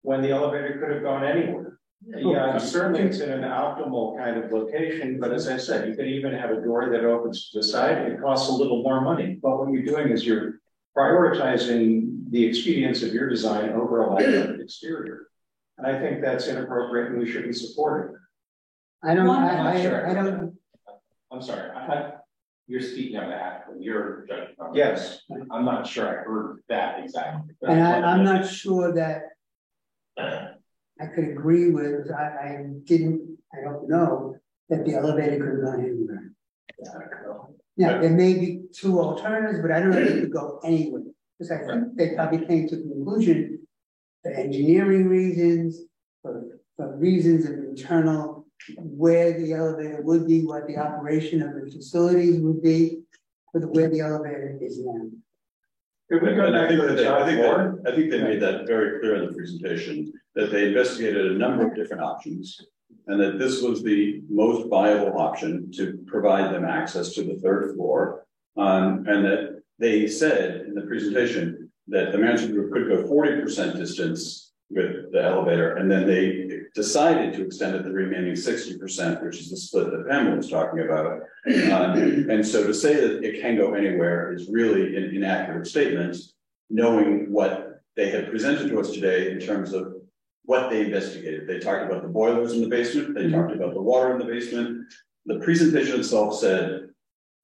when the elevator could have gone anywhere. Yeah, certainly it's in an optimal kind of location, but as I said, you could even have a door that opens to the side. It costs a little more money, but what you're doing is you're prioritizing the expedience of your design over a light exterior. And I think that's inappropriate and we shouldn't support it. I don't. I'm sorry. You're speaking on behalf of your judgment. Yes. I'm not sure I heard that exactly. And I'm not sure that I could agree with. I don't know that the elevator could have gone anywhere. Yeah, there may be two alternatives, but I don't know if it could go anywhere. Because I think they probably came to the conclusion for engineering reasons, for reasons of internal, where the elevator would be, what the operation of the facilities would be, with where the elevator is now. I think they made that very clear in the presentation, that they investigated a number of different options and that this was the most viable option to provide them access to the third floor. And that they said in the presentation that the management group could go 40% distance with the elevator, and then they decided to extend it the remaining 60%, which is the split that Pamela was talking about. And so to say that it can go anywhere is really an inaccurate statement, knowing what they had presented to us today in terms of what they investigated. They talked about the boilers in the basement, they talked about the water in the basement. The presentation itself said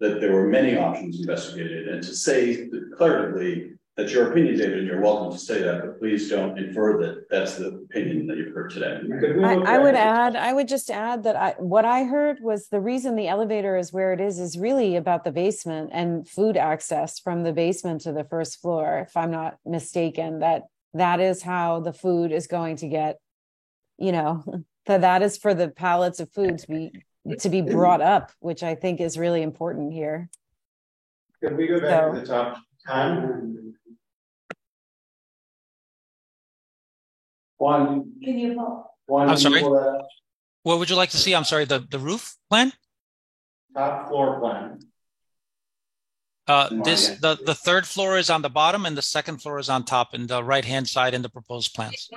that there were many options investigated, and to say declaratively that's your opinion, David, and you're welcome to say that, but please don't infer that that's the opinion that you've heard today. I would just add that what I heard was the reason the elevator is where it is really about the basement and food access from the basement to the first floor. If I'm not mistaken, that is how the food is going to get, that is for the pallets of food to be brought up, which I think is really important here. Can we go back to the top time? Can you I'm sorry. What would you like to see? I'm sorry, the roof plan? Top floor plan. The third floor is on the bottom and the second floor is on top in the right-hand side in the proposed plans.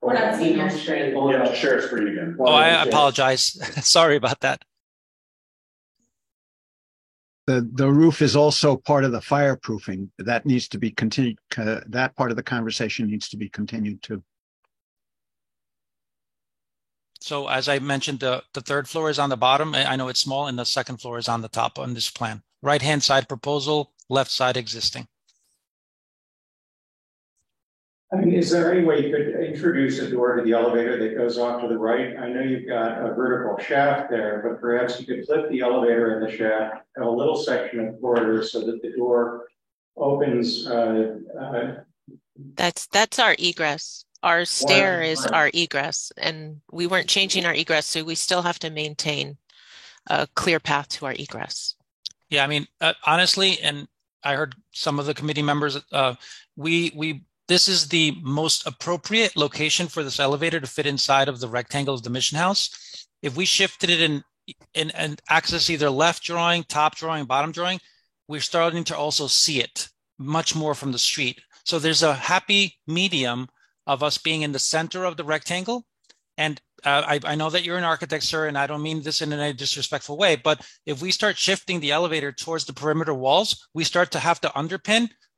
We're not seeing your screen. Yeah, share screen again. Oh, I apologize. Sorry about that. The roof is also part of the fireproofing. That needs to be continued. That part of the conversation needs to be continued too. So as I mentioned, the third floor is on the bottom. I know it's small, and the second floor is on the top on this plan. Right-hand side proposal, left side existing. I mean, is there any way you could introduce a door to the elevator that goes off to the right? I know you've got a vertical shaft there, but perhaps you could flip the elevator in the shaft, have a little section of corridor so that the door opens. That's our egress. Our stair is our egress, and we weren't changing our egress, so we still have to maintain a clear path to our egress. Yeah, I mean, honestly, and I heard some of the committee members, this is the most appropriate location for this elevator to fit inside of the rectangle of the mission house. If we shifted it in access either left drawing, top drawing, bottom drawing, we're starting to also see it much more from the street. So there's a happy medium of us being in the center of the rectangle. And I know that you're an architect, sir, and I don't mean this in any disrespectful way, but if we start shifting the elevator towards the perimeter walls, we start to have to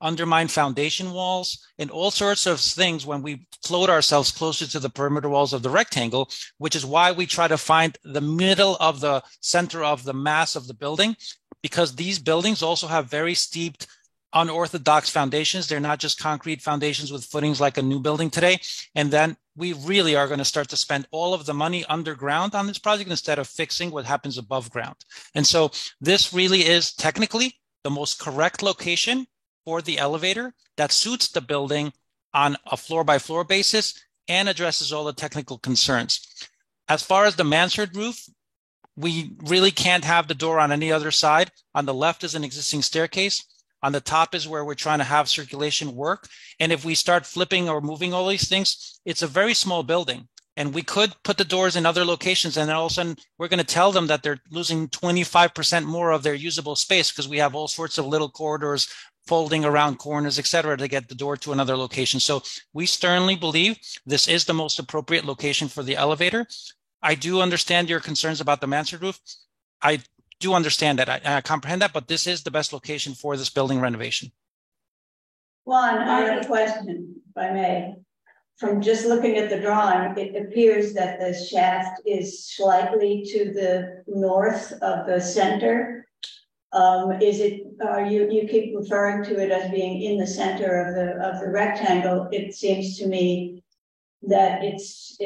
undermine foundation walls and all sorts of things when we float ourselves closer to the perimeter walls of the rectangle, which is why we try to find the middle of the center of the mass of the building, because these buildings also have very steep, unorthodox foundations. They're not just concrete foundations with footings like a new building today. And then we really are going to start to spend all of the money underground on this project instead of fixing what happens above ground. And so this really is technically the most correct location for the elevator that suits the building on a floor by floor basis and addresses all the technical concerns. As far as the mansard roof, we really can't have the door on any other side. On the left is an existing staircase. On the top is where we're trying to have circulation work. And if we start flipping or moving all these things, it's a very small building. And we could put the doors in other locations, and then all of a sudden we're going to tell them that they're losing 25% more of their usable space because we have all sorts of little corridors folding around corners, et cetera, to get the door to another location. So we sternly believe this is the most appropriate location for the elevator. I do understand your concerns about the mansard roof. I do understand that. I comprehend that, but this is the best location for this building renovation. Juan, I have a question, if I may. From just looking at the drawing, it appears that the shaft is slightly to the north of the center. You keep referring to it as being in the center of the rectangle. It seems to me that it's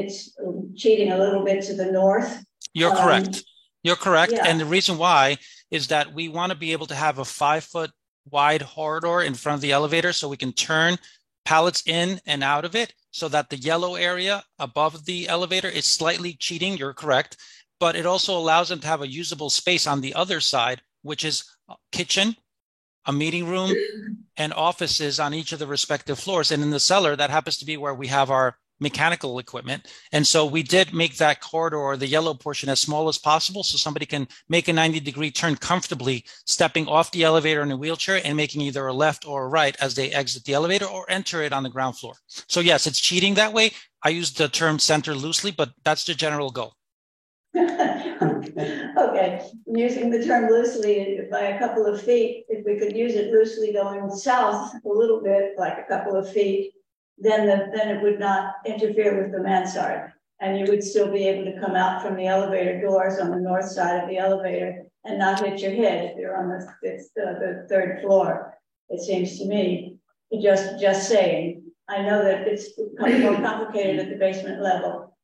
cheating a little bit to the north. You're correct. You're correct. Yeah. And the reason why is that we want to be able to have a 5-foot wide corridor in front of the elevator so we can turn pallets in and out of it, so that the yellow area above the elevator is slightly cheating. You're correct. But it also allows them to have a usable space on the other side, which is a kitchen, a meeting room, and offices on each of the respective floors. And in the cellar, that happens to be where we have our mechanical equipment. And so we did make that corridor, or the yellow portion, as small as possible so somebody can make a 90-degree turn comfortably, stepping off the elevator in a wheelchair and making either a left or a right as they exit the elevator or enter it on the ground floor. So yes, it's cheating that way. I use the term center loosely, but that's the general goal. Okay, using the term loosely by a couple of feet, if we could use it loosely going south a little bit, like a couple of feet, then it would not interfere with the mansard, and you would still be able to come out from the elevator doors on the north side of the elevator and not hit your head if you're on the third floor. It seems to me, just saying. I know that it's more complicated at the basement level,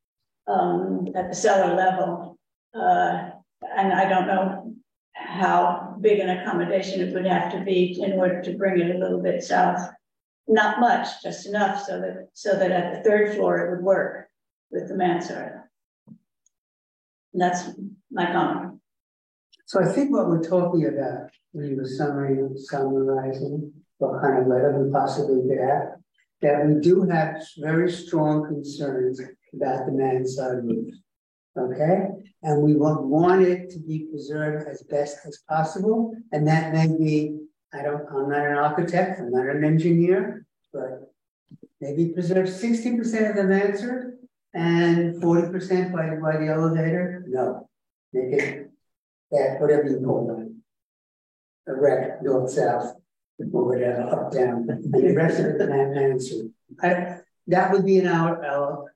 at the cellar level, and I don't know how big an accommodation it would have to be in order to bring it a little bit south. Not much, just enough so that at the third floor it would work with the mansard. And that's my comment. So I think what we're talking about when you were summarizing what kind of letter we possibly could have, that we do have very strong concerns about the mansard roof. Okay, and we want it to be preserved as best as possible, and that may be, I'm not an architect, I'm not an engineer, but maybe preserve 60% of the mansard and 40% by the elevator. No, make it that, whatever you call it, a rec, north, south, or whatever, up, down, and the rest of it, mansard. That would be in our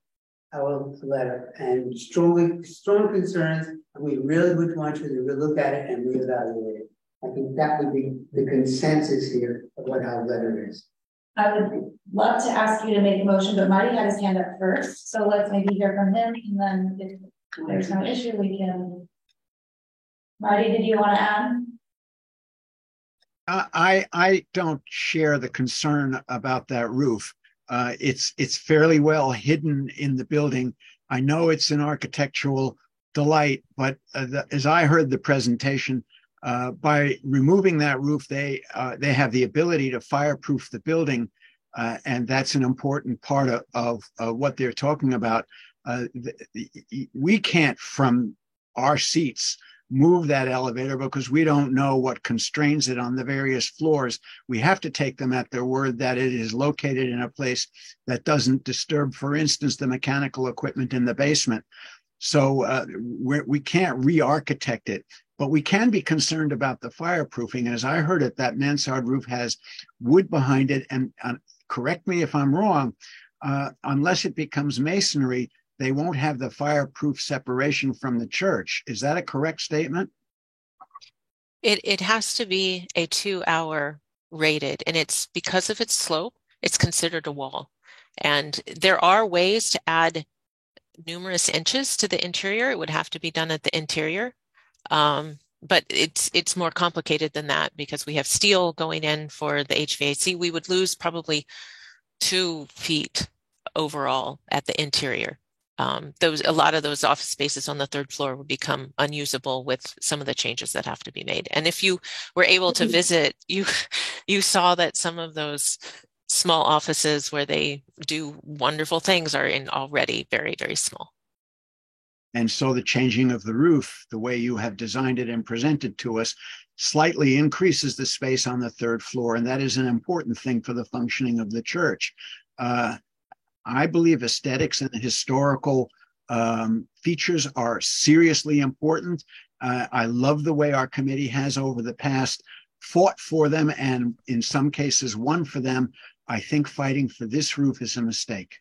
letter, and strong concerns, and we really would want you to look at it and reevaluate it. I think that would be the consensus here of what our letter is. I would love to ask you to make a motion, but Marty had his hand up first. So let's maybe hear from him, and then if there's no issue, we can. Marty, did you want to add? I don't share the concern about that roof. It's fairly well hidden in the building. I know it's an architectural delight, but as I heard the presentation, by removing that roof, they have the ability to fireproof the building, and that's an important part of what they're talking about. We can't, from our seats, move that elevator because we don't know what constrains it on the various floors. We have to take them at their word that it is located in a place that doesn't disturb, for instance, the mechanical equipment in the basement. So we can't re-architect it, but we can be concerned about the fireproofing. As I heard it, that mansard roof has wood behind it, and correct me if I'm wrong, unless it becomes masonry, they won't have the fireproof separation from the church. Is that a correct statement? It has to be a 2-hour rated, and it's because of its slope, it's considered a wall. And there are ways to add numerous inches to the interior. It would have to be done at the interior. But it's more complicated than that because we have steel going in for the HVAC. We would lose probably 2 feet overall at the interior. A lot of those office spaces on the 3rd floor would become unusable with some of the changes that have to be made. And if you were able to visit, you saw that some of those small offices where they do wonderful things are in already very, very small. And so the changing of the roof, the way you have designed it and presented to us, slightly increases the space on the third floor. And that is an important thing for the functioning of the church. I believe aesthetics and historical features are seriously important. I love the way our committee has over the past fought for them and in some cases won for them. I think fighting for this roof is a mistake.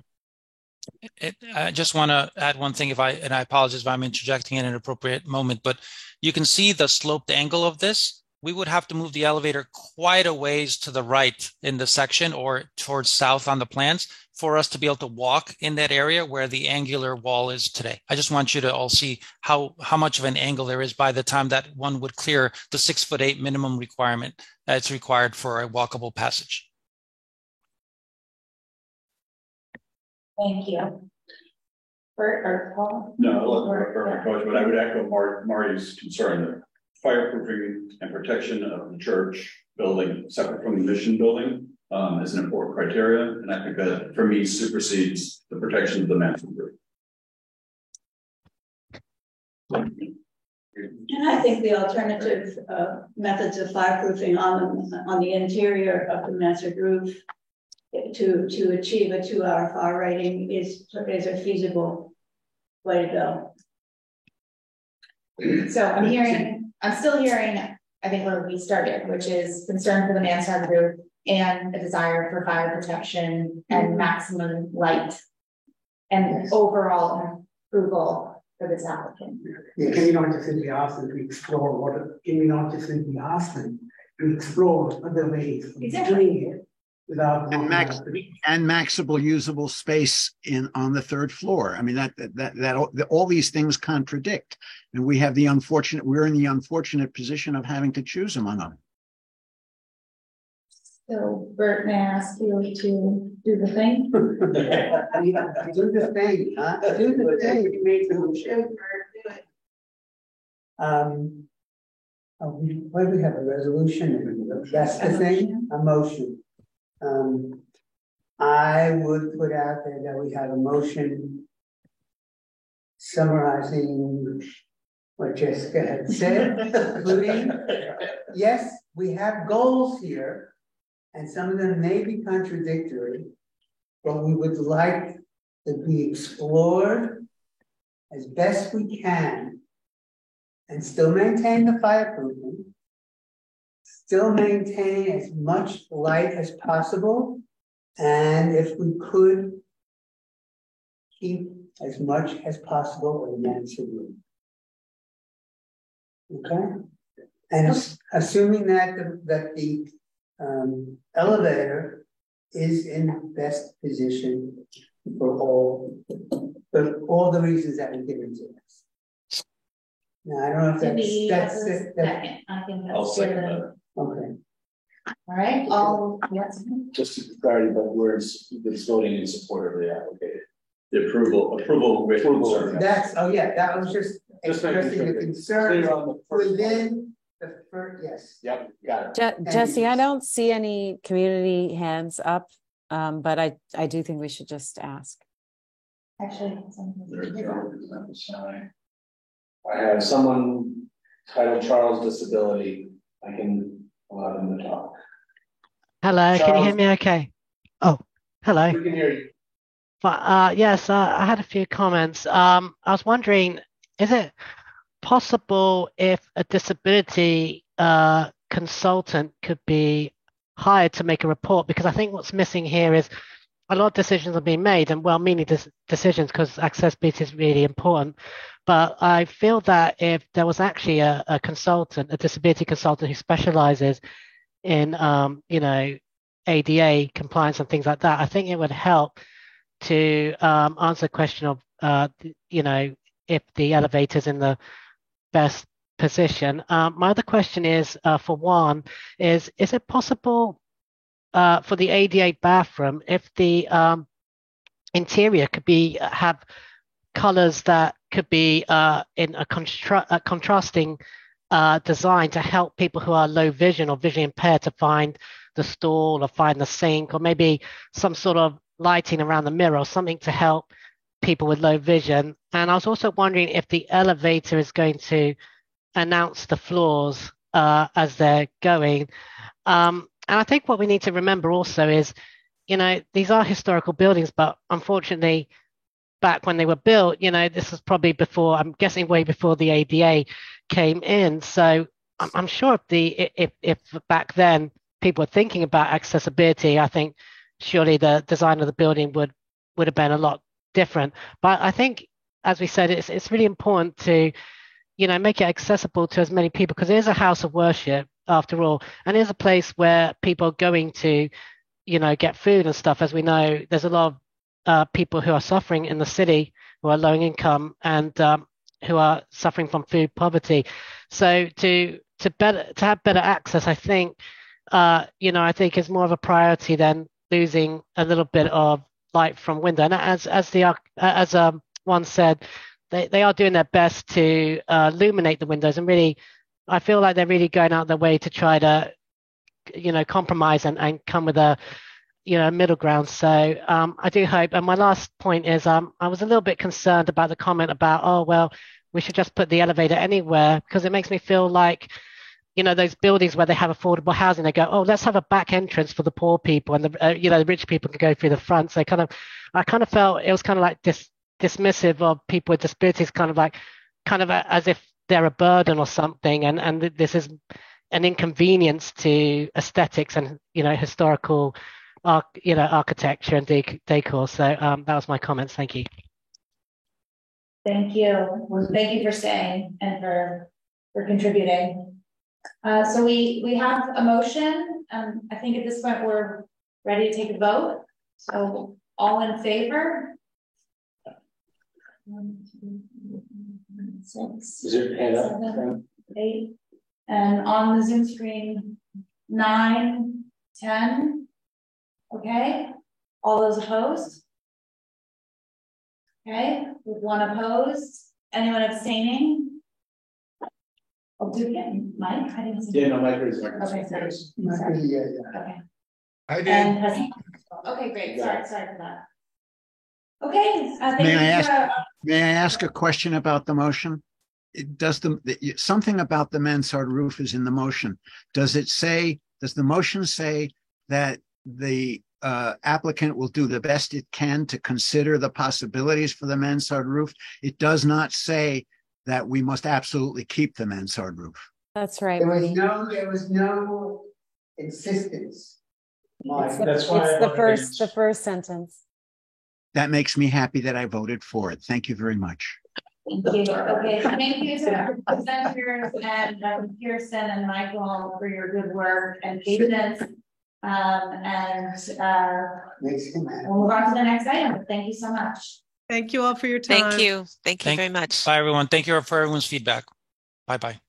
I just want to add one thing, and I apologize if I'm interjecting in an appropriate moment, but you can see the sloped angle of this. We would have to move the elevator quite a ways to the right in the section or towards south on the plans for us to be able to walk in that area where the angular wall is today. I just want you to all see how much of an angle there is by the time that one would clear the 6'8" minimum requirement that's required for a walkable passage. Thank you. Bert or Paul? No, Coach, but I would echo Marty's concern that fireproofing and protection of the church building, separate from the mission building, is an important criteria. And I think that for me supersedes the protection of the management group. And I think the alternative methods of fireproofing on the interior of the mansard roof to achieve a 2-hour fire rating is a feasible way to go. So I'm still hearing, I think where we started, which is concern for the mansard roof and a desire for fire protection and maximum light and overall approval for this applicant. Yeah, can you not just simply ask them to explore can we not just simply ask them to explore other ways of doing it? Without and maximal usable space on the third floor. I mean that all these things contradict, and we're in the unfortunate position of having to choose among them. So Bert, may I ask you to do the thing? Do the thing, huh? Do the thing. You made the motion. Why do we have a resolution? That's the thing. A motion. I would put out there that we have a motion summarizing what Jessica had said, including, yes, we have goals here, and some of them may be contradictory, but we would like to be explored as best we can and still maintain the fireproofing, still maintain as much light as possible, and if we could, keep as much as possible of the mansard roof. Okay? And assuming that the elevator is in best position for all the reasons that were given to us. Now, I don't know if that's it. Second. I think that's I'll second that. Okay. All right. Yes. Just to clarify, but where it's voting in support of the applicant. The approval with concern. That was just expressing the concern within the first, yes. Yep, got it. Jesse, I don't see any community hands up, but I do think we should just ask. Actually, I have someone titled Charles Disability. I can allow them to talk. Hello, Charles, can you hear me okay? Oh, hello. We can hear you. Yes, I had a few comments. I was wondering, is it possible if a disability consultant could be hired to make a report? Because I think what's missing here is a lot of decisions are being made, and well-meaning decisions, because accessibility is really important. But I feel that if there was actually a consultant, a disability consultant who specializes in, ADA compliance and things like that, I think it would help to answer the question of, if the elevator's in the best position. My other question is, for one, is it possible for the ADA bathroom, if the interior could have colors that could be in a contrasting design to help people who are low vision or visually impaired to find the stall or find the sink, or maybe some sort of lighting around the mirror or something to help people with low vision. And I was also wondering if the elevator is going to announce the floors as they're going. And I think what we need to remember also is, these are historical buildings, but unfortunately, back when they were built, this was probably before, I'm guessing way before the ADA came in. So I'm sure if back then people were thinking about accessibility, I think surely the design of the building would have been a lot different. But I think, as we said, it's really important to, make it accessible to as many people, because it is a house of worship after all, and it is a place where people are going to, get food and stuff. As we know, there's a lot of people who are suffering in the city who are low income and who are suffering from food poverty. So to have better access, I think, I think is more of a priority than losing a little bit of light from window. And as one said, they are doing their best to illuminate the windows, and really, I feel like they're really going out their way to try to, compromise and come with a, middle ground. So I do hope. And my last point is, I was a little bit concerned about the comment about, oh well, we should just put the elevator anywhere, because it makes me feel like, those buildings where they have affordable housing, they go, oh, let's have a back entrance for the poor people, and the rich people can go through the front. So I kind of felt it was kind of like dismissive of people with disabilities, kind of as if they're a burden or something, and this is an inconvenience to aesthetics and historical architecture and decor. So that was my comments. Thank you. Thank you. Thank you for staying and for contributing. So we have a motion. I think at this point we're ready to take a vote. So all in favor? 1, 2, 3, 4, 5, 6, Is there a hand up? 7, 8, and on the Zoom screen 9, 10. Okay. All those opposed? Okay, with 1 opposed. Anyone abstaining? I'll do it again. Mike, I didn't see. Yeah, no, Mike is. Okay, sorry. Okay. I did. And okay, great. Sorry for that. Okay. May I ask a question about the motion? Something about the mansard roof is in the motion. Does the motion say that the applicant will do the best it can to consider the possibilities for the mansard roof? It does not say that we must absolutely keep the mansard roof. That's right. There was no insistence. It's the first sentence. That makes me happy that I voted for it. Thank you very much. Thank you. Okay, thank you to our presenters and Pearson and Michael for your good work and patience. We'll move on to the next item. Thank you so much. Thank you all for your time. Thank you. Thank you very much. Bye, everyone. Thank you for everyone's feedback. Bye-bye.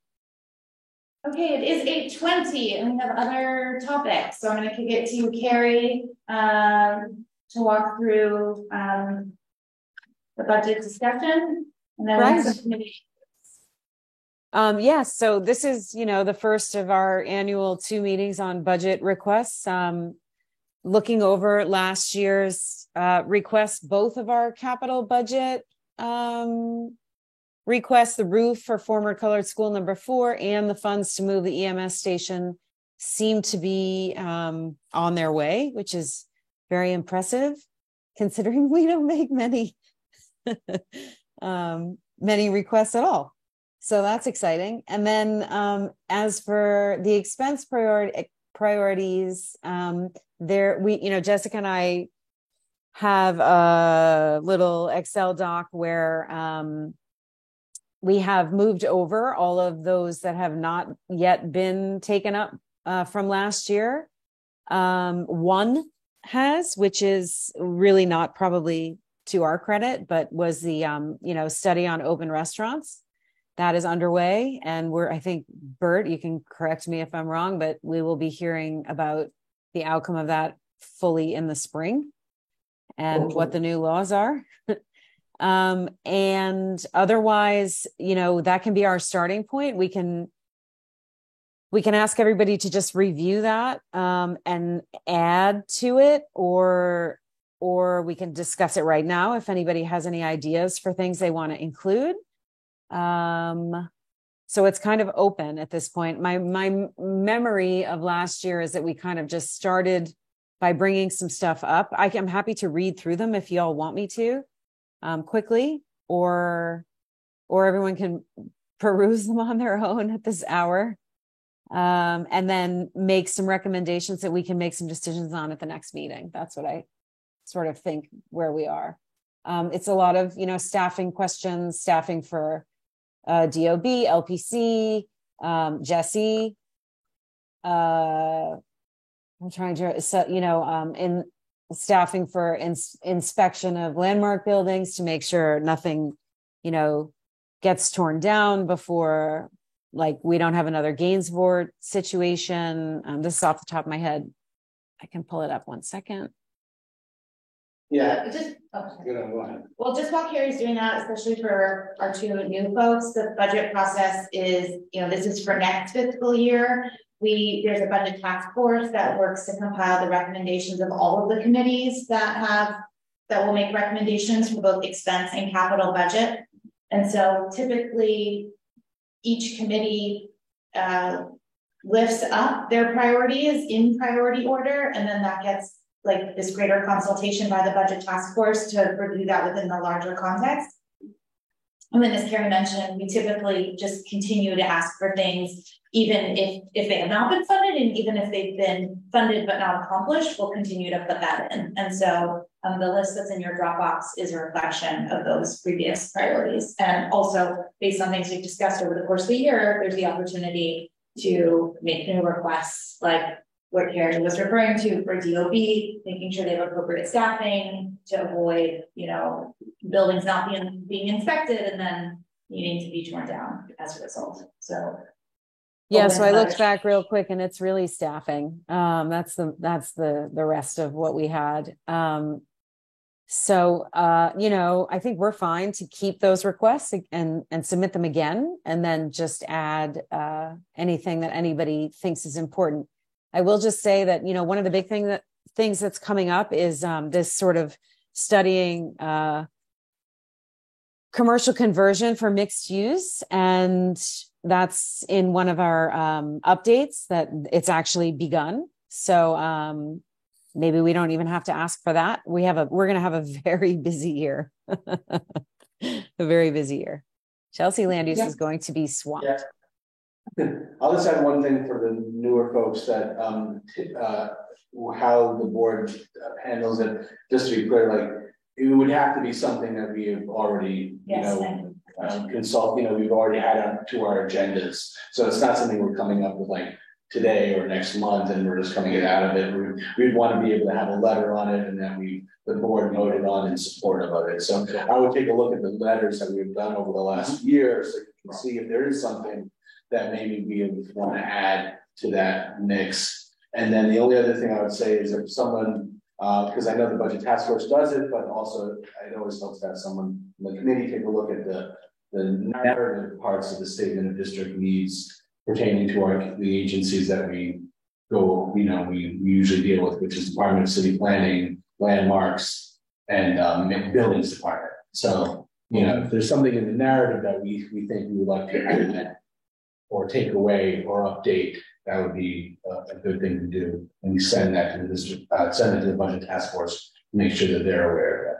Okay, it is 8:20 and we have other topics. So I'm going to kick it to Carrie to walk through the budget discussion. And then yes, so this is, the first of our annual 2 meetings on budget requests. Looking over last year's requests, both of our capital budget requests, the roof for former colored school number 4 and the funds to move the EMS station seem to be on their way, which is very impressive considering we don't make many requests at all. So that's exciting. And then as for the expense priorities, Jessica and I have a little Excel doc where we have moved over all of those that have not yet been taken up from last year. One has, which is really not probably to our credit, but was the study on open restaurants. That is underway, and I think, Bert, you can correct me if I'm wrong, but we will be hearing about the outcome of that fully in the spring and what the new laws are. And otherwise, that can be our starting point. We can ask everybody to just review that and add to it, or or we can discuss it right now if anybody has any ideas for things they want to include. So it's kind of open at this point. My memory of last year is that we kind of just started by bringing some stuff up. I'm happy to read through them if y'all want me to quickly, or everyone can peruse them on their own at this hour, and then make some recommendations that we can make some decisions on at the next meeting. That's what I sort of think where we are. It's a lot of, staffing questions, staffing for DOB, LPC, Jesse. I'm trying to, in staffing for inspection of landmark buildings to make sure nothing, gets torn down before, like, we don't have another Gainsbourg situation. This is off the top of my head. I can pull it up 1 second. Yeah. Well, just while Carrie's doing that, especially for our two new folks, the budget process is, this is for next fiscal year. There's a budget task force that works to compile the recommendations of all of the committees that will make recommendations for both expense and capital budget. And so typically each committee lifts up their priorities in priority order, and then that gets like this greater consultation by the budget task force to review that within the larger context. And then, as Carrie mentioned, we typically just continue to ask for things, even if they have not been funded, and even if they've been funded but not accomplished, we'll continue to put that in. And so the list that's in your Dropbox is a reflection of those previous priorities. And also, based on things we've discussed over the course of the year, there's the opportunity to make new requests, like what Carrie was referring to for DOB, making sure they have appropriate staffing to avoid, buildings not being inspected and then needing to be torn down as a result. So yeah, so I looked back real quick, and it's really staffing. That's the rest of what we had. So I think we're fine to keep those requests and submit them again, and then just add anything that anybody thinks is important. I will just say that, one of the big things that's coming up is this sort of studying commercial conversion for mixed use. And that's in one of our updates that it's actually begun. So maybe we don't even have to ask for that. We're going to have a very busy year, a very busy year. Chelsea land use is going to be swamped. Yeah. I'll just add one thing for the newer folks that how the board handles it. Just to be clear, like, it would have to be something that we have already, consult. We've already had to our agendas, so it's not something we're coming up with like today or next month, and we're just coming it out of it. We'd want to be able to have a letter on it, and then the board voted on in support of it. So I would take a look at the letters that we've done over the last year, so you can see if there is something that maybe we want to add to that mix. And then the only other thing I would say is if someone, because I know the budget task force does it, but also it always helps to have someone in the committee take a look at the narrative parts of the statement of district needs pertaining to the agencies that we usually deal with, which is Department of City Planning, Landmarks, and Buildings Department. So, if there's something in the narrative that we think we would like to add or take away or update, that would be a good thing to do. And we send that to the district, send it to the budget task force to make sure that they're aware of that.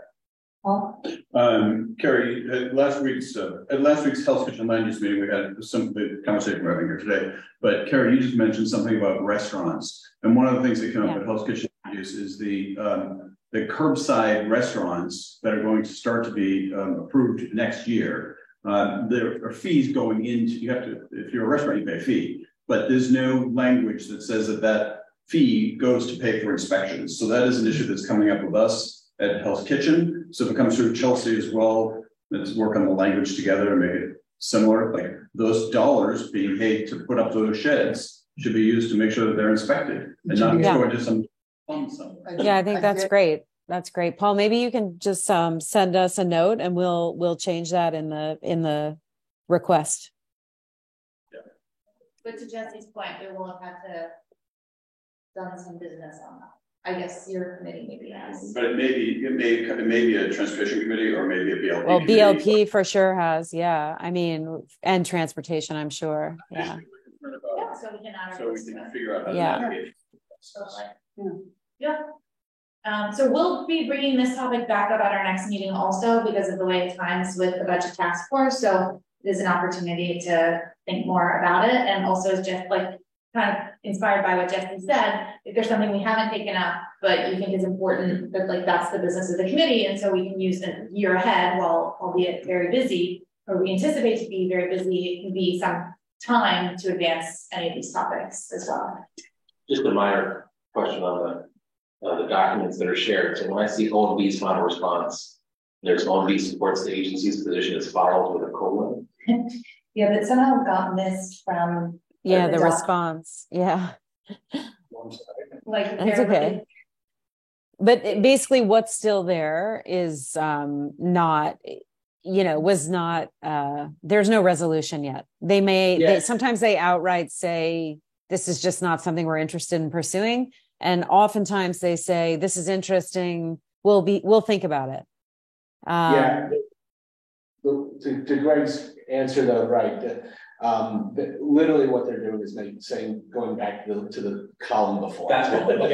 Carrie, at last week's Hell's Kitchen land use meeting, we had some conversation we're having here today. But Carrie, you just mentioned something about restaurants, and one of the things that came up at Hell's Kitchen land use is the curbside restaurants that are going to start to be approved next year. There are fees going into, if you're a restaurant, you pay a fee, but there's no language that says that fee goes to pay for inspections. So that is an issue that's coming up with us at Hell's Kitchen. So if it comes through Chelsea as well, let's work on the language together and make it similar. Like, those dollars being paid to put up those sheds should be used to make sure that they're inspected and not going to some fund somewhere. Yeah, I think that's great. That's great. Paul, maybe you can just send us a note, and we'll change that in the request. But to Jesse's point, we will have had to done some business on that. I guess your committee maybe has. But it may be a transportation committee or maybe a BLP. Well, committee. BLP for sure has, yeah. I mean, and transportation, I'm sure. Yeah. Yeah, so we can add so we can figure out how to Yeah. navigate. Yeah. So we'll be bringing this topic back up at our next meeting also because of the way it times with the budget task force. So it is an opportunity to think more about it, and also is just like kind of inspired by what Jesse said. If there's something we haven't taken up, but you think is important, that like that's the business of the committee, and so we can use a year ahead, while albeit very busy, or we anticipate to be very busy, it can be some time to advance any of these topics as well. Just a minor question on the documents that are shared. So when I see OMB's final response, there's OMB supports the agency's position as filed with a colon. Yeah, but somehow got missed from the response. Yeah. Like that's okay. But basically what's still there is not, was not, there's no resolution yet. Sometimes they outright say, this is just not something we're interested in pursuing. And oftentimes they say, this is interesting. We'll think about it. To Greg's answer though, right, that literally what they're doing is going back to the column before. That's what,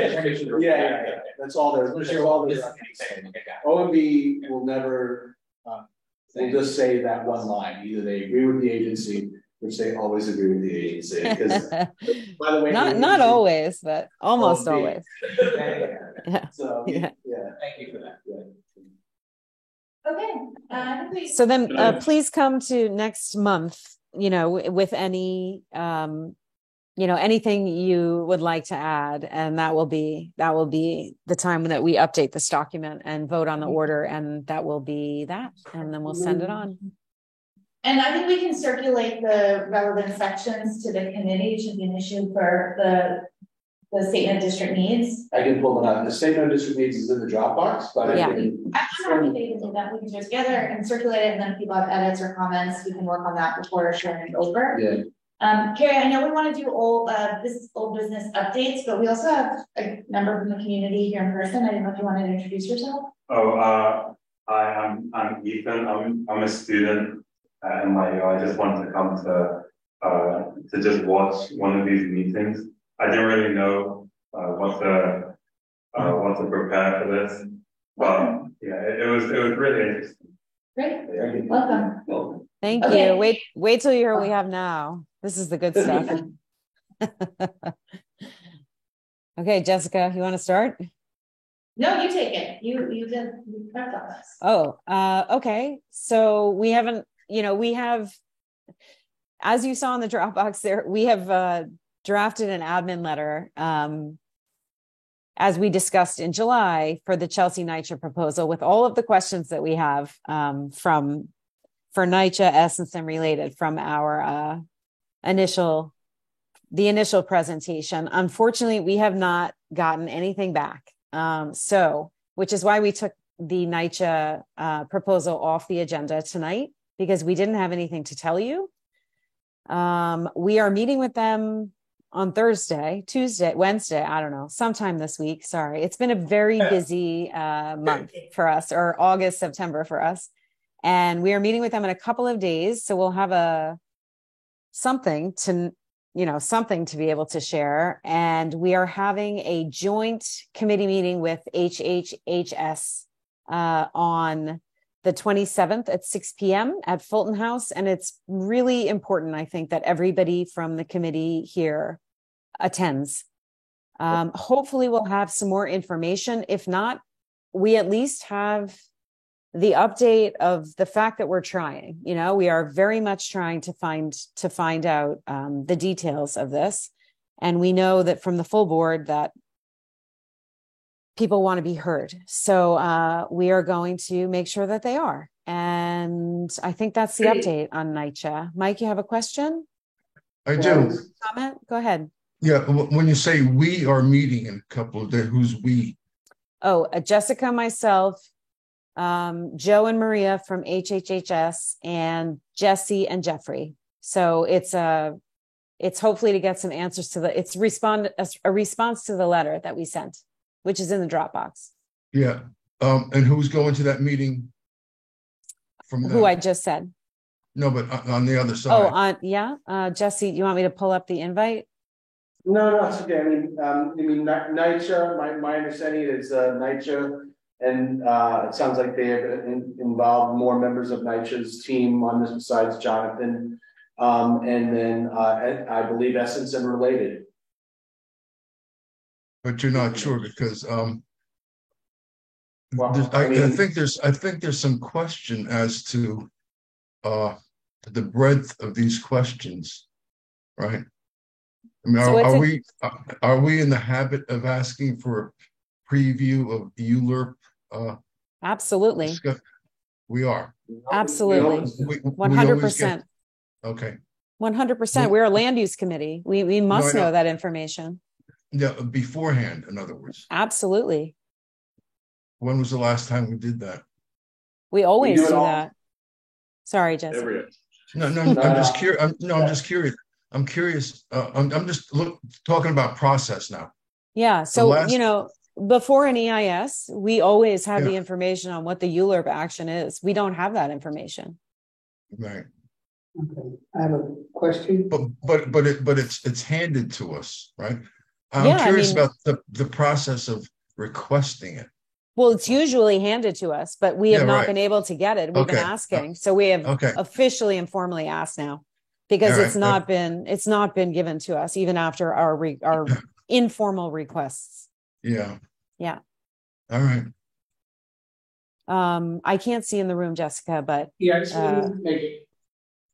yeah. That's all they're OMB will never, they'll just say that one line. Either they agree with the agency, which they always agree with the agency. Because by the way, not always, but almost always. Yeah. So yeah. Thank you for that. Okay. So then please come to next month, with any, anything you would like to add. And that will be the time that we update this document and vote on the order. And that will be that. And then we'll send it on. And I think we can circulate the relevant sections to the committee. It should be an issue for the statement of district needs. I can pull it out. The statement of district needs is in the Dropbox, but I think they can do that. We can do it together and circulate it, and then if people have edits or comments, we can work on that before sharing it over. Yeah. Carrie, I know we want to do old business updates, but we also have a member from the community here in person. I didn't know if you wanted to introduce yourself. I'm Ethan. I'm a student at NYU. I just wanted to come to just watch one of these meetings. I didn't really know what to prepare for this, but yeah, it was really interesting. Great, welcome. Thank you. Wait till you hear what we have now. This is the good stuff. Okay, Jessica, you want to start? No, you take it. You prepped on this. Oh, okay. So we haven't, we have, as you saw in the Dropbox there, we have drafted an admin letter, as we discussed in July, for the Chelsea NYCHA proposal with all of the questions that we have for NYCHA, Essence, and Related from our initial presentation. Unfortunately, we have not gotten anything back. Which is why we took the NYCHA proposal off the agenda tonight, because we didn't have anything to tell you. We are meeting with them on Wednesday, I don't know, sometime this week. Sorry. It's been a very busy month for us, or August, September for us. And we are meeting with them in a couple of days. So we'll have something to be able to share. And we are having a joint committee meeting with HHHS on the 27th at 6 p.m. at Fulton House. And it's really important, I think, that everybody from the committee here attends. Hopefully we'll have some more information. If not, we at least have the update of the fact that we're trying. We are very much trying to find out the details of this. And we know that from the full board that people want to be heard. So we are going to make sure that they are. And I think that's the update on NYCHA. Mike, you have a question? I do. Comment? Go ahead. Yeah, when you say we are meeting in a couple of days, who's we? Oh, Jessica, myself, Joe and Maria from HHHS, and Jesse and Jeffrey. So it's hopefully to get some answers to a response to the letter that we sent. which is in the Dropbox. Yeah. And who's going to that meeting? From who I just said. No, but on the other side. Oh, yeah. Jesse, you want me to pull up the invite? No, it's okay. I mean, NYCHA, my understanding is NYCHA, and it sounds like they have involved more members of NYCHA's team on this besides Jonathan. And then I believe Essence and Related. But you're not sure because well, I think there's some question as to the breadth of these questions, right? I mean, are we in the habit of asking for a preview of ULURP? Absolutely. We are. Absolutely. 100%. Okay. 100%. We're a land use committee. We must know that information. Yeah, beforehand, in other words. Absolutely. When was the last time we did that? We always do that. Sorry, Jesse. No, I'm just curious. I'm just curious. I'm curious. I'm just talking about process now. Yeah. So, before an EIS, we always have the information on what the ULURP action is. We don't have that information. Right. Okay. I have a question. But it's handed to us, right? I'm curious about the process of requesting it. Well, it's usually handed to us, but we have not been able to get it. We've been asking. So we have officially and formally asked now because it's not been given to us even after our informal requests. Yeah. Yeah. All right. I can't see in the room, Jessica, but yeah, I just want to make it.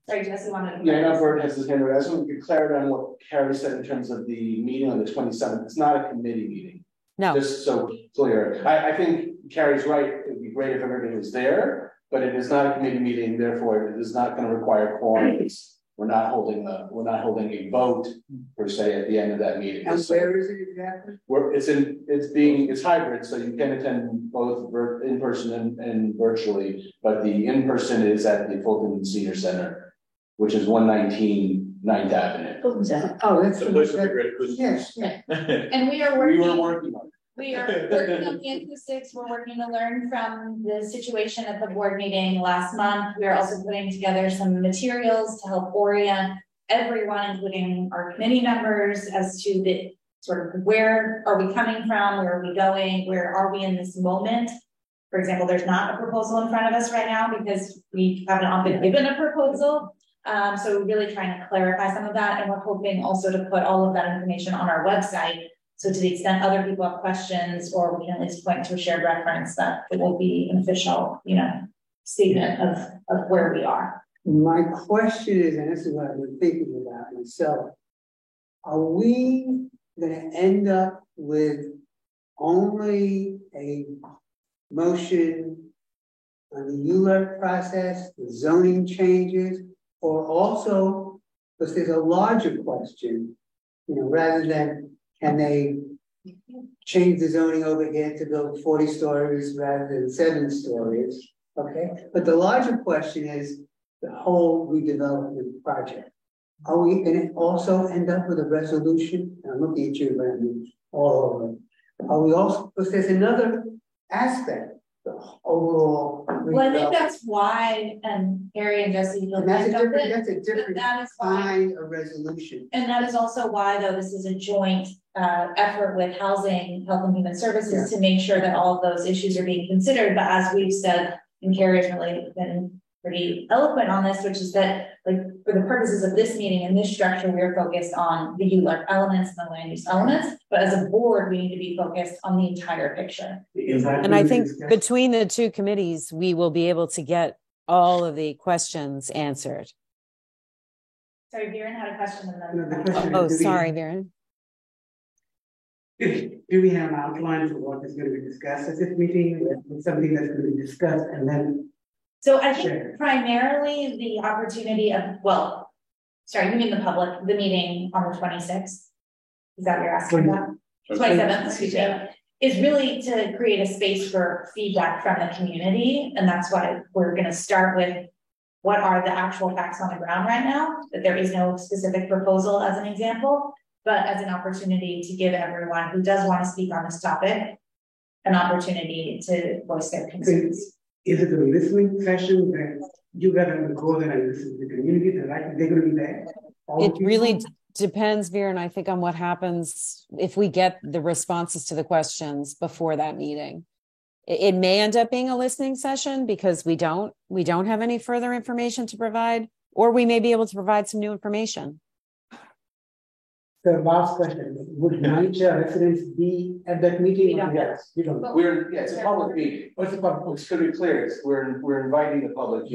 Sorry, Jesse wanted to. Yeah, I know Bert has his hand raised. I just want to get clarity on what Carrie said in terms of the meeting on the 27th. It's not a committee meeting. No. Just so clear. I think Carrie's right. It would be great if everybody was there, but it is not a committee meeting. Therefore, it is not going to require quorums. We're not holding a vote per se at the end of that meeting. And where is it exactly? It's hybrid, so you can attend both in person and virtually. But the in person is at the Fulton Senior Center, which is 119 9th Avenue. Oh, that's the place with the great yes, yeah. And we are working. We were working on it. We are working on the acoustics. We're working to learn from the situation at the board meeting last month. We are also putting together some materials to help orient everyone, including our committee members, as to the sort of where are we coming from, where are we going, where are we in this moment. For example, there's not a proposal in front of us right now because we haven't been given a proposal. So we're really trying to clarify some of that, and we're hoping also to put all of that information on our website. So to the extent other people have questions, or we can at least point to a shared reference, that it will be an official, statement of where we are. My question is, and this is what I've been thinking about myself, are we going to end up with only a motion on the ULURP process, the zoning changes, or also, because there's a larger question, rather than can they change the zoning over here to build 40 stories rather than 7 stories? Okay, but the larger question is the whole redevelopment project. Are we going to also end up with a resolution? I'm looking at you, Brandon, all over. Are we also, because there's another aspect, the overall. Well, I think that's why, and Harry and Jesse, that's a different kind of resolution. And that is also why, though, this is a joint effort with Housing, Health and Human Services to make sure that all of those issues are being considered. But as we've said, and Carrie's really been pretty eloquent on this, which is that, for the purposes of this meeting and this structure, we're focused on the ULURP elements and the land use elements. But as a board, we need to be focused on the entire picture. And I think between the two committees, we will be able to get all of the questions answered. Sorry, Viren had a question. And then sorry, Viren. Do we have an outline for what is going to be discussed at this meeting? Something that's going to be discussed and then. So I think primarily the opportunity of, you mean the meeting on the 26th? Is that what you're asking about? 27th, excuse me, is really to create a space for feedback from the community. And that's why we're going to start with what are the actual facts on the ground right now, that there is no specific proposal as an example. but as an opportunity to give everyone who does want to speak on this topic an opportunity to voice their concerns. Is it a listening session where you gotta go there and listen to the community? They're going to be there? It really depends, Vera, and I think on what happens if we get the responses to the questions before that meeting. It may end up being a listening session because we don't have any further information to provide, or we may be able to provide some new information. The last question, would NYCHA residents be at that meeting? Yes, you don't know. It's a public meeting. What's the public? It's going to be clear. We're inviting the public.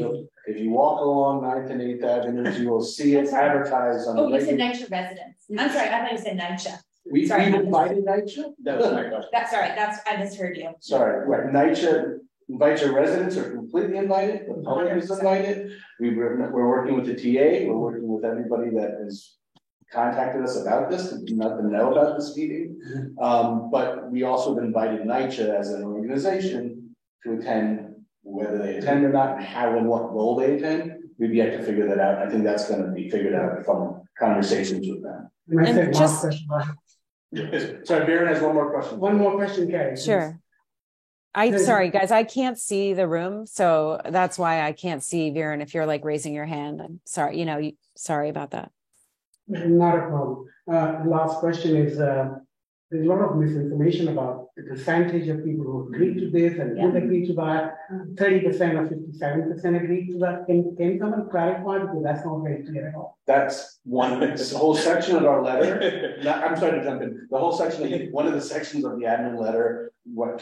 If you walk along 9th and 8th Avenues, you will see it advertised on. You said NYCHA residents. I'm sorry, I thought you said NYCHA. We invited NYCHA? That was my question. I misheard you. Sorry, right. NYCHA residents are completely invited. The public is invited. We're working with the TA. We're working with everybody that has contacted us about this to let them know about this meeting. But we also have invited NYCHA as an organization to attend, whether they attend or not, and how and what role they attend. We've yet to figure that out. I think that's going to be figured out from conversations with them. And sorry, Baron has one more question. One more question, Carrie. Sure. Sorry, guys, I can't see the room, so that's why I can't see Viren. If you're like raising your hand, I'm sorry. Sorry about that. Not a problem. Last question is, there's a lot of misinformation about the percentage of people who agree to this and don't agree to that. 30% or 57% agree to that. Can someone clarify, because that's not very clear at all? That's one. It's the whole section of our letter. I'm sorry to jump in. The whole section, one of the sections of the admin letter,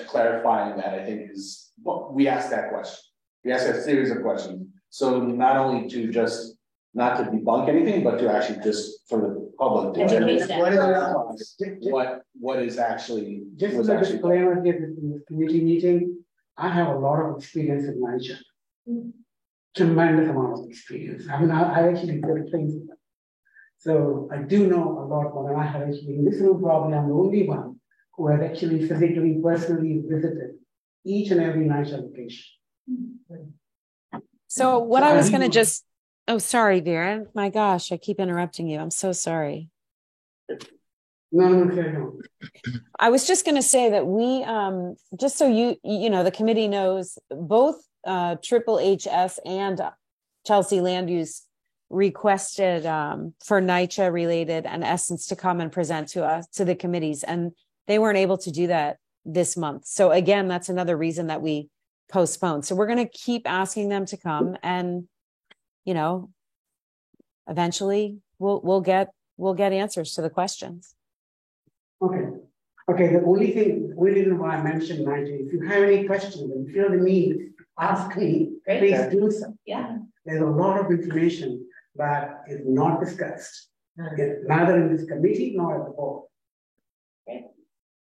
clarifying that, I think is, we asked that question. We asked a series of questions. So not only to just not to debunk anything, but to actually just for the public to generate what is actually just as a disclaimer here in this committee meeting. I have a lot of experience in NYCHA, tremendous amount of experience. I mean, I actually did things with them, so I do know a lot more. And I have actually in this room probably I'm the only one who has actually physically, personally visited each and every NYCHA location. So what I was going to just. Oh, sorry, Vera. My gosh, I keep interrupting you. I'm so sorry. No. I was just going to say that we, just so the committee knows, both Triple HS and Chelsea Land Use requested for NYCHA related and Essence to come and present to the committees, and they weren't able to do that this month. So again, that's another reason that we postponed. So we're going to keep asking them to come, and eventually we'll get answers to the questions. Okay. The only reason why I mentioned NYCHA, if you have any questions and feel the need, ask me. Please do so. Yeah. There's a lot of information that is not discussed, neither in this committee nor at the board.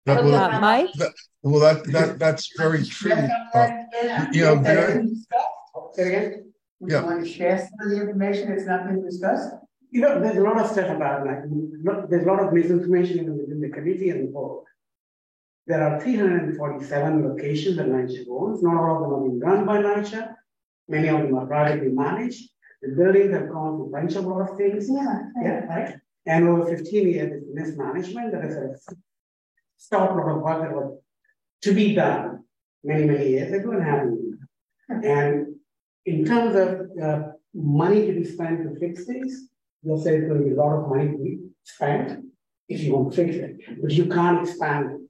Mike? That's very true. Would you want to share some of the information that's not been discussed? There's a lot of stuff about there's a lot of misinformation within the committee and the board. There are 347 locations that NYCHA owns. Not all of them are being run by NYCHA. Many of them are privately managed. The buildings have gone through a bunch of lot of things. Right. And over 15 years of mismanagement, there is a stopped lot of work that was to be done many years ago and haven't been done. And in terms of money to be spent to fix things, you'll say there's going to be a lot of money to be spent if you want to fix it, but you can't expand it.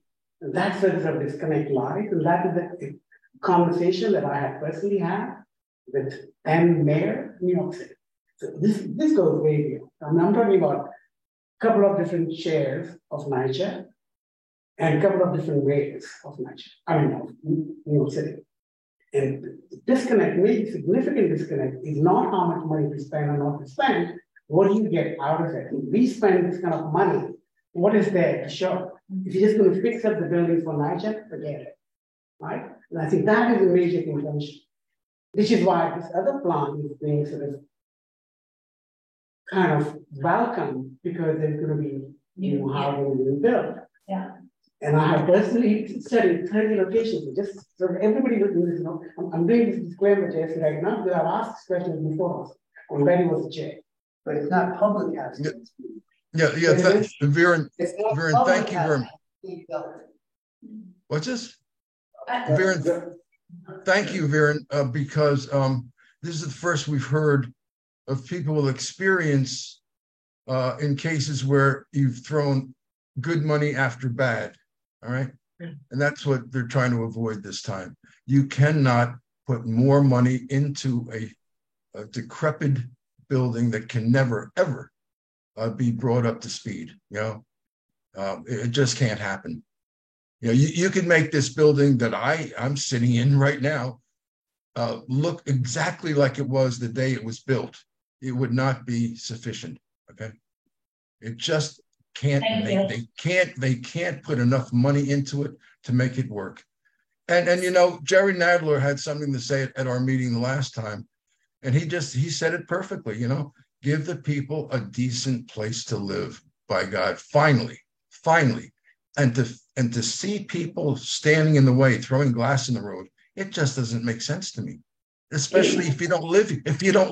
And that's where the disconnect lies, and that is the conversation that I have personally had with then Mayor of New York City. So this goes way beyond. I'm talking about a couple of different chairs of NYCHA and a couple of different mayors of New York City. And the disconnect, maybe significant disconnect, is not how much money to spend or not to spend. What do you get out of it? If we spend this kind of money, what is there to show? If you're just going to fix up the buildings for NYCHA, forget it, right? And I think that is a major contention, which is why this other plan is being sort of kind of welcome, because there's going to be new housing being built. Yeah. And I have personally studied 30 locations. Just so everybody looking at this, I'm doing this disclaimer, Jesse, right now, because I've asked this question before us when Betty was the chair. But it's not public housing. Viren, thank you very much. What's this? Viren, thank you, Viren, because this is the first we've heard of people with experience in cases where you've thrown good money after bad, all right? And that's what they're trying to avoid this time. You cannot put more money into a decrepit building that can never, ever be brought up to speed, you know? It just can't happen. You know, you can make this building that I'm sitting in right now look exactly like it was the day it was built. It would not be sufficient, okay? It just can't, they can't put enough money into it to make it work. And you know, Jerry Nadler had something to say at our meeting the last time, and he said it perfectly, you know, give the people a decent place to live, by God, finally. And to see people standing in the way, throwing glass in the road, it just doesn't make sense to me. Especially if you don't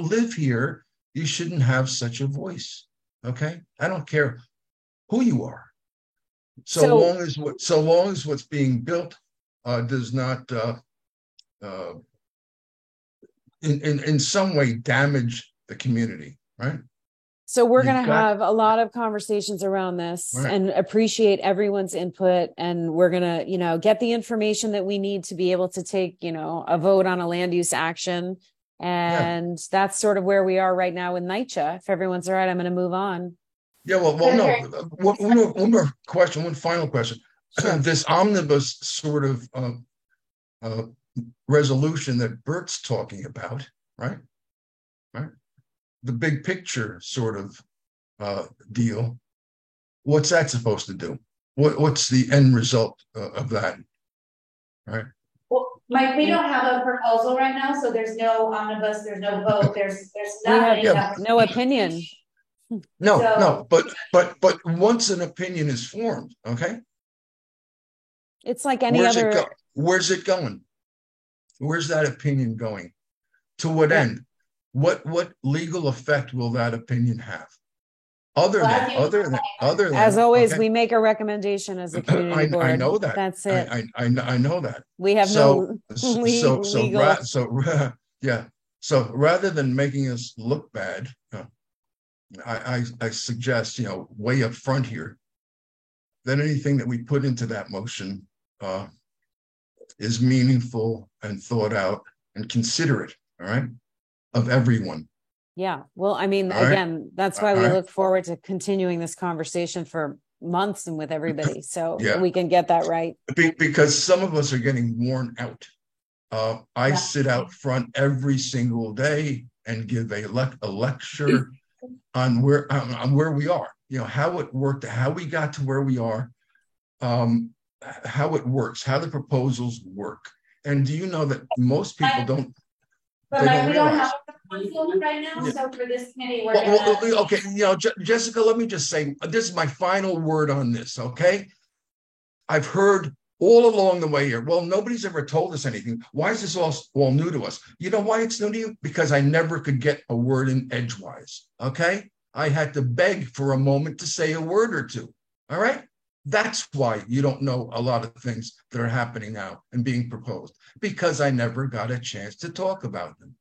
live here, you shouldn't have such a voice. Okay? I don't care who you are. So long as what's being built does not in some way damage the community, right? So we're going to have a lot of conversations around this and appreciate everyone's input. And we're going to, you know, get the information that we need to be able to take, you know, a vote on a land use action. And that's sort of where we are right now with NYCHA. If everyone's all right, I'm going to move on. Yeah, well, no. One more question, one final question. Sure. This omnibus sort of resolution that Bert's talking about, right? The big picture sort of deal. What's that supposed to do? What's the end result of that? Right. Well, Mike, we don't have a proposal right now, so there's no omnibus, there's no vote, there's nothing. We have no opinion. No, but once an opinion is formed, okay? It's like any other. Where's it going? Where's that opinion going? To what end? What legal effect will that opinion have? Other than as always, okay. We make a recommendation as a community board. I know that. That's it. I know that. We have no legal. So rather than making us look bad, I suggest, you know, way up front here, that anything that we put into that motion is meaningful and thought out and considerate. All right. Of everyone. Yeah. Well, I mean, again, that's why we look forward to continuing this conversation for months and with everybody. So we can get that right. Because some of us are getting worn out. I sit out front every single day and give a lecture on where we are, you know, how it worked, how we got to where we are, how it works, how the proposals work. And do you know that most people don't? But Mike, we don't have a proposal right now, so for this committee, we're okay, you know, Jessica, let me just say, this is my final word on this, okay? I've heard all along the way here, well, nobody's ever told us anything. Why is this all new to us? You know why it's new to you? Because I never could get a word in edgewise, okay? I had to beg for a moment to say a word or two, all right? That's why you don't know a lot of things that are happening now and being proposed, because I never got a chance to talk about them.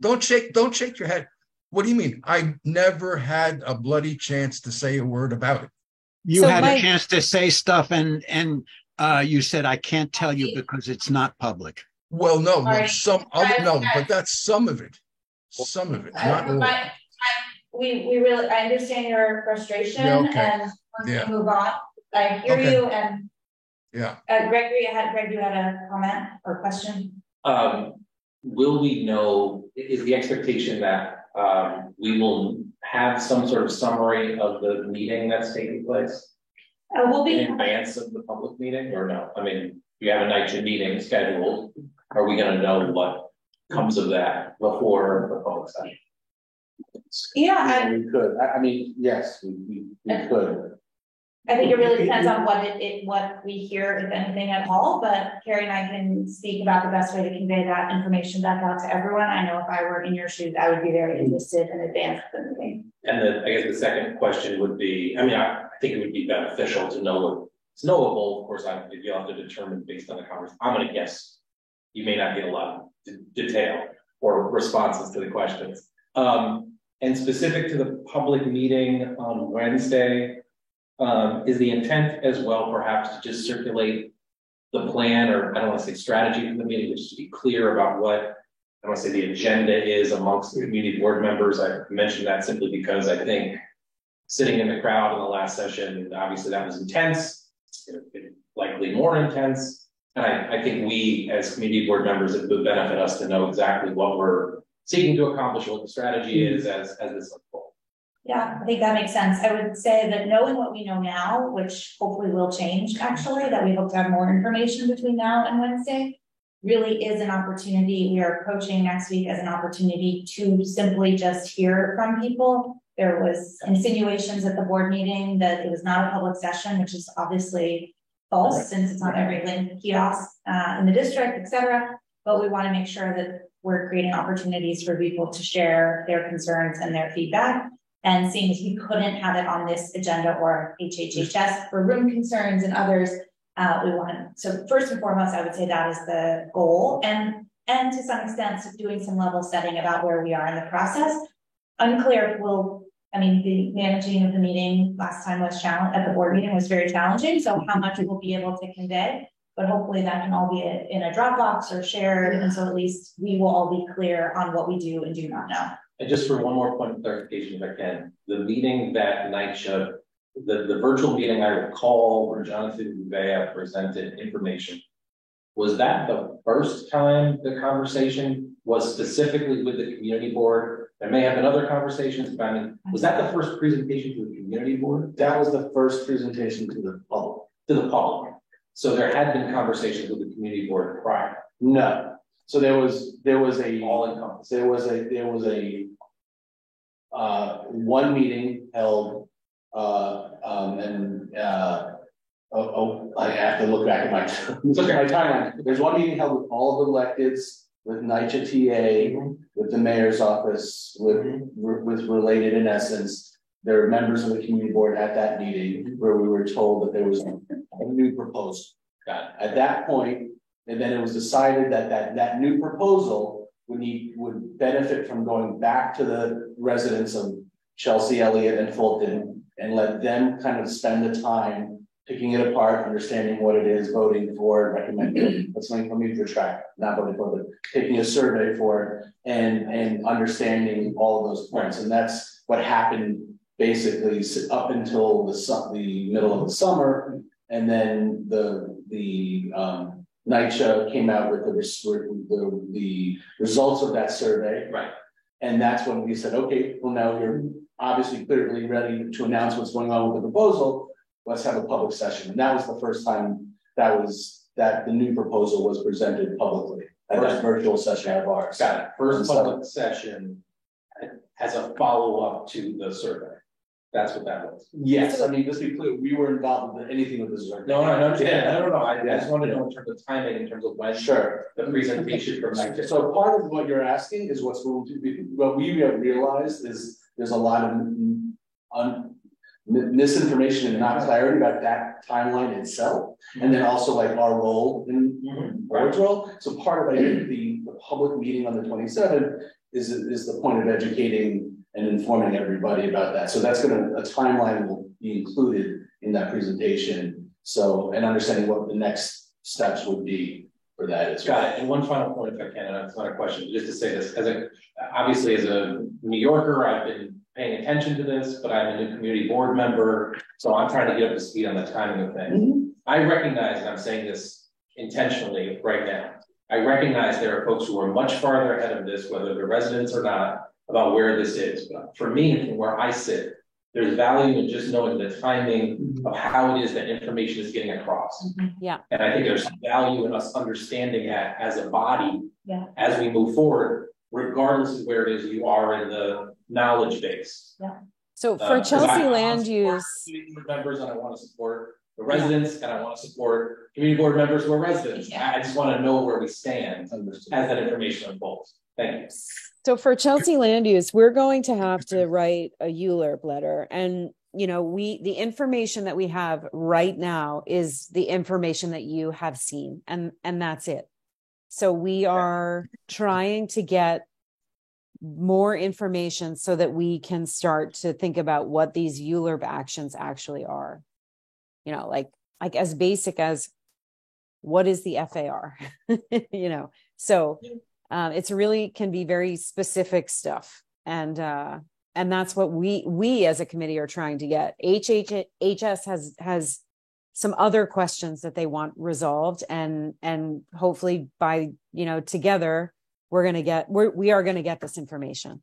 Don't shake your head. What do you mean? I never had a bloody chance to say a word about it. You had a chance to say stuff and you said, I can't tell you because it's not public. Well, no, but that's some of it. Some of it, not all. We really, I understand your frustration and let's move on. I hear you, and Gregory, you had a comment or question? Will we know, is the expectation that we will have some sort of summary of the meeting that's taking place? Will be in advance of the public meeting, or no? I mean, you have a NYCHA meeting scheduled. Are we going to know what comes of that before the public session? Yeah, we could. I mean, yes, we could. I think it really depends on what we hear, if anything at all, but Carrie and I can speak about the best way to convey that information back out to everyone. I know if I were in your shoes, I would be very interested in advance of the meeting. I guess the second question would be, I mean, I think it would be beneficial to know what's knowable. Of course, you'll have to determine based on the conversation. I'm going to guess you may not get a lot of detail or responses to the questions. And specific to the public meeting on Wednesday, is the intent as well perhaps to just circulate the plan, or I don't want to say strategy for the meeting, but just to be clear about what I want to say the agenda is amongst the community board members. I mentioned that simply because I think sitting in the crowd in the last session, obviously that was intense. It's going to be likely more intense. And I think we as community board members, it would benefit us to know exactly what we're seeking to accomplish, what the strategy is as this unfolds. Yeah, I think that makes sense. I would say that knowing what we know now, which hopefully will change actually, that we hope to have more information between now and Wednesday, really is an opportunity. We are approaching next week as an opportunity to simply just hear from people. There was insinuations at the board meeting that it was not a public session, which is obviously false since it's on every link kiosk in the district, et cetera. But we want to make sure that we're creating opportunities for people to share their concerns and their feedback. And seeing as we couldn't have it on this agenda or HHHS for room concerns and others, we want, so first and foremost, I would say that is the goal, and to some extent doing some level setting about where we are in the process. Unclear if we'll, I mean, the managing of the meeting last time was challenging, at the board meeting was very challenging, so how much we'll be able to convey, but hopefully that can all be in a Dropbox or shared, and so at least we will all be clear on what we do and do not know. And just for one more point of clarification, if I can, the meeting that NYCHA, the virtual meeting I recall where Jonathan Gouveia presented information, was that the first time the conversation was specifically with the community board? There may have been other conversations, but I mean, was that the first presentation to the community board? That was the first presentation to the public. To the public. So there had been conversations with the community board prior. No. So there was a all encompassed. There was a one meeting held I have to look back at my timeline. There's one meeting held with all of the electeds, with NYCHA TA, with the mayor's office, with related in essence. There were members of the community board at that meeting where we were told that there was a new proposal. At that point, and then it was decided that that new proposal would benefit from going back to the residents of Chelsea, Elliott, and Fulton and let them kind of spend the time picking it apart, understanding what it is, voting for it, recommending. That's something for me to track, not voting for it, but taking a survey for it and understanding all of those points. And that's what happened basically up until the middle of the summer, and then the NYCHA came out with the results of that survey. Right. And that's when we said, okay, well, now you're obviously clearly ready to announce what's going on with the proposal. Let's have a public session. And that was the first time that the new proposal was presented publicly at that virtual session of ours. Got it. First public session as a follow-up to the survey. That's what that was. Yes, I mean, just to be clear, we were involved with anything with this. No, I understand. No. I just wanted to know in terms of timing, in terms of when the presentation from NYCHA. So part of what you're asking is what's going to be, what we have realized is there's a lot of misinformation and not clarity about that timeline itself. And then also like our role in board's role. So part of the public meeting on the 27th is the point of educating and informing everybody about that. So that's a timeline will be included in that presentation. So, and understanding what the next steps would be for that as well. Got it. And one final point, if I can, and it's not a question, just to say this, obviously as a New Yorker, I've been paying attention to this, but I'm a new community board member. So I'm trying to get up to speed on the timing of things. I recognize, and I'm saying this intentionally right now, I recognize there are folks who are much farther ahead of this, whether they're residents or not, about where this is. But for me, from where I sit, there's value in just knowing the timing of how it is that information is getting across. Yeah. And I think there's value in us understanding that as a body, as we move forward, regardless of where it is you are in the knowledge base. Yeah. So for Chelsea land use members, and I want to support the residents, and I want to support community board members who are residents. I just want to know where we stand as that information unfolds. Thank you. So for Chelsea land use, we're going to have to write a ULURP letter. And, you know, the information that we have right now is the information that you have seen, and that's it. So we are trying to get more information so that we can start to think about what these ULURP actions actually are. You know, like as basic as what is the FAR, you know, so it's really can be very specific stuff. And that's what we as a committee are trying to get. HHS has some other questions that they want resolved, and hopefully by, you know, together we are going to get this information.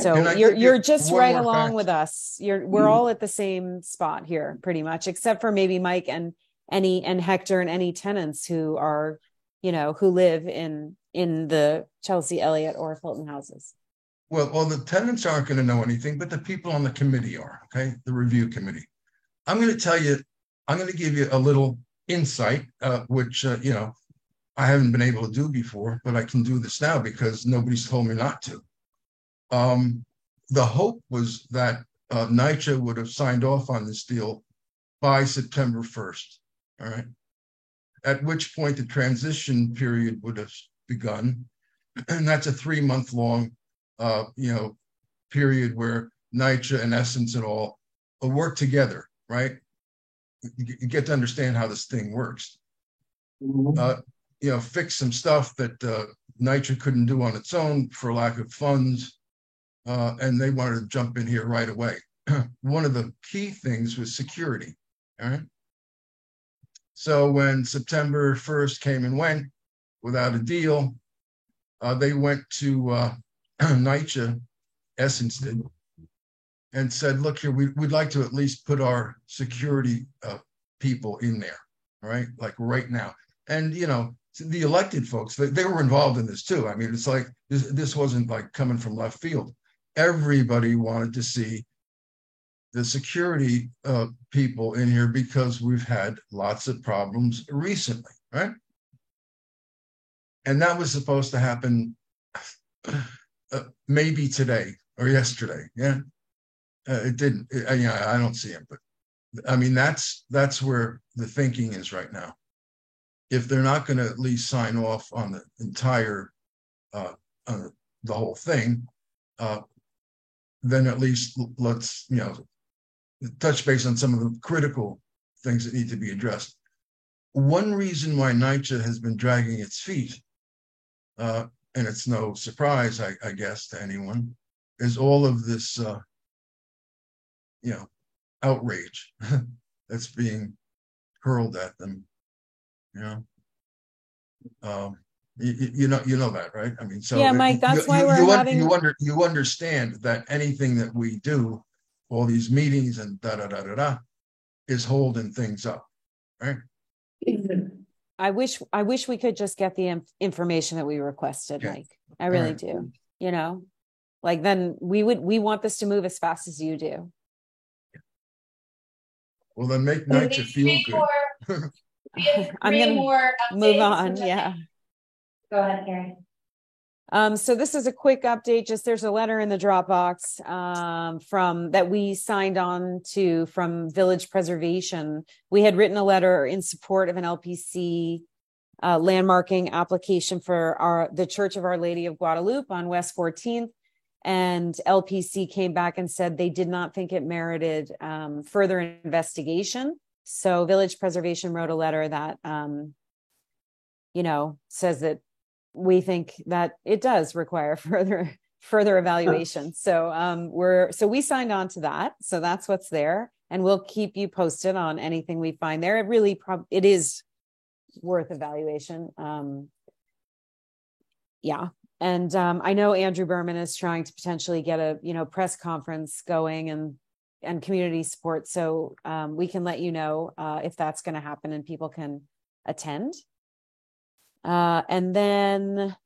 So you're just right along with us. We're all at the same spot here pretty much, except for maybe Mike and Hector and any tenants who are, you know, who live in the Chelsea, Elliott, or Fulton houses. Well, the tenants aren't going to know anything, but the people on the committee are, okay? The review committee. I'm going to give you a little insight, which, you know, I haven't been able to do before, but I can do this now because nobody's told me not to. The hope was that NYCHA would have signed off on this deal by September 1st, all right? At which point the transition period would have begun. And that's a 3-month-long, you know, period where NYCHA and Essence and all work together, right? You get to understand how this thing works. You know, fix some stuff that NYCHA couldn't do on its own for lack of funds, and they wanted to jump in here right away. One of the key things was security, all right? So when September 1st came and went without a deal, they went to NYCHA, Essence did, and said, look here, we'd like to at least put our security people in there, all right? Like right now. And, you know, the elected folks, they were involved in this too. I mean, it's like, this wasn't like coming from left field. Everybody wanted to see the security people in here because we've had lots of problems recently, right? And that was supposed to happen maybe today or yesterday, yeah? It didn't, yeah, I don't see it, but I mean, that's where the thinking is right now. If they're not going to at least sign off on the entire, on the whole thing, then at least let's, you know, touch base on some of the critical things that need to be addressed. One reason why NYCHA has been dragging its feet, and it's no surprise, I guess, to anyone, is all of this, you know, outrage that's being hurled at them. You know, you know that, right? I mean, so yeah, Mike, that's why you understand that anything that we do, all these meetings and is holding things up, right? I wish we could just get the information that we requested, yeah. Mike. I really do. You know, like then we want this to move as fast as you do. Well, then make NYCHA feel good. I'm going to move on. Yeah. Go ahead, Carrie. So this is a quick update. Just there's a letter in the Dropbox from that we signed on to from Village Preservation. We had written a letter in support of an LPC landmarking application for the Church of Our Lady of Guadalupe on West 14th. And LPC came back and said they did not think it merited further investigation. So Village Preservation wrote a letter that, you know, says that we think that it does require further evaluation. So we signed on to that. So that's what's there, and we'll keep you posted on anything we find there. It really it is worth evaluation. Yeah. And I know Andrew Berman is trying to potentially get a, you know, press conference going and community support. So we can let you know if that's going to happen and people can attend. And then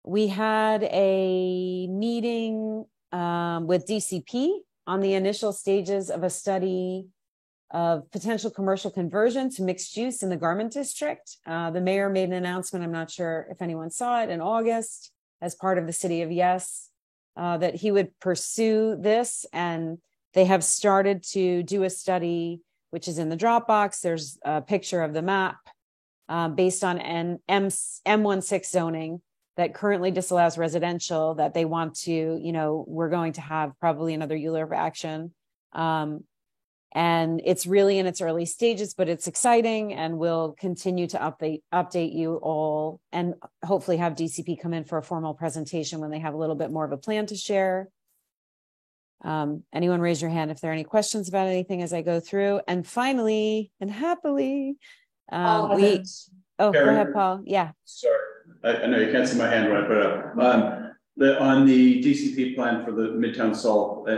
we had a meeting with DCP on the initial stages of a study of potential commercial conversion to mixed use in the Garment District. The mayor made an announcement. I'm not sure if anyone saw it in August. as part of the City of Yes, that he would pursue this. And they have started to do a study, which is in the Dropbox. There's a picture of the map based on M16 zoning that currently disallows residential, that they want to, we're going to have probably another ULURP action. And it's really in its early stages, but it's exciting, and we'll continue to update you all, and hopefully have DCP come in for a formal presentation when they have a little bit more of a plan to share. Anyone raise your hand if there are any questions about anything as I go through. And finally, and happily, go ahead, Paul. Yeah. Sorry, I know you can't see my hand when I put it up. On the DCP plan for the Midtown Salt,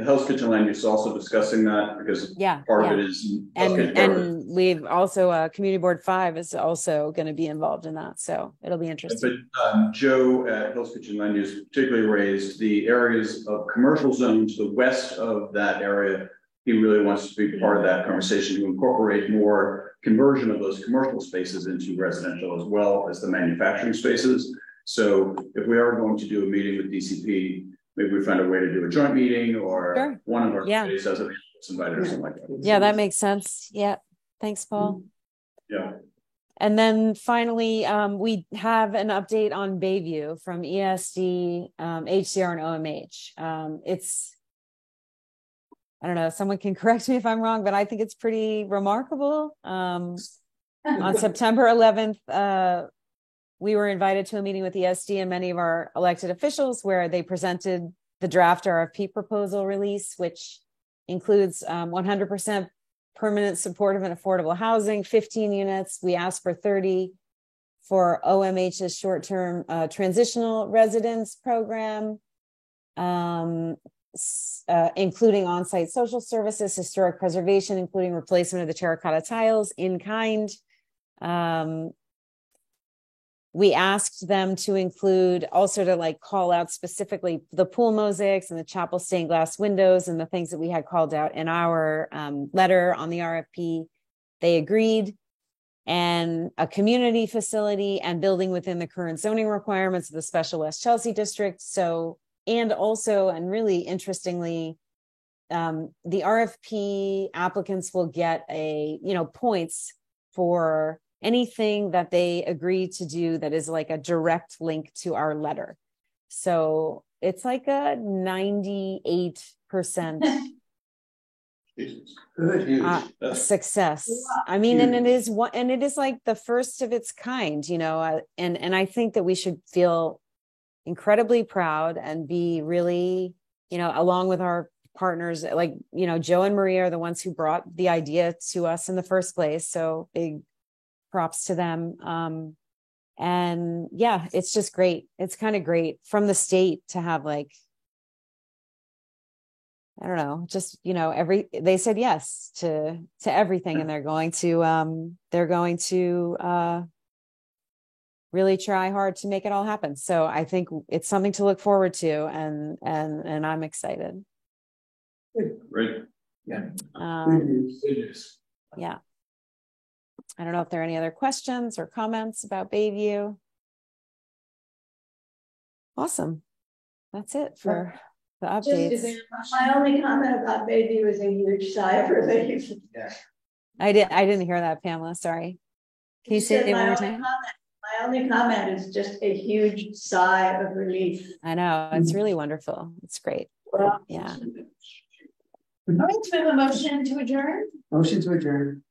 Hell's Kitchen land use also discussing that, because part of it is, and we've also Community Board 5 is also going to be involved in that, so it'll be interesting. But Joe at Hell's Kitchen land use particularly raised the areas of commercial zone to the west of that area. He really wants to be part of that conversation to incorporate more conversion of those commercial spaces into residential, as well as the manufacturing spaces. So if we are going to do a meeting with DCP, maybe we find a way to do a joint meeting, or one of our committees as an invited or something like that. Yeah, that makes sense. Yeah. Thanks, Paul. Yeah. And then finally, we have an update on Bayview from ESD, HCR, and OMH. It's, I don't know, someone can correct me if I'm wrong, but I think it's pretty remarkable. On September 11th, we were invited to a meeting with ESD and many of our elected officials, where they presented the draft RFP proposal release, which includes 100% permanent supportive and affordable housing, 15 units. We asked for 30 for OMH's short-term transitional residence program, including on-site social services, historic preservation, including replacement of the terracotta tiles in kind. We asked them to include, also to like call out specifically the pool mosaics and the chapel stained glass windows and the things that we had called out in our letter on the RFP. They agreed. And a community facility and building within the current zoning requirements of the Special West Chelsea District. So, and also, and really interestingly, the RFP applicants will get points for anything that they agree to do that is like a direct link to our letter. So it's like a 98% success. I mean, and it is like the first of its kind, and I think that we should feel incredibly proud and be really, along with our partners, like, Joe and Maria are the ones who brought the idea to us in the first place. So big props to them. And yeah, it's just great. It's kind of great from the state to have they said yes to everything, and they're going to really try hard to make it all happen. So I think it's something to look forward to, and I'm excited. Great. Yeah. Yeah. I don't know if there are any other questions or comments about Bayview. Awesome. That's it for the updates. My only comment about Bayview is a huge sigh of relief. Yeah. I didn't hear that, Pamela. Sorry. Can you say it one more time? My only comment is just a huge sigh of relief. I know. It's really wonderful. It's great. Well, yeah. All right, we have a motion to adjourn. Motion to adjourn.